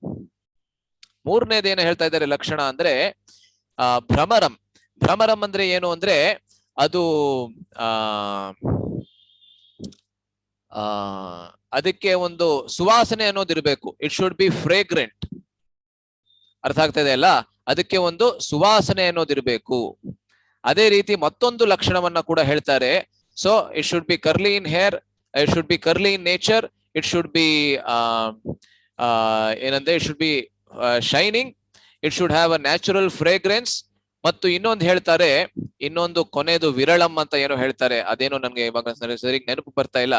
ಮೂರನೇದು ಏನು ಹೇಳ್ತಾ ಇದ್ದಾರೆ ಲಕ್ಷಣ ಅಂದ್ರೆ ಭ್ರಮರಂ. ಭ್ರಮರಂ ಅಂದ್ರೆ ಏನು ಅಂದ್ರೆ ಅದು ಅದಕ್ಕೆ ಒಂದು ಸುವಾಸನೆ ಅನ್ನೋದಿರ್ಬೇಕು. It should be fragrant. ಅರ್ಥ ಆಗ್ತಾ ಇದೆ ಅಲ್ಲ? ಅದಕ್ಕೆ ಒಂದು ಸುವಾಸನೆ ಅನ್ನೋದಿರ್ಬೇಕು. ಅದೇ ರೀತಿ ಮತ್ತೊಂದು ಲಕ್ಷಣವನ್ನ ಕೂಡ ಹೇಳ್ತಾರೆ. So it should be curly in hair, it should be curly in nature, it should be ಏನಂದ್ರೆ it should be shining, it should have a natural fragrance. ಮತ್ತು ಇನ್ನೊಂದು ಹೇಳ್ತಾರೆ, ಇನ್ನೊಂದು ಕೊನೆದು ವಿರಳಂ ಅಂತ ಏನೋ ಹೇಳ್ತಾರೆ, ಅದೇನೋ ನನ್ಗೆ ಇವಾಗ ಸರಿ ನೆನಪು ಬರ್ತಾ ಇಲ್ಲ,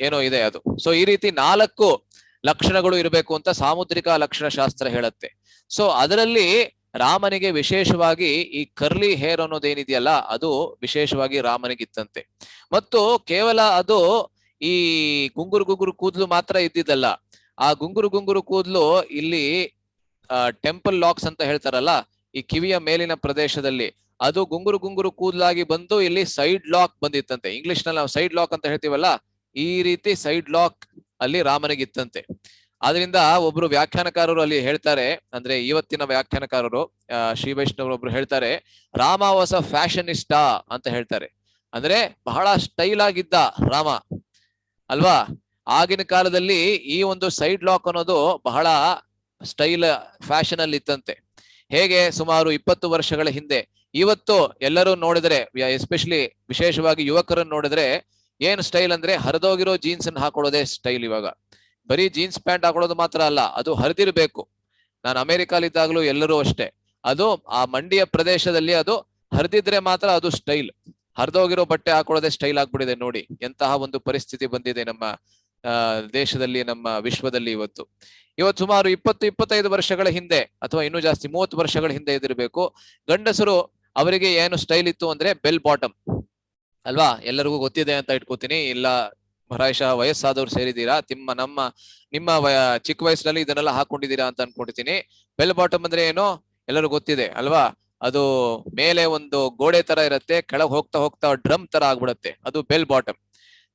ಏನೋ ಇದೆ ಅದು. ಸೊ ಈ ರೀತಿ 4 ಲಕ್ಷಣಗಳು ಇರಬೇಕು ಅಂತ ಸಾಮುದ್ರಿಕ ಲಕ್ಷಣ ಶಾಸ್ತ್ರ ಹೇಳುತ್ತೆ. ಸೊ ಅದರಲ್ಲಿ ರಾಮನಿಗೆ ವಿಶೇಷವಾಗಿ ಈ ಕರ್ಲಿ ಹೇರ್ ಅನ್ನೋದೇನಿದೆಯಲ್ಲ ಅದು ವಿಶೇಷವಾಗಿ ರಾಮನಿಗಿತ್ತಂತೆ. ಮತ್ತು ಕೇವಲ ಅದು ಈ ಗುಂಗುರು ಗುಂಗುರು ಕೂದಲು ಮಾತ್ರ ಇದ್ದಿದ್ದಲ್ಲ. ಆ ಗುಂಗುರು ಗುಂಗುರು ಕೂದಲು ಇಲ್ಲಿ ಟೆಂಪಲ್ ಲಾಕ್ಸ್ ಅಂತ ಹೇಳ್ತಾರಲ್ಲ, ಈ ಕಿವಿಯ ಮೇಲಿನ ಪ್ರದೇಶದಲ್ಲಿ ಅದು ಗುಂಗುರು ಗುಂಗುರು ಕೂದಲಾಗಿ ಬಂದು ಇಲ್ಲಿ ಸೈಡ್ ಲಾಕ್ ಬಂದಿತ್ತಂತೆ. ಇಂಗ್ಲಿಷ್ ನಲ್ಲಿ ನಾವು ಸೈಡ್ ಲಾಕ್ ಅಂತ ಹೇಳ್ತೀವಲ್ಲ, ಈ ರೀತಿ ಸೈಡ್ ಲಾಕ್ ಅಲ್ಲಿ ರಾಮನಿಗಿತ್ತಂತೆ. ಆದ್ರಿಂದ ಒಬ್ರು ವ್ಯಾಖ್ಯಾನಕಾರರು ಅಲ್ಲಿ ಹೇಳ್ತಾರೆ, ಅಂದ್ರೆ ಇವತ್ತಿನ ವ್ಯಾಖ್ಯಾನಕಾರರು ಶ್ರೀ ವೈಷ್ಣವರು ಒಬ್ರು ಹೇಳ್ತಾರೆ, ರಾಮ ವಾಸ್ ಅ ಫ್ಯಾಷನಿಸ್ಟಾ ಅಂತ ಹೇಳ್ತಾರೆ. ಅಂದ್ರೆ ಬಹಳ ಸ್ಟೈಲ್ ಆಗಿದ್ದ ರಾಮ ಅಲ್ವಾ. ಆಗಿನ ಕಾಲದಲ್ಲಿ ಈ ಒಂದು ಸೈಡ್ ಲಾಕ್ ಅನ್ನೋದು ಬಹಳ ಸ್ಟೈಲ್ ಫ್ಯಾಷನ್ ಅಲ್ಲಿ ಇತ್ತಂತೆ. ಹೇಗೆ ಸುಮಾರು 20 ವರ್ಷಗಳ ಹಿಂದೆ. ಇವತ್ತು ಎಲ್ಲರೂ ನೋಡಿದ್ರೆ ಎಸ್ಪೆಷಲಿ ವಿಶೇಷವಾಗಿ ಯುವಕರನ್ನು ನೋಡಿದ್ರೆ ಏನ್ ಸ್ಟೈಲ್ ಅಂದ್ರೆ ಹರಿದೋಗಿರೋ ಜೀನ್ಸ್ ಅನ್ನು ಹಾಕೊಳ್ಳೋದೇ ಸ್ಟೈಲ್. ಇವಾಗ ಬರೀ ಜೀನ್ಸ್ ಪ್ಯಾಂಟ್ ಹಾಕೊಳ್ಳೋದು ಮಾತ್ರ ಅಲ್ಲ, ಅದು ಹರಿದಿರ್ಬೇಕು. ನಾನು ಅಮೆರಿಕಲ್ಲಿದ್ದಾಗಲೂ ಎಲ್ಲರೂ ಅಷ್ಟೇ, ಅದು ಆ ಮಂಡಿಯ ಪ್ರದೇಶದಲ್ಲಿ ಅದು ಹರಿದಿದ್ರೆ ಮಾತ್ರ ಅದು ಸ್ಟೈಲ್. ಹರಿದೋಗಿರೋ ಬಟ್ಟೆ ಹಾಕೊಳ್ಳೋದೇ ಸ್ಟೈಲ್ ಆಗ್ಬಿಟ್ಟಿದೆ. ನೋಡಿ ಎಂತಹ ಒಂದು ಪರಿಸ್ಥಿತಿ ಬಂದಿದೆ ನಮ್ಮ ದೇಶದಲ್ಲಿ, ನಮ್ಮ ವಿಶ್ವದಲ್ಲಿ. ಇವತ್ತು ಸುಮಾರು 20-25 ವರ್ಷಗಳ ಹಿಂದೆ ಅಥವಾ ಇನ್ನೂ ಜಾಸ್ತಿ 30 ವರ್ಷಗಳ ಹಿಂದೆ ಇದಿರ್ಬೇಕು. ಗಂಡಸರು ಅವರಿಗೆ ಏನು ಸ್ಟೈಲ್ ಇತ್ತು ಅಂದ್ರೆ ಬೆಲ್ ಬಾಟಮ್ ಅಲ್ವಾ. ಎಲ್ಲರಿಗೂ ಗೊತ್ತಿದೆ ಅಂತ ಇಟ್ಕೋತೀನಿ. ಇಲ್ಲ ಪ್ರಾಯಶಃ ವಯಸ್ಸಾದವ್ರು ಸೇರಿದ್ದೀರಾ, ನಿಮ್ಮ ಚಿಕ್ಕ ವಯಸ್ಸಿನಲ್ಲಿ ಇದನ್ನೆಲ್ಲ ಹಾಕೊಂಡಿದ್ದೀರಾ ಅಂತ ಅನ್ಕೊಂಡಿದ್ದೀನಿ. ಬೆಲ್ ಬಾಟಮ್ ಅಂದ್ರೆ ಏನು ಎಲ್ಲರಿಗೂ ಗೊತ್ತಿದೆ ಅಲ್ವಾ. ಅದು ಮೇಲೆ ಒಂದು ಗೋಡೆ ತರ ಇರುತ್ತೆ, ಕೆಳಗೆ ಹೋಗ್ತಾ ಹೋಗ್ತಾ ಡ್ರಮ್ ತರ ಆಗ್ಬಿಡತ್ತೆ, ಅದು ಬೆಲ್ ಬಾಟಮ್.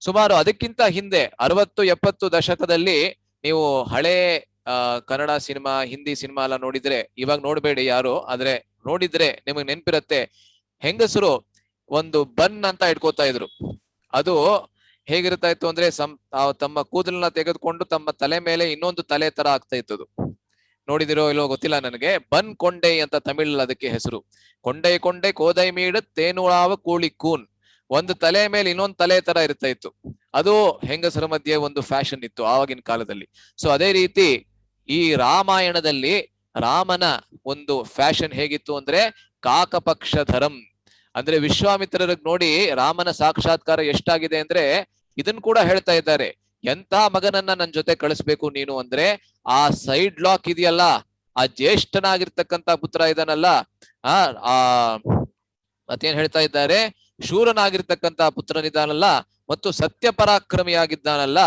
ಸುಮಾರು ಅದಕ್ಕಿಂತ ಹಿಂದೆ 60-70 ದಶಕದಲ್ಲಿ ನೀವು ಹಳೆ ಕನ್ನಡ ಸಿನಿಮಾ, ಹಿಂದಿ ಸಿನಿಮಾ ಎಲ್ಲ ನೋಡಿದ್ರೆ, ಇವಾಗ ನೋಡ್ಬೇಡಿ ಯಾರು, ಆದ್ರೆ ನೋಡಿದ್ರೆ ನಿಮಗೆ ನೆನ್ಪಿರತ್ತೆ. ಹೆಂಗಸರು ಒಂದು ಬನ್ ಅಂತ ಇಟ್ಕೋತಾ ಇದ್ರು. ಅದು ಹೇಗಿರ್ತಾ ಇತ್ತು ಅಂದ್ರೆ ತಮ್ಮ ಕೂದಲನ್ನ ತೆಗೆದುಕೊಂಡು ತಮ್ಮ ತಲೆ ಮೇಲೆ ಇನ್ನೊಂದು ತಲೆ ತರ ಆಗ್ತಾ ಇತ್ತು. ನೋಡಿದಿರೋ ಇಲ್ಲೋ ಗೊತ್ತಿಲ್ಲ ನನಗೆ. ಬನ್ ಕೊಂಡೈ ಅಂತ ತಮಿಳ್ ಅದಕ್ಕೆ ಹೆಸರು. ಕೊಂಡೈ ಕೊಂಡೈ ಕೋದೈ ಮೀಡ ತೇನುಳಾವ ಕೂಳಿ ಕೂನ್. ಒಂದು ತಲೆ ಮೇಲೆ ಇನ್ನೊಂದು ತಲೆ ತರ ಇರ್ತಾ ಇತ್ತು. ಅದು ಹೆಂಗಸರ ಮಧ್ಯೆ ಒಂದು ಫ್ಯಾಷನ್ ಇತ್ತು ಆವಾಗಿನ ಕಾಲದಲ್ಲಿ. ಸೊ ಅದೇ ರೀತಿ ಈ ರಾಮಾಯಣದಲ್ಲಿ ರಾಮನ ಒಂದು ಫ್ಯಾಷನ್ ಹೇಗಿತ್ತು ಅಂದ್ರೆ ಕಾಕಪಕ್ಷಧರಂ. ಅಂದ್ರೆ ವಿಶ್ವಾಮಿತ್ರರಿಗೆ ನೋಡಿ ರಾಮನ ಸಾಕ್ಷಾತ್ಕಾರ ಎಷ್ಟಾಗಿದೆ ಅಂದ್ರೆ ಇದನ್ ಕೂಡ ಹೇಳ್ತಾ ಇದ್ದಾರೆ. ಎಂತ ಮಗನನ್ನ ನನ್ ಜೊತೆ ಕಳಿಸ್ಬೇಕು ನೀನು ಅಂದ್ರೆ ಆ ಸೈಡ್ ಲಾಕ್ ಇದೆಯಲ್ಲ, ಆ ಜ್ಯೇಷ್ಠನಾಗಿರ್ತಕ್ಕಂತ ಪುತ್ರ ಇದನ್ನಲ್ಲ, ಮತ್ತೇನ್ ಹೇಳ್ತಾ ಇದ್ದಾರೆ, ಶೂರನಾಗಿರ್ತಕ್ಕಂತ ಪುತ್ರನಿದ್ದಾನಲ್ಲ ಮತ್ತು ಸತ್ಯ ಪರಾಕ್ರಮಿಯಾಗಿದ್ದಾನಲ್ಲ,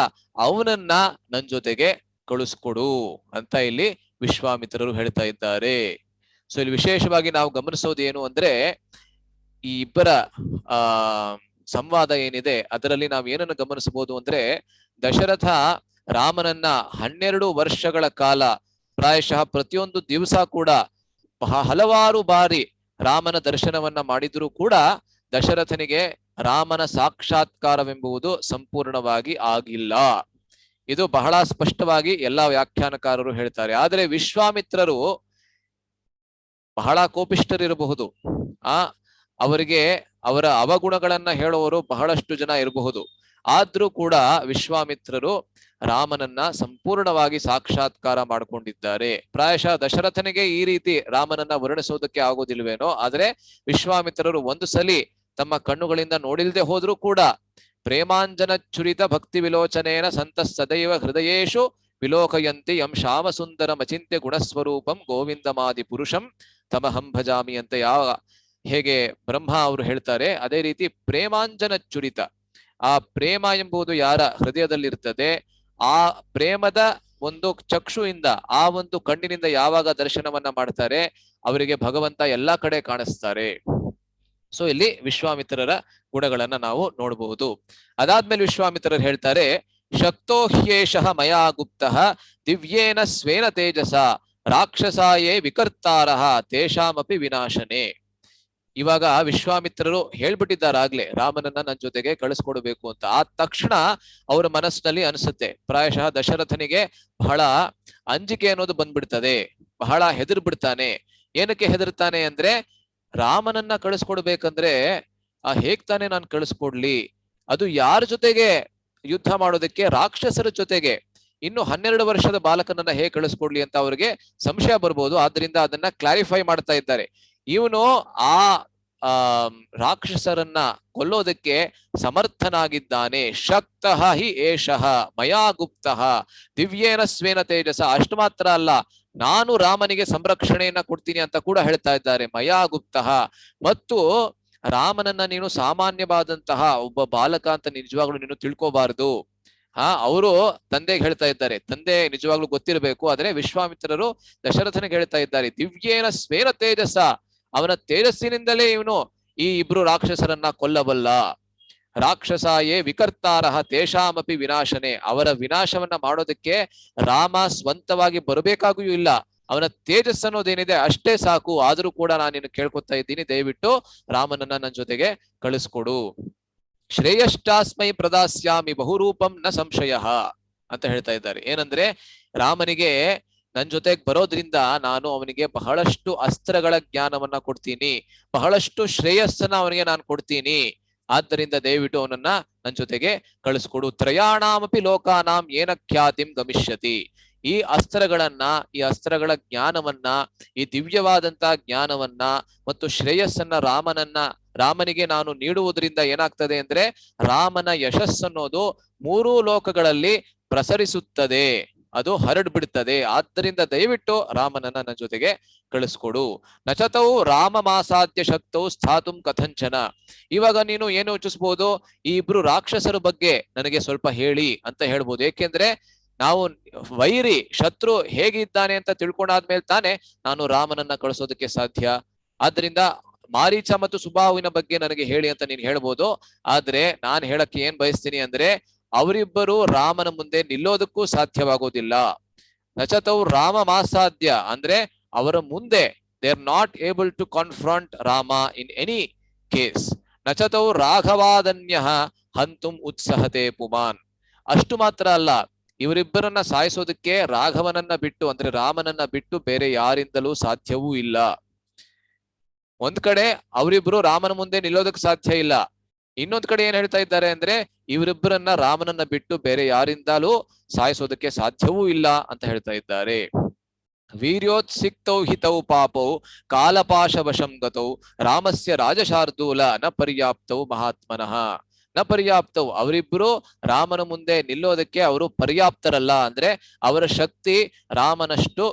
ಅವನನ್ನ ನನ್ ಜೊತೆಗೆ ಕಳಿಸ್ಕೊಡು ಅಂತ ಇಲ್ಲಿ ವಿಶ್ವಾಮಿತ್ರರು ಹೇಳ್ತಾ ಇದ್ದಾರೆ. ಸೊ ಇಲ್ಲಿ ವಿಶೇಷವಾಗಿ ನಾವು ಗಮನಿಸೋದು ಏನು ಅಂದ್ರೆ ಈ ಇಬ್ಬರ ಸಂವಾದ ಏನಿದೆ ಅದರಲ್ಲಿ ನಾವು ಏನನ್ನು ಗಮನಿಸಬಹುದು ಅಂದ್ರೆ ದಶರಥ ರಾಮನನ್ನ 12 ವರ್ಷಗಳ ಕಾಲ ಪ್ರಾಯಶಃ ಪ್ರತಿಯೊಂದು ದಿವಸ ಕೂಡ ಹಲವಾರು ಬಾರಿ ರಾಮನ ದರ್ಶನವನ್ನ ಮಾಡಿದ್ರೂ ಕೂಡ ದಶರಥನಿಗೆ ರಾಮನ ಸಾಕ್ಷಾತ್ಕಾರವೆಂಬುದು ಸಂಪೂರ್ಣವಾಗಿ ಆಗಿಲ್ಲ. ಇದು ಬಹಳ ಸ್ಪಷ್ಟವಾಗಿ ಎಲ್ಲಾ ವ್ಯಾಖ್ಯಾನಕಾರರು ಹೇಳ್ತಾರೆ. ಆದರೆ ವಿಶ್ವಾಮಿತ್ರರು ಬಹಳ ಕೋಪಿಷ್ಠರಿರಬಹುದು, ಅವರಿಗೆ ಅವರ ಅವಗುಣಗಳನ್ನ ಹೇಳುವವರು ಬಹಳಷ್ಟು ಜನ ಇರಬಹುದು. ಆದ್ರೂ ಕೂಡ ವಿಶ್ವಾಮಿತ್ರರು ರಾಮನನ್ನ ಸಂಪೂರ್ಣವಾಗಿ ಸಾಕ್ಷಾತ್ಕಾರ ಮಾಡಿಕೊಂಡಿದ್ದಾರೆ. ಪ್ರಾಯಶಃ ದಶರಥನಿಗೆ ಈ ರೀತಿ ರಾಮನನ್ನ ವರ್ಣಿಸೋದಕ್ಕೆ ಆಗೋದಿಲ್ವೇನೋ, ಆದ್ರೆ ವಿಶ್ವಾಮಿತ್ರರು ಒಂದು ಸಲಿ ತಮ್ಮ ಕಣ್ಣುಗಳಿಂದ ನೋಡಿಲ್ದೆ ಹೋದ್ರೂ ಕೂಡ ಪ್ರೇಮಾಂಜನ ಚುರಿತ ಭಕ್ತಿ ವಿಲೋಚನೇನ ಸಂತ ಸದೈವ ಹೃದಯೇಶು ವಿಲೋಕಯಂತಿ ಯಂ ಶ್ಯಾಮ ಸುಂದರಂ ಅಚಿಂತ್ಯ ಗುಣಸ್ವರೂಪಂ ಗೋವಿಂದಮಾದಿ ಪುರುಷಂ ತಮಹಂ ಭಜಾಮಿ ಅಂತ ಹೇಗೆ ಬ್ರಹ್ಮ ಅವರು ಹೇಳ್ತಾರೆ, ಅದೇ ರೀತಿ ಪ್ರೇಮಾಂಜನ ಚುರಿತ, ಆ ಪ್ರೇಮ ಎಂಬುದು ಯಾರ ಹೃದಯದಲ್ಲಿರ್ತದೆ, ಆ ಪ್ರೇಮದ ಒಂದು ಚಕ್ಷುವಿಂದ, ಆ ಒಂದು ಕಣ್ಣಿನಿಂದ ಯಾವಾಗ ದರ್ಶನವನ್ನ ಮಾಡ್ತಾರೆ ಅವರಿಗೆ ಭಗವಂತ ಎಲ್ಲಾ ಕಡೆ ಕಾಣಿಸ್ತಾರೆ. ಸೊ ಇಲ್ಲಿ ವಿಶ್ವಾಮಿತ್ರರ ಗುಣಗಳನ್ನ ನಾವು ನೋಡಬಹುದು. ಅದಾದ್ಮೇಲೆ ವಿಶ್ವಾಮಿತ್ರರು ಹೇಳ್ತಾರೆ, ಶಕ್ತೋ ಹ್ಯೇಷಃ ಮಯಾ ಗುಪ್ತಃ ದಿವ್ಯೇನ ಸ್ವೇನ ತೇಜಸ ರಾಕ್ಷಸಾಯೇ ವಿಕರ್ತಾರಃ ತೇಷಾಮಪಿ ವಿನಾಶನೆ. ಇವಾಗ ವಿಶ್ವಾಮಿತ್ರರು ಹೇಳ್ಬಿಟ್ಟಿದ್ದಾರಾಗ್ಲೇ ರಾಮನನ್ನ ನನ್ನ ಜೊತೆಗೆ ಕಳಿಸ್ಕೊಡ್ಬೇಕು ಅಂತ. ಆ ತಕ್ಷಣ ಅವರ ಮನಸ್ಸಿನಲ್ಲಿ ಅನಿಸುತ್ತೆ, ಪ್ರಾಯಶಃ ದಶರಥನಿಗೆ ಬಹಳ ಅಂಜಿಕೆ ಅನ್ನೋದು ಬಂದ್ಬಿಡ್ತದೆ, ಬಹಳ ಹೆದರ್ ಬಿಡ್ತಾನೆ. ಏನಕ್ಕೆ ಹೆದರ್ತಾನೆ ಅಂದ್ರೆ ರಾಮನನ್ನ ಕಳಿಸ್ಕೊಡ್ಬೇಕಂದ್ರೆ ಹೇಗ್ ತಾನೆ ನಾನು ಕಳಿಸ್ಕೊಡ್ಲಿ, ಅದು ಯಾರ ಜೊತೆಗೆ ಯುದ್ಧ ಮಾಡೋದಕ್ಕೆ, ರಾಕ್ಷಸರ ಜೊತೆಗೆ, ಇನ್ನು 12 ವರ್ಷದ ಬಾಲಕನನ್ನ ಹೇಗೆ ಕಳಿಸ್ಕೊಡ್ಲಿ ಅಂತ ಅವರಿಗೆ ಸಂಶಯ ಬರ್ಬೋದು. ಆದ್ರಿಂದ ಅದನ್ನ ಕ್ಲಾರಿಫೈ ಮಾಡ್ತಾ ಇದ್ದಾರೆ. ಇವನು ಆ ರಾಕ್ಷಸರನ್ನ ಕೊಲ್ಲೋದಕ್ಕೆ ಸಮರ್ಥನಾಗಿದ್ದಾನೆ. ಶಕ್ತಃ ಹಿ ಏಷಃ ಮಯಾ ಗುಪ್ತಃ ದಿವ್ಯೇನ ಸ್ವೇನ ತೇಜಸ. ಅಷ್ಟು ಮಾತ್ರ ಅಲ್ಲ, ನಾನು ರಾಮನಿಗೆ ಸಂರಕ್ಷಣೆಯನ್ನ ಕೊಡ್ತೀನಿ ಅಂತ ಕೂಡ ಹೇಳ್ತಾ ಇದ್ದಾರೆ. ಮಯಾ ಗುಪ್ತಃ. ಮತ್ತು ರಾಮನನ್ನ ನೀನು ಸಾಮಾನ್ಯವಾದಂತಹ ಒಬ್ಬ ಬಾಲಕ ಅಂತ ನಿಜವಾಗ್ಲೂ ನೀನು ತಿಳ್ಕೋಬಾರ್ದು. ಅವರು ತಂದೆಗೆ ಹೇಳ್ತಾ ಇದ್ದಾರೆ, ತಂದೆ ನಿಜವಾಗ್ಲೂ ಗೊತ್ತಿರಬೇಕು. ಆದ್ರೆ ವಿಶ್ವಾಮಿತ್ರರು ದಶರಥನಿಗೆ ಹೇಳ್ತಾ ಇದ್ದಾರೆ, ದಿವ್ಯೇನ ಸ್ವೇನ ತೇಜಸ, ಅವನ ತೇಜಸ್ಸಿನಿಂದಲೇ ಇವನು ಈ ಇಬ್ರು ರಾಕ್ಷಸರನ್ನ ಕೊಲ್ಲಬಲ್ಲ. ರಾಕ್ಷಸಾಯೇ ವಿಕರ್ತಾರಃ ತೇಷಾಮಪಿ ವಿನಾಶನೆ. ಅವರ ವಿನಾಶವನ್ನ ಮಾಡೋದಕ್ಕೆ ರಾಮ ಸ್ವಂತವಾಗಿ ಬರಬೇಕಾಗೂ ಇಲ್ಲ, ಅವನ ತೇಜಸ್ ಅನ್ನೋದೇನಿದೆ ಅಷ್ಟೇ ಸಾಕು. ಆದ್ರೂ ಕೂಡ ನಾನು ನಿನ್ನ ಕೇಳ್ಕೊತಾ ಇದ್ದೀನಿ, ದಯವಿಟ್ಟು ರಾಮನನ್ನ ನನ್ನ ಜೊತೆಗೆ ಕಳಿಸ್ಕೊಡು. ಶ್ರೇಯಶ್ಚಾಸ್ಮೈ ಪ್ರದಾಸ್ಯಾಮಿ ಬಹುರೂಪಂ ನ ಸಂಶಯ ಅಂತ ಹೇಳ್ತಾ ಇದ್ದಾರೆ. ಏನಂದ್ರೆ ರಾಮನಿಗೆ ನನ್ ಜೊತೆಗೆ ಬರೋದ್ರಿಂದ ನಾನು ಅವನಿಗೆ ಬಹಳಷ್ಟು ಅಸ್ತ್ರಗಳ ಜ್ಞಾನವನ್ನ ಕೊಡ್ತೀನಿ, ಬಹಳಷ್ಟು ಶ್ರೇಯಸ್ಸನ್ನ ಅವನಿಗೆ ನಾನು ಕೊಡ್ತೀನಿ. ಆದ್ದರಿಂದ ದಯವಿಟ್ಟು ಅವನನ್ನ ನನ್ ಜೊತೆಗೆ ಕಳಿಸ್ಕೊಡು. ತ್ರಯಾಣಾಮಪಿ ಲೋಕಾನಾಂ ಏನ ಖ್ಯಾತಿಂ ಗಮಿಷ್ಯತಿ. ಈ ಅಸ್ತ್ರಗಳ ಜ್ಞಾನವನ್ನ, ಈ ದಿವ್ಯವಾದಂತ ಜ್ಞಾನವನ್ನ ಮತ್ತು ಶ್ರೇಯಸ್ಸನ್ನ ರಾಮನಿಗೆ ನಾನು ನೀಡುವುದರಿಂದ ಏನಾಗ್ತದೆ ಅಂದ್ರೆ ರಾಮನ ಯಶಸ್ಸನ್ನೋದು 3 ಲೋಕಗಳಲ್ಲಿ ಪ್ರಸರಿಸುತ್ತದೆ, ಅದು ಹರಡ್ಬಿಡ್ತದೆ. ಆದ್ದರಿಂದ ದಯವಿಟ್ಟು ರಾಮನನ್ನ ನನ್ನ ಜೊತೆಗೆ ಕಳಿಸ್ಕೊಡು. ನಚತವು ರಾಮ ಮಾಸಾಧ್ಯ ಶಕ್ತವು ಸ್ಥಾತುಂ ಕಥಂಚನ. ಇವಾಗ ನೀನು ಏನು ಯೋಚಿಸ್ಬೋದು, ಈ ಇಬ್ರು ರಾಕ್ಷಸರ ಬಗ್ಗೆ ನನಗೆ ಸ್ವಲ್ಪ ಹೇಳಿ ಅಂತ ಹೇಳ್ಬೋದು. ಏಕೆಂದ್ರೆ ನಾವು ವೈರಿ ಶತ್ರು ಹೇಗಿದ್ದಾನೆ ಅಂತ ತಿಳ್ಕೊಂಡಾದ್ಮೇಲೆ ತಾನೆ ನಾನು ರಾಮನನ್ನ ಕಳಿಸೋದಕ್ಕೆ ಸಾಧ್ಯ. ಆದ್ರಿಂದ ಮಾರೀಚ ಮತ್ತು ಸುಬಾಹುವಿನ ಬಗ್ಗೆ ನನಗೆ ಹೇಳಿ ಅಂತ ನೀನ್ ಹೇಳ್ಬೋದು. ಆದ್ರೆ ನಾನ್ ಹೇಳಕ್ಕೆ ಏನ್ ಬಯಸ್ತೀನಿ ಅಂದ್ರೆ ಅವರಿಬ್ಬರು ರಾಮನ ಮುಂದೆ ನಿಲ್ಲೋದಕ್ಕೂ ಸಾಧ್ಯವಾಗೋದಿಲ್ಲ. ನಚತವು ರಾಮ ಮಾಸಾಧ್ಯ ಅಂದ್ರೆ ಅವರ ಮುಂದೆ they are not able to confront Rama in any case. ನಚತವು ರಾಘವಾದನ್ಯ ಹಂತುಂ ಉತ್ಸಹತೆ ಪುಮಾನ್. ಅಷ್ಟು ಮಾತ್ರ ಅಲ್ಲ, ಇವರಿಬ್ಬರನ್ನ ಸಾಯಿಸೋದಕ್ಕೆ ರಾಘವನನ್ನ ಬಿಟ್ಟು ಅಂದ್ರೆ ರಾಮನನ್ನ ಬಿಟ್ಟು ಬೇರೆ ಯಾರಿಂದಲೂ ಸಾಧ್ಯವೂ ಇಲ್ಲ. ಒಂದ್ ಕಡೆ ಅವರಿಬ್ರು ರಾಮನ ಮುಂದೆ ನಿಲ್ಲೋದಕ್ಕೆ ಸಾಧ್ಯ ಇಲ್ಲ, ಇನ್ನೊಂದ್ ಕಡೆ ಏನ್ ಹೇಳ್ತಾ ಇದ್ದಾರೆ ಅಂದ್ರೆ ಇವರಿಬ್ಬರನ್ನ ರಾಮನನ್ನ ಬಿಟ್ಟು ಬೇರೆ ಯಾರಿಂದಲೂ ಸಾಯಿಸೋದಕ್ಕೆ ಸಾಧ್ಯವೂ ಇಲ್ಲ ಅಂತ ಹೇಳ್ತಾ ಇದ್ದಾರೆ. ವೀರ್ಯೋತ್ಸಿಕ್ತೌ ಹಿತೌ ಪಾಪೌ ಕಾಲಪಾಶವಶಂ ಗತೌ ರಾಮಸ್ಯ ರಾಜಶಾರ್ದೂಲ ನ ಪರ್ಯಾಪ್ತೌ ಮಹಾತ್ಮನಃ. ನ ಪರ್ಯಾಪ್ತವು, ಅವರಿಬ್ರು ರಾಮನ ಮುಂದೆ ನಿಲ್ಲೋದಕ್ಕೆ ಅವರು ಪರ್ಯಾಪ್ತರಲ್ಲ. ಅಂದ್ರೆ ಅವರ ಶಕ್ತಿ ರಾಮನಷ್ಟು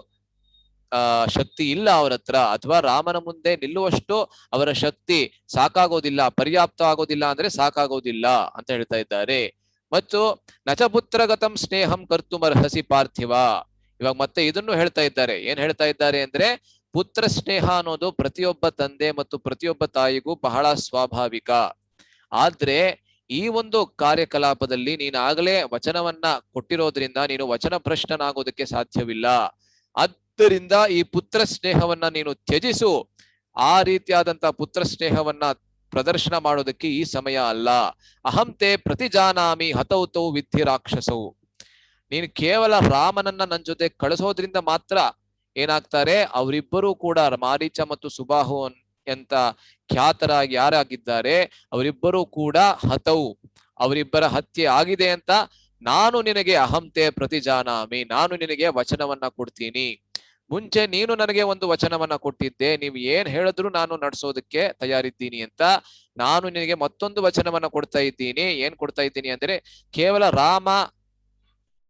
ಶಕ್ತಿ ಇಲ್ಲ ಅವರ ಹತ್ರ, ಅಥವಾ ರಾಮನ ಮುಂದೆ ನಿಲ್ಲುವಷ್ಟು ಅವರ ಶಕ್ತಿ ಸಾಕಾಗೋದಿಲ್ಲ, ಪರ್ಯಾಪ್ತ ಆಗೋದಿಲ್ಲ ಅಂದ್ರೆ ಸಾಕಾಗೋದಿಲ್ಲ ಅಂತ ಹೇಳ್ತಾ ಇದ್ದಾರೆ. ಮತ್ತು ನಚಪುತ್ರಗತಂ ಸ್ನೇಹಂ ಕರ್ತುಮರ್ಹಸಿ ಪಾರ್ಥಿವ. ಇವಾಗ ಮತ್ತೆ ಇದನ್ನು ಹೇಳ್ತಾ ಇದ್ದಾರೆ. ಏನ್ ಹೇಳ್ತಾ ಇದ್ದಾರೆ ಅಂದ್ರೆ ಪುತ್ರ ಸ್ನೇಹ ಅನ್ನೋದು ಪ್ರತಿಯೊಬ್ಬ ತಂದೆ ಮತ್ತು ಪ್ರತಿಯೊಬ್ಬ ತಾಯಿಗೂ ಬಹಳ ಸ್ವಾಭಾವಿಕ. ಆದ್ರೆ ಈ ಒಂದು ಕಾರ್ಯಕಲಾಪದಲ್ಲಿ ನೀನಾಗಲೇ ವಚನವನ್ನ ಕೊಟ್ಟಿರೋದ್ರಿಂದ ನೀನು ವಚನ ಭ್ರಷ್ಟನಾಗೋದಕ್ಕೆ ಸಾಧ್ಯವಿಲ್ಲ. ಆದ್ದರಿಂದ ಈ ಪುತ್ರ ಸ್ನೇಹವನ್ನ ನೀನು ತ್ಯಜಿಸು. ಆ ರೀತಿಯಾದಂತಹ ಪುತ್ರ ಸ್ನೇಹವನ್ನ ಪ್ರದರ್ಶನ ಮಾಡೋದಕ್ಕೆ ಈ ಸಮಯ ಅಲ್ಲ. ಅಹಂತೆ ಪ್ರತಿಜಾನಾಮಿ ಹತೌತೌ ವಿದ್ಧಿ ರಾಕ್ಷಸವು. ನೀನು ಕೇವಲ ರಾಮನನ್ನ ನನ್ನ ಜೊತೆ ಕಳಿಸೋದ್ರಿಂದ ಮಾತ್ರ ಏನಾಗ್ತಾರೆ, ಅವರಿಬ್ಬರೂ ಕೂಡ ಮಾರೀಚ ಮತ್ತು ಸುಬಾಹು ಅಂತ ಖ್ಯಾತರಾಗಿ ಯಾರಾಗಿದ್ದಾರೆ ಅವರಿಬ್ಬರೂ ಕೂಡ ಹತವು, ಅವರಿಬ್ಬರ ಹತ್ಯೆ ಆಗಿದೆ ಅಂತ ನಾನು ನಿನಗೆ ಅಹಂತೆ ಪ್ರತಿಜಾನಾಮಿ, ನಾನು ನಿನಗೆ ವಚನವನ್ನ ಕೊಡ್ತೀನಿ. ಮುಂಚೆ ನೀನು ನನಗೆ ಒಂದು ವಚನವನ್ನ ಕೊಟ್ಟಿದ್ದೆ, ನೀವು ಏನ್ ಹೇಳಿದ್ರು ನಾನು ನಡ್ಸೋದಕ್ಕೆ ತಯಾರಿದ್ದೀನಿ ಅಂತ. ನಾನು ನಿನಗೆ ಮತ್ತೊಂದು ವಚನವನ್ನ ಕೊಡ್ತಾ ಇದ್ದೀನಿ. ಏನ್ ಕೊಡ್ತಾ ಇದ್ದೀನಿ ಅಂದ್ರೆ ಕೇವಲ ರಾಮ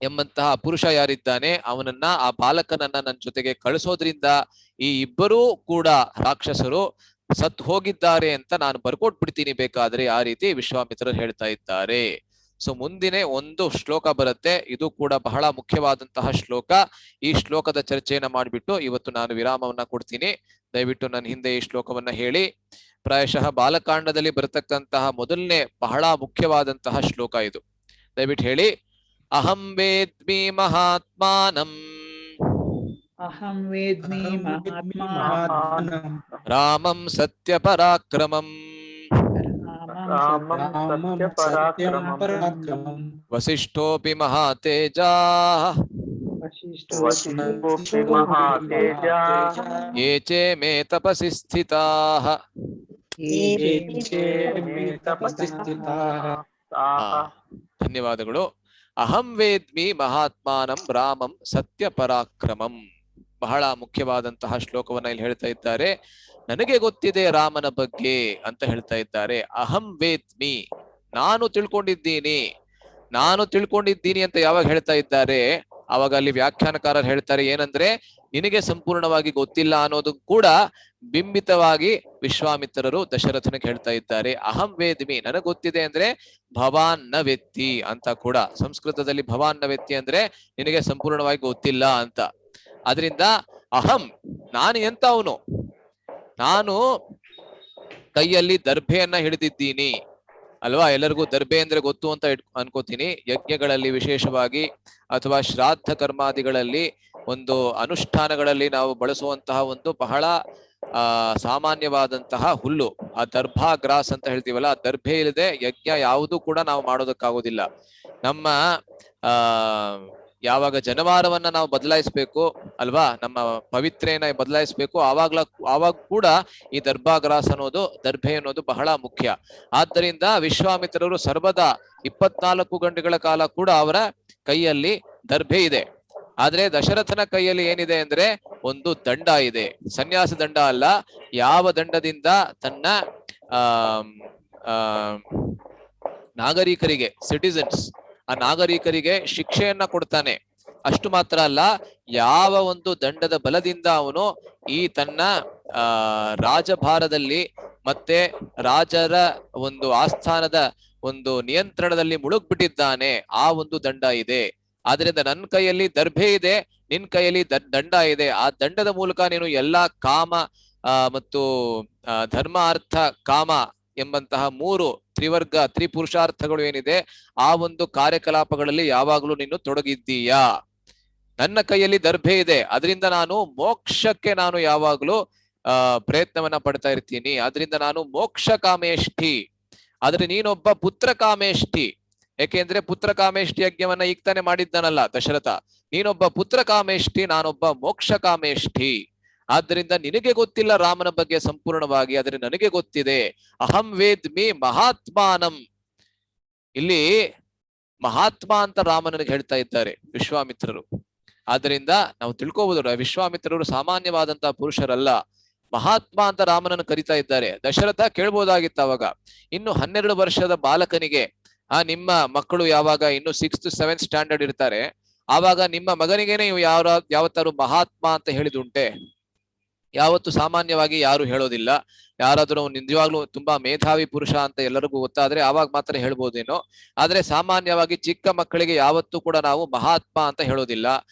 ಎಂಬಂತಹ ಪುರುಷ ಯಾರಿದ್ದಾನೆ ಅವನನ್ನ, ಆ ಬಾಲಕನನ್ನ ನನ್ನ ಜೊತೆಗೆ ಕಳಿಸೋದ್ರಿಂದ ಈ ಇಬ್ಬರೂ ಕೂಡ ರಾಕ್ಷಸರು ಸತ್ ಹೋಗಿದ್ದಾರೆ ಅಂತ ನಾನು ಬರ್ಕೊಟ್ಬಿಡ್ತೀನಿ ಬೇಕಾದ್ರೆ. ಆ ರೀತಿ ವಿಶ್ವಾಮಿತ್ರರು ಹೇಳ್ತಾ ಇದ್ದಾರೆ. ಸೊ ಮುಂದಿನ ಒಂದು ಶ್ಲೋಕ ಬರುತ್ತೆ, ಇದು ಕೂಡ ಬಹಳ ಮುಖ್ಯವಾದಂತಹ ಶ್ಲೋಕ. ಈ ಶ್ಲೋಕದ ಚರ್ಚೆಯನ್ನ ಮಾಡಿಬಿಟ್ಟು ಇವತ್ತು ನಾನು ವಿರಾಮವನ್ನ ಕೊಡ್ತೀನಿ. ದಯವಿಟ್ಟು ನನ್ನ ಹಿಂದೆ ಈ ಶ್ಲೋಕವನ್ನ ಹೇಳಿ. ಪ್ರಾಯಶಃ ಬಾಲಕಾಂಡದಲ್ಲಿ ಬರತಕ್ಕಂತಹ ಮೊದಲನೇ ಬಹಳ ಮುಖ್ಯವಾದಂತಹ ಶ್ಲೋಕ ಇದು. ದಯವಿಟ್ಟು ಹೇಳಿ. ಅಹಂ ವೇದ್ಮಿ ಮಹಾತ್ಮಾನಂ ಅಹಂ ವೇದ್ಮಿ ಮಹಾತ್ಮಾನಂ ರಾಮಂ ಸತ್ಯ ಪರಾಕ್ರಮಂ ರಾಮಂ ಸತ್ಯಪರಾಕ್ರಮಂ ವಸಿಷ್ಠೋಪಿ ಮಹಾತೇಜಾ ವಸಿಷ್ಠೋಪಿ ಮಹಾತೇಜಾ ಯೇ ಚೇ ಮೇ ತಪಸಿ ಸ್ಥಿತಾಃ. ಧನ್ಯವಾದಗಳು. ಅಹಂ ವೇದ್ಮಿ ಮಹಾತ್ಮಾನಂ ರಾಮಂ ಸತ್ಯ ಪರಾಕ್ರಮಂ. ಬಹಳ ಮುಖ್ಯವಾದಂತಹ ಶ್ಲೋಕವನ್ನ ಇಲ್ಲಿ ಹೇಳ್ತಾ ಇದ್ದಾರೆ. ನನಗೆ ಗೊತ್ತಿದೆ ರಾಮನ ಬಗ್ಗೆ ಅಂತ ಹೇಳ್ತಾ ಇದ್ದಾರೆ. ಅಹಂ ವೇದ್ಮಿ, ನಾನು ತಿಳ್ಕೊಂಡಿದ್ದೀನಿ ಅಂತ ಯಾವಾಗ ಹೇಳ್ತಾ ಇದ್ದಾರೆ, ಅವಾಗ ಅಲ್ಲಿ ವ್ಯಾಖ್ಯಾನಕಾರರು ಹೇಳ್ತಾರೆ ಏನಂದ್ರೆ ನಿನಗೆ ಸಂಪೂರ್ಣವಾಗಿ ಗೊತ್ತಿಲ್ಲ ಅನ್ನೋದು ಕೂಡ ಬಿಂಬಿತವಾಗಿ ವಿಶ್ವಾಮಿತ್ರರು ದಶರಥನಿಗೆ ಹೇಳ್ತಾ ಇದ್ದಾರೆ. ಅಹಂ ವೇದ್ಮಿ, ನನಗೆ ಗೊತ್ತಿದೆ ಅಂದ್ರೆ ಭವಾನ್ ನ ವೆತ್ತಿ ಅಂತ ಕೂಡ. ಸಂಸ್ಕೃತದಲ್ಲಿ ಭವಾನ್ ನ ವೆತ್ತಿ ಅಂದ್ರೆ ನಿನಗೆ ಸಂಪೂರ್ಣವಾಗಿ ಗೊತ್ತಿಲ್ಲ ಅಂತ. ಆದ್ರಿಂದ ಅಹಂ, ನಾನು ಎಂತವನು, ನಾನು ಕೈಯಲ್ಲಿ ದರ್ಭೆಯನ್ನ ಹಿಡಿದಿದ್ದೀನಿ ಅಲ್ವಾ. ಎಲ್ಲರಿಗೂ ದರ್ಭೆ ಅಂದ್ರೆ ಗೊತ್ತು ಅಂತ ಅನ್ಕೋತೀನಿ. ಯಜ್ಞಗಳಲ್ಲಿ ವಿಶೇಷವಾಗಿ ಅಥವಾ ಶ್ರಾದ್ದ ಕರ್ಮಾದಿಗಳಲ್ಲಿ ಒಂದು ಅನುಷ್ಠಾನಗಳಲ್ಲಿ ನಾವು ಬಳಸುವಂತಹ ಒಂದು ಬಹಳ ಸಾಮಾನ್ಯವಾದಂತಹ ಹುಲ್ಲು, ಆ ದರ್ಭಾ ಗ್ರಾಸ್ ಅಂತ ಹೇಳ್ತೀವಲ್ಲ, ಆ ದರ್ಭೆ ಇಲ್ಲದೆ ಯಜ್ಞ ಯಾವುದು ಕೂಡ ನಾವು ಮಾಡೋದಕ್ಕಾಗೋದಿಲ್ಲ. ನಮ್ಮ ಯಾವಾಗ ಜನವಾರವನ್ನ ನಾವು ಬದಲಾಯಿಸ್ಬೇಕು ಅಲ್ವಾ, ನಮ್ಮ ಪವಿತ್ರೆಯನ್ನ ಬದಲಾಯಿಸ್ಬೇಕು, ಆವಾಗ ಕೂಡ ಈ ದರ್ಭಾ ಗ್ರಾಸ್ ಅನ್ನೋದು, ದರ್ಭೆ ಅನ್ನೋದು ಬಹಳ ಮುಖ್ಯ. ಆದ್ದರಿಂದ ವಿಶ್ವಾಮಿತ್ರರು ಸರ್ವದಾ 24 ಗಂಟೆಗಳ ಕಾಲ ಕೂಡ ಅವರ ಕೈಯಲ್ಲಿ ದರ್ಭೆ ಇದೆ. ಆದ್ರೆ ದಶರಥನ ಕೈಯಲ್ಲಿ ಏನಿದೆ ಅಂದ್ರೆ ಒಂದು ದಂಡ ಇದೆ, ಸನ್ಯಾಸ ದಂಡ ಅಲ್ಲ. ಯಾವ ದಂಡದಿಂದ ತನ್ನ ನಾಗರಿಕರಿಗೆ, ಸಿಟಿಸನ್ಸ್, ಆ ನಾಗರಿಕರಿಗೆ ಶಿಕ್ಷೆಯನ್ನ ಕೊಡ್ತಾನೆ. ಅಷ್ಟು ಮಾತ್ರ ಅಲ್ಲ, ಯಾವ ಒಂದು ದಂಡದ ಬಲದಿಂದ ಅವನು ಈ ತನ್ನ ರಾಜಭಾರದಲ್ಲಿ ಮತ್ತೆ ರಾಜರ ಒಂದು ಆಸ್ಥಾನದ ಒಂದು ನಿಯಂತ್ರಣದಲ್ಲಿ ಮುಳುಗ್ಬಿಟ್ಟಿದ್ದಾನೆ, ಆ ಒಂದು ದಂಡ ಇದೆ. ಆದ್ರಿಂದ ನನ್ನ ಕೈಯಲ್ಲಿ ದರ್ಭೆ ಇದೆ, ನಿನ್ ಕೈಯಲ್ಲಿ ದಂಡ ಇದೆ. ಆ ದಂಡದ ಮೂಲಕ ನೀನು ಎಲ್ಲಾ ಕಾಮ ಮತ್ತು ಧರ್ಮ, ಅರ್ಥ, ಕಾಮ ಎಂಬಂತಹ 3 ತ್ರಿವರ್ಗ, ತ್ರಿಪುರುಷಾರ್ಥಗಳು ಏನಿದೆ, ಆ ಒಂದು ಕಾರ್ಯಕಲಾಪಗಳಲ್ಲಿ ಯಾವಾಗಲೂ ನೀನು ತೊಡಗಿದ್ದೀಯಾ. ನನ್ನ ಕೈಯಲ್ಲಿ ದರ್ಭೆ ಇದೆ, ಅದರಿಂದ ನಾನು ಮೋಕ್ಷಕ್ಕೆ ನಾನು ಯಾವಾಗಲೂ ಪ್ರಯತ್ನವನ್ನ ಪಡ್ತಾ ಇರ್ತೀನಿ. ಅದರಿಂದ ನಾನು ಮೋಕ್ಷ ಕಾಮೇಷ್ಠಿ. ಆದ್ರೆ ನೀನೊಬ್ಬ ಪುತ್ರ ಕಾಮೇಷ್ಠಿ. ಯಾಕೆಂದ್ರೆ ಪುತ್ರ ಕಾಮೇಷ್ಠಿ ಯಜ್ಞವನ್ನ ಈಗ ತಾನೆ ಮಾಡಿದ್ದಾನಲ್ಲ ದಶರಥ. ನೀನೊಬ್ಬ ಪುತ್ರ ಕಾಮೇಷ್ಠಿ, ನಾನೊಬ್ಬ ಮೋಕ್ಷ ಕಾಮೇಷ್ಠಿ. ಆದ್ದರಿಂದ ನಿನಗೆ ಗೊತ್ತಿಲ್ಲ ರಾಮನ ಬಗ್ಗೆ ಸಂಪೂರ್ಣವಾಗಿ, ಆದ್ರೆ ನನಗೆ ಗೊತ್ತಿದೆ. ಅಹಂ ವೇದ್ಮಿ ಮಹಾತ್ಮಾನಂ. ಇಲ್ಲಿ ಮಹಾತ್ಮ ಅಂತ ರಾಮನಿಗೆ ಹೇಳ್ತಾ ಇದ್ದಾರೆ ವಿಶ್ವಾಮಿತ್ರರು. ಆದ್ರಿಂದ ನಾವು ತಿಳ್ಕೋಬಹುದು, ವಿಶ್ವಾಮಿತ್ರರು ಸಾಮಾನ್ಯವಾದಂತಹ ಪುರುಷರಲ್ಲ, ಮಹಾತ್ಮ ಅಂತ ರಾಮನನ್ನು ಕರಿತಾ ಇದ್ದಾರೆ. ದಶರಥ ಕೇಳ್ಬೋದಾಗಿತ್ತು ಅವಾಗ, ಇನ್ನು 12 ವರ್ಷದ ಬಾಲಕನಿಗೆ, ನಿಮ್ಮ ಮಕ್ಕಳು ಯಾವಾಗ ಇನ್ನು 6th 7th ಸ್ಟ್ಯಾಂಡರ್ಡ್ ಇರ್ತಾರೆ, ಆವಾಗ ನಿಮ್ಮ ಮಗನಿಗೇನೆ ನೀವು ಯಾವತ್ತಾರು ಮಹಾತ್ಮ ಅಂತ ಹೇಳಿದುಂಟೆ? ಯಾವತ್ತು ಸಾಮಾನ್ಯವಾಗಿ ಯಾರು ಹೇಳೋದಿಲ್ಲ. ಯಾರಾದ್ರೂ ನಿಜವಾಗ್ಲೂ ತುಂಬಾ ಮೇಧಾವಿ ಪುರುಷ ಅಂತ ಎಲ್ಲರಿಗೂ ಗೊತ್ತಾದ್ರೆ ಆವಾಗ ಮಾತ್ರ ಹೇಳ್ಬೋದೇನೋ. ಆದ್ರೆ ಸಾಮಾನ್ಯವಾಗಿ ಚಿಕ್ಕ ಮಕ್ಕಳಿಗೆ ಯಾವತ್ತೂ ಕೂಡ ನಾವು ಮಹಾತ್ಮ ಅಂತ ಹೇಳೋದಿಲ್ಲ.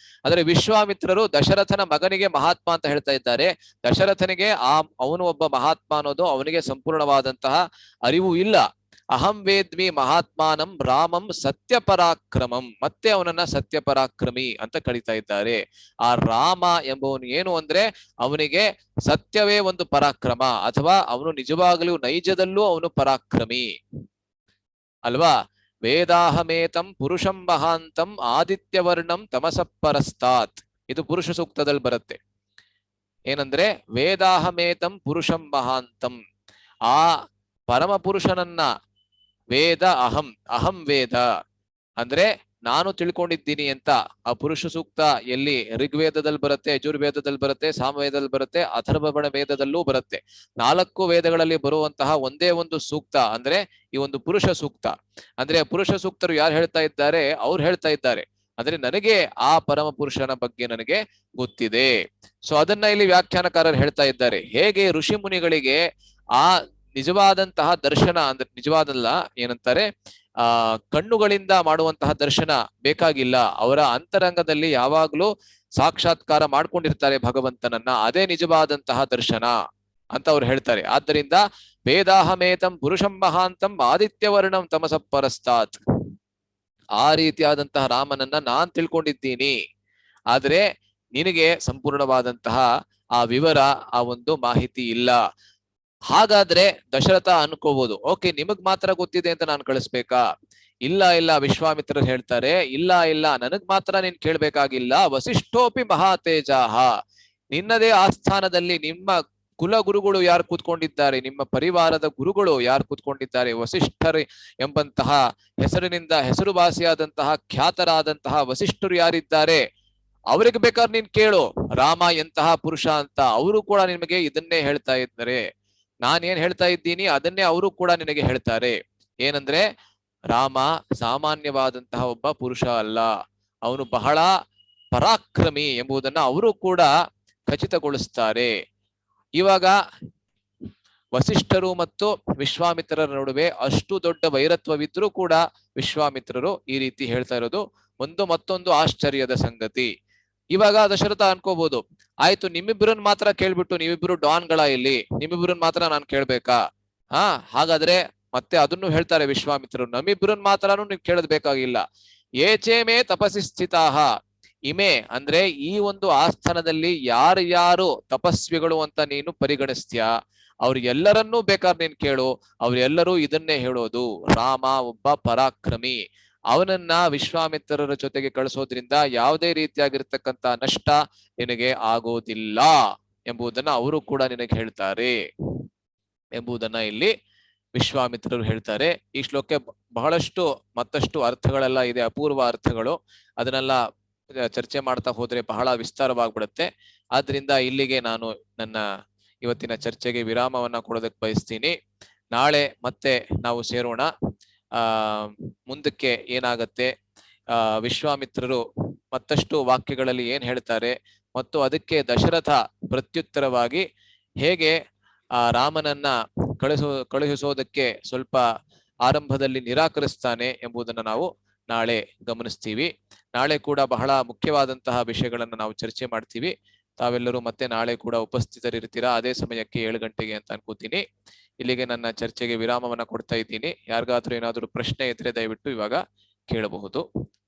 ಆದ್ರೆ ವಿಶ್ವಾಮಿತ್ರರು ದಶರಥನ ಮಗನಿಗೆ ಮಹಾತ್ಮ ಅಂತ ಹೇಳ್ತಾ ಇದ್ದಾರೆ. ದಶರಥನಿಗೆ ಅವನು ಒಬ್ಬ ಮಹಾತ್ಮ ಅನ್ನೋದು ಅವನಿಗೆ ಸಂಪೂರ್ಣವಾದಂತಹ ಅರಿವು ಇಲ್ಲ. ಅಹಂ ವೇದ್ಮಿ ಮಹಾತ್ಮಾನಂ ರಾಮಂ ಸತ್ಯಪರಾಕ್ರಮಂ. ಮತ್ತೆ ಅವನನ್ನ ಸತ್ಯಪರಾಕ್ರಮಿ ಅಂತ ಕರೀತಾ ಇದ್ದಾರೆ. ಆ ರಾಮ ಎಂಬವನು ಏನು ಅಂದ್ರೆ, ಅವನಿಗೆ ಸತ್ಯವೇ ಒಂದು ಪರಾಕ್ರಮ, ಅಥವಾ ಅವನು ನಿಜವಾಗಲೂ ನೈಜದಲ್ಲೂ ಅವನು ಪರಾಕ್ರಮಿ ಅಲ್ವಾ. ವೇದಾಹಮೇತಂ ಪುರುಷಂ ಮಹಾಂತಂ ಆದಿತ್ಯವರ್ಣಂ ತಮಸಪ್ಪರಸ್ತಾತ್. ಇದು ಪುರುಷ ಸೂಕ್ತದಲ್ಲಿ ಬರುತ್ತೆ. ಏನಂದ್ರೆ ವೇದಾಹಮೇತಂ ಪುರುಷಂ ಮಹಾಂತಂ, ಆ ಪರಮ ಪುರುಷನನ್ನ ವೇದ ಅಹಂ ವೇದ ಅಂದ್ರೆ ನಾನು ತಿಳ್ಕೊಂಡಿದ್ದೀನಿ ಅಂತ. ಆ ಪುರುಷ ಸೂಕ್ತ ಎಲ್ಲಿ ಋಗ್ವೇದದಲ್ಲಿ ಬರುತ್ತೆ, ಯಜುರ್ವೇದದಲ್ಲಿ ಬರುತ್ತೆ, ಸಾಮವೇದದಲ್ಲಿ ಬರುತ್ತೆ, ಅಥರ್ವಣ ವೇದದಲ್ಲೂ ಬರುತ್ತೆ. 4 ವೇದಗಳಲ್ಲಿ ಬರುವಂತಹ ಒಂದೇ ಒಂದು ಸೂಕ್ತ ಅಂದ್ರೆ ಈ ಒಂದು ಪುರುಷ ಸೂಕ್ತ. ಅಂದ್ರೆ ಪುರುಷ ಸೂಕ್ತರು ಯಾರು ಹೇಳ್ತಾ ಇದ್ದಾರೆ? ಅವ್ರು ಹೇಳ್ತಾ ಇದ್ದಾರೆ ಅಂದ್ರೆ ನನಗೆ ಆ ಪರಮ ಪುರುಷನ ಬಗ್ಗೆ ನನಗೆ ಗೊತ್ತಿದೆ. ಸೊ ಅದನ್ನ ಇಲ್ಲಿ ವ್ಯಾಖ್ಯಾನಕಾರರು ಹೇಳ್ತಾ ಇದ್ದಾರೆ. ಹೇಗೆ ಋಷಿ ಮುನಿಗಳಿಗೆ ಆ ನಿಜವಾದಂತಹ ದರ್ಶನ ಅಂದ್ರೆ, ನಿಜವಾದಲ್ಲ ಏನಂತಾರೆ, ಕಣ್ಣುಗಳಿಂದ ಮಾಡುವಂತಹ ದರ್ಶನ ಬೇಕಾಗಿಲ್ಲ, ಅವರ ಅಂತರಂಗದಲ್ಲಿ ಯಾವಾಗ್ಲೂ ಸಾಕ್ಷಾತ್ಕಾರ ಮಾಡ್ಕೊಂಡಿರ್ತಾರೆ ಭಗವಂತನನ್ನ, ಅದೇ ನಿಜವಾದಂತಹ ದರ್ಶನ ಅಂತ ಅವ್ರು ಹೇಳ್ತಾರೆ. ಆದ್ದರಿಂದ ವೇದಾಹಮೇತಂ ಪುರುಷಂ ಮಹಾಂತಂ ಆದಿತ್ಯವರ್ಣಂ ತಮಸಪ್ಪರಸ್ತಾತ್. ಆ ರೀತಿಯಾದಂತಹ ರಾಮನನ್ನ ನಾನ್ ತಿಳ್ಕೊಂಡಿದ್ದೀನಿ, ಆದ್ರೆ ನಿನಗೆ ಸಂಪೂರ್ಣವಾದಂತಹ ಆ ವಿವರ, ಆ ಒಂದು ಮಾಹಿತಿ ಇಲ್ಲ. ಹಾಗಾದ್ರೆ ದಶರಥ ಅನ್ಕೋಬಹುದು, ಓಕೆ ನಿಮಗ್ ಮಾತ್ರ ಗೊತ್ತಿದೆ ಅಂತ ನಾನು ಕಳಿಸ್ಬೇಕಾ? ಇಲ್ಲ ವಿಶ್ವಾಮಿತ್ರರು ಹೇಳ್ತಾರೆ, ಇಲ್ಲ ನನಗ್ ಮಾತ್ರ ನೀನ್ ಕೇಳ್ಬೇಕಾಗಿಲ್ಲ. ವಸಿಷ್ಠೋಪಿ ಮಹಾತೇಜಾಹ, ನಿನ್ನದೇ ಆಸ್ಥಾನದಲ್ಲಿ ನಿಮ್ಮ ಕುಲ ಗುರುಗಳು ಯಾರು ಕೂತ್ಕೊಂಡಿದ್ದಾರೆ, ನಿಮ್ಮ ಪರಿವಾರದ ಗುರುಗಳು ಯಾರು ಕೂತ್ಕೊಂಡಿದ್ದಾರೆ, ವಸಿಷ್ಠರು ಎಂಬಂತಹ ಹೆಸರಿನಿಂದ ಹೆಸರುವಾಸಿಯಾದಂತಹ ಖ್ಯಾತರಾದಂತಹ ವಸಿಷ್ಠರು ಯಾರಿದ್ದಾರೆ, ಅವ್ರಿಗೆ ಬೇಕಾದ್ರೆ ನೀನ್ ಕೇಳು ರಾಮ ಎಂತಹ ಪುರುಷ ಅಂತ. ಅವರು ಕೂಡ ನಿಮಗೆ ಇದನ್ನೇ ಹೇಳ್ತಾ ಇದ್ದಾರೆ. ನಾನೇನ್ ಹೇಳ್ತಾ ಇದ್ದೀನಿ ಅದನ್ನೇ ಅವರು ಕೂಡ ನಿನಗೆ ಹೇಳ್ತಾರೆ. ಏನಂದ್ರೆ ರಾಮ ಸಾಮಾನ್ಯವಾದಂತಹ ಒಬ್ಬ ಪುರುಷ ಅಲ್ಲ, ಅವನು ಬಹಳ ಪರಾಕ್ರಮಿ ಎಂಬುದನ್ನ ಅವರು ಕೂಡ ಖಚಿತಗೊಳಿಸ್ತಾರೆ. ಇವಾಗ ವಸಿಷ್ಠರು ಮತ್ತು ವಿಶ್ವಾಮಿತ್ರರ ನಡುವೆ ಅಷ್ಟು ದೊಡ್ಡ ವೈರತ್ವವಿದ್ರೂ ಕೂಡ ವಿಶ್ವಾಮಿತ್ರರು ಈ ರೀತಿ ಹೇಳ್ತಾ ಇರೋದು ಒಂದು ಮತ್ತೊಂದು ಆಶ್ಚರ್ಯದ ಸಂಗತಿ. ಇವಾಗ ದಶರಥ ಅನ್ಕೋಬಹುದು, ಆಯ್ತು ನಿಮ್ಮಿಬ್ಬರನ್ನ ಮಾತ್ರ ಕೇಳ್ಬಿಟ್ಟು, ನೀವಿಬ್ರು ಡಾನ್ಗಳ, ಇಲ್ಲಿ ನಿಮ್ಮಿಬ್ಬರನ್ನ ಮಾತ್ರ ನಾನು ಕೇಳ್ಬೇಕಾ? ಹಾಗಾದ್ರೆ ಮತ್ತೆ ಅದನ್ನು ಹೇಳ್ತಾರೆ ವಿಶ್ವಾಮಿತ್ರರು, ನಮ್ಮಿಬ್ಬರನ್ನ ಮಾತ್ರನೂ ನೀವು ಕೇಳದ್ ಬೇಕಾಗಿಲ್ಲ. ಏಚೇಮೇ ತಪಸ್ಸಿ ಸ್ಥಿತಾಹ, ಇಮೆ ಅಂದ್ರೆ ಈ ಒಂದು ಆಸ್ಥಾನದಲ್ಲಿ ಯಾರು ತಪಸ್ವಿಗಳು ಅಂತ ನೀನು ಪರಿಗಣಿಸ್ತೀಯಾ ಅವ್ರೆಲ್ಲರನ್ನೂ ಬೇಕಾದ್ರೆ ನೀನ್ ಕೇಳು, ಅವ್ರೆಲ್ಲರೂ ಇದನ್ನೇ ಹೇಳೋದು, ರಾಮ ಒಬ್ಬ ಪರಾಕ್ರಮಿ, ಅವನನ್ನ ವಿಶ್ವಾಮಿತ್ರರ ಜೊತೆಗೆ ಕಳಿಸೋದ್ರಿಂದ ಯಾವುದೇ ರೀತಿಯಾಗಿರ್ತಕ್ಕಂತ ನಷ್ಟ ನಿನಗೆ ಆಗೋದಿಲ್ಲ ಎಂಬುದನ್ನ ಅವರು ಕೂಡ ನಿನಗೆ ಹೇಳ್ತಾರೆ ಎಂಬುದನ್ನ ಇಲ್ಲಿ ವಿಶ್ವಾಮಿತ್ರರು ಹೇಳ್ತಾರೆ. ಈ ಶ್ಲೋಕ ಬಹಳಷ್ಟು ಮತ್ತಷ್ಟು ಅರ್ಥಗಳೆಲ್ಲ ಇದೆ, ಅಪೂರ್ವ ಅರ್ಥಗಳು, ಅದನ್ನೆಲ್ಲ ಚರ್ಚೆ ಮಾಡ್ತಾ ಹೋದ್ರೆ ಬಹಳ ವಿಸ್ತಾರವಾಗ್ಬಿಡುತ್ತೆ. ಆದ್ರಿಂದ ಇಲ್ಲಿಗೆ ನಾನು ನನ್ನ ಇವತ್ತಿನ ಚರ್ಚೆಗೆ ವಿರಾಮವನ್ನ ಕೊಡೋದಕ್ಕೆ ಬಯಸ್ತೀನಿ. ನಾಳೆ ಮತ್ತೆ ನಾವು ಸೇರೋಣ. ಮುಂದಕ್ಕೆ ಏನಾಗತ್ತೆ, ವಿಶ್ವಾಮಿತ್ರರು ಮತ್ತಷ್ಟು ವಾಕ್ಯಗಳಲ್ಲಿ ಏನ್ ಹೇಳ್ತಾರೆ ಮತ್ತು ಅದಕ್ಕೆ ದಶರಥ ಪ್ರತ್ಯುತ್ತರವಾಗಿ ಹೇಗೆ ರಾಮನನ್ನ ಕಳುಹಿಸೋದಕ್ಕೆ ಸ್ವಲ್ಪ ಆರಂಭದಲ್ಲಿ ನಿರಾಕರಿಸ್ತಾನೆ ಎಂಬುದನ್ನ ನಾವು ನಾಳೆ ಗಮನಿಸ್ತೀವಿ. ನಾಳೆ ಕೂಡ ಬಹಳ ಮುಖ್ಯವಾದಂತಹ ವಿಷಯಗಳನ್ನ ನಾವು ಚರ್ಚೆ ಮಾಡ್ತೀವಿ. ತಾವೆಲ್ಲರೂ ಮತ್ತೆ ನಾಳೆ ಕೂಡ ಉಪಸ್ಥಿತರಿರ್ತೀರಾ ಅದೇ ಸಮಯಕ್ಕೆ 7 ಗಂಟೆಗೆ ಅಂತ ಅನ್ಕೋತೀನಿ. ಇಲ್ಲಿಗೆ ನನ್ನ ಚರ್ಚೆಗೆ ವಿರಾಮವನ್ನ ಕೊಡ್ತಾ ಇದ್ದೀನಿ. ಯಾರಿಗಾದ್ರೂ ಏನಾದ್ರೂ ಪ್ರಶ್ನೆ ಇದ್ರೆ ದಯವಿಟ್ಟು ಇವಾಗ ಕೇಳಬಹುದು.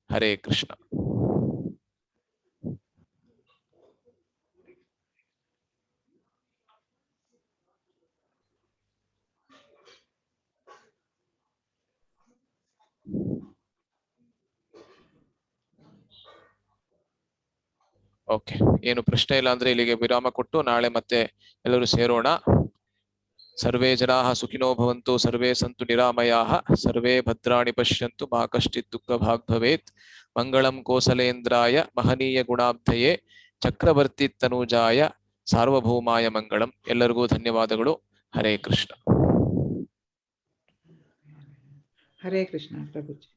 ಹರೇ ಕೃಷ್ಣ. ಓಕೆ, ಏನು ಪ್ರಶ್ನೆ ಇಲ್ಲ ಅಂದ್ರೆ ಇಲ್ಲಿಗೆ ವಿರಾಮ ಕೊಟ್ಟು ನಾಳೆ ಮತ್ತೆ ಎಲ್ಲರೂ ಸೇರೋಣ. ಸರ್ವೇ ಜನಾಃ ಸುಖಿನೋ ಭವಂತು, ಸರ್ವೇ ಸಂತು ನಿರಾಮಯಾಃ, ಸರ್ವೇ ಭದ್ರಾಣಿ ಪಶ್ಯಂತು, ಮಾ ಕಶ್ಚಿತ್ ದುಃಖ ಭಾಗ್ ಭವೇತ್. ಮಂಗಳಂ ಕೋಸಲೇಂದ್ರಾಯ ಮಹನೀಯ ಗುಣಾಬ್ಧಯೇ, ಚಕ್ರವರ್ತಿ ತನೂಜಾಯ ಸಾರ್ವಭೌಮಾಯ ಮಂಗಳಂ. ಎಲ್ಲರಿಗೂ ಧನ್ಯವಾದಗಳು. ಹರೇ ಕೃಷ್ಣ. ಹರೇ ಕೃಷ್ಣ ಪ್ರಭುಜಿ.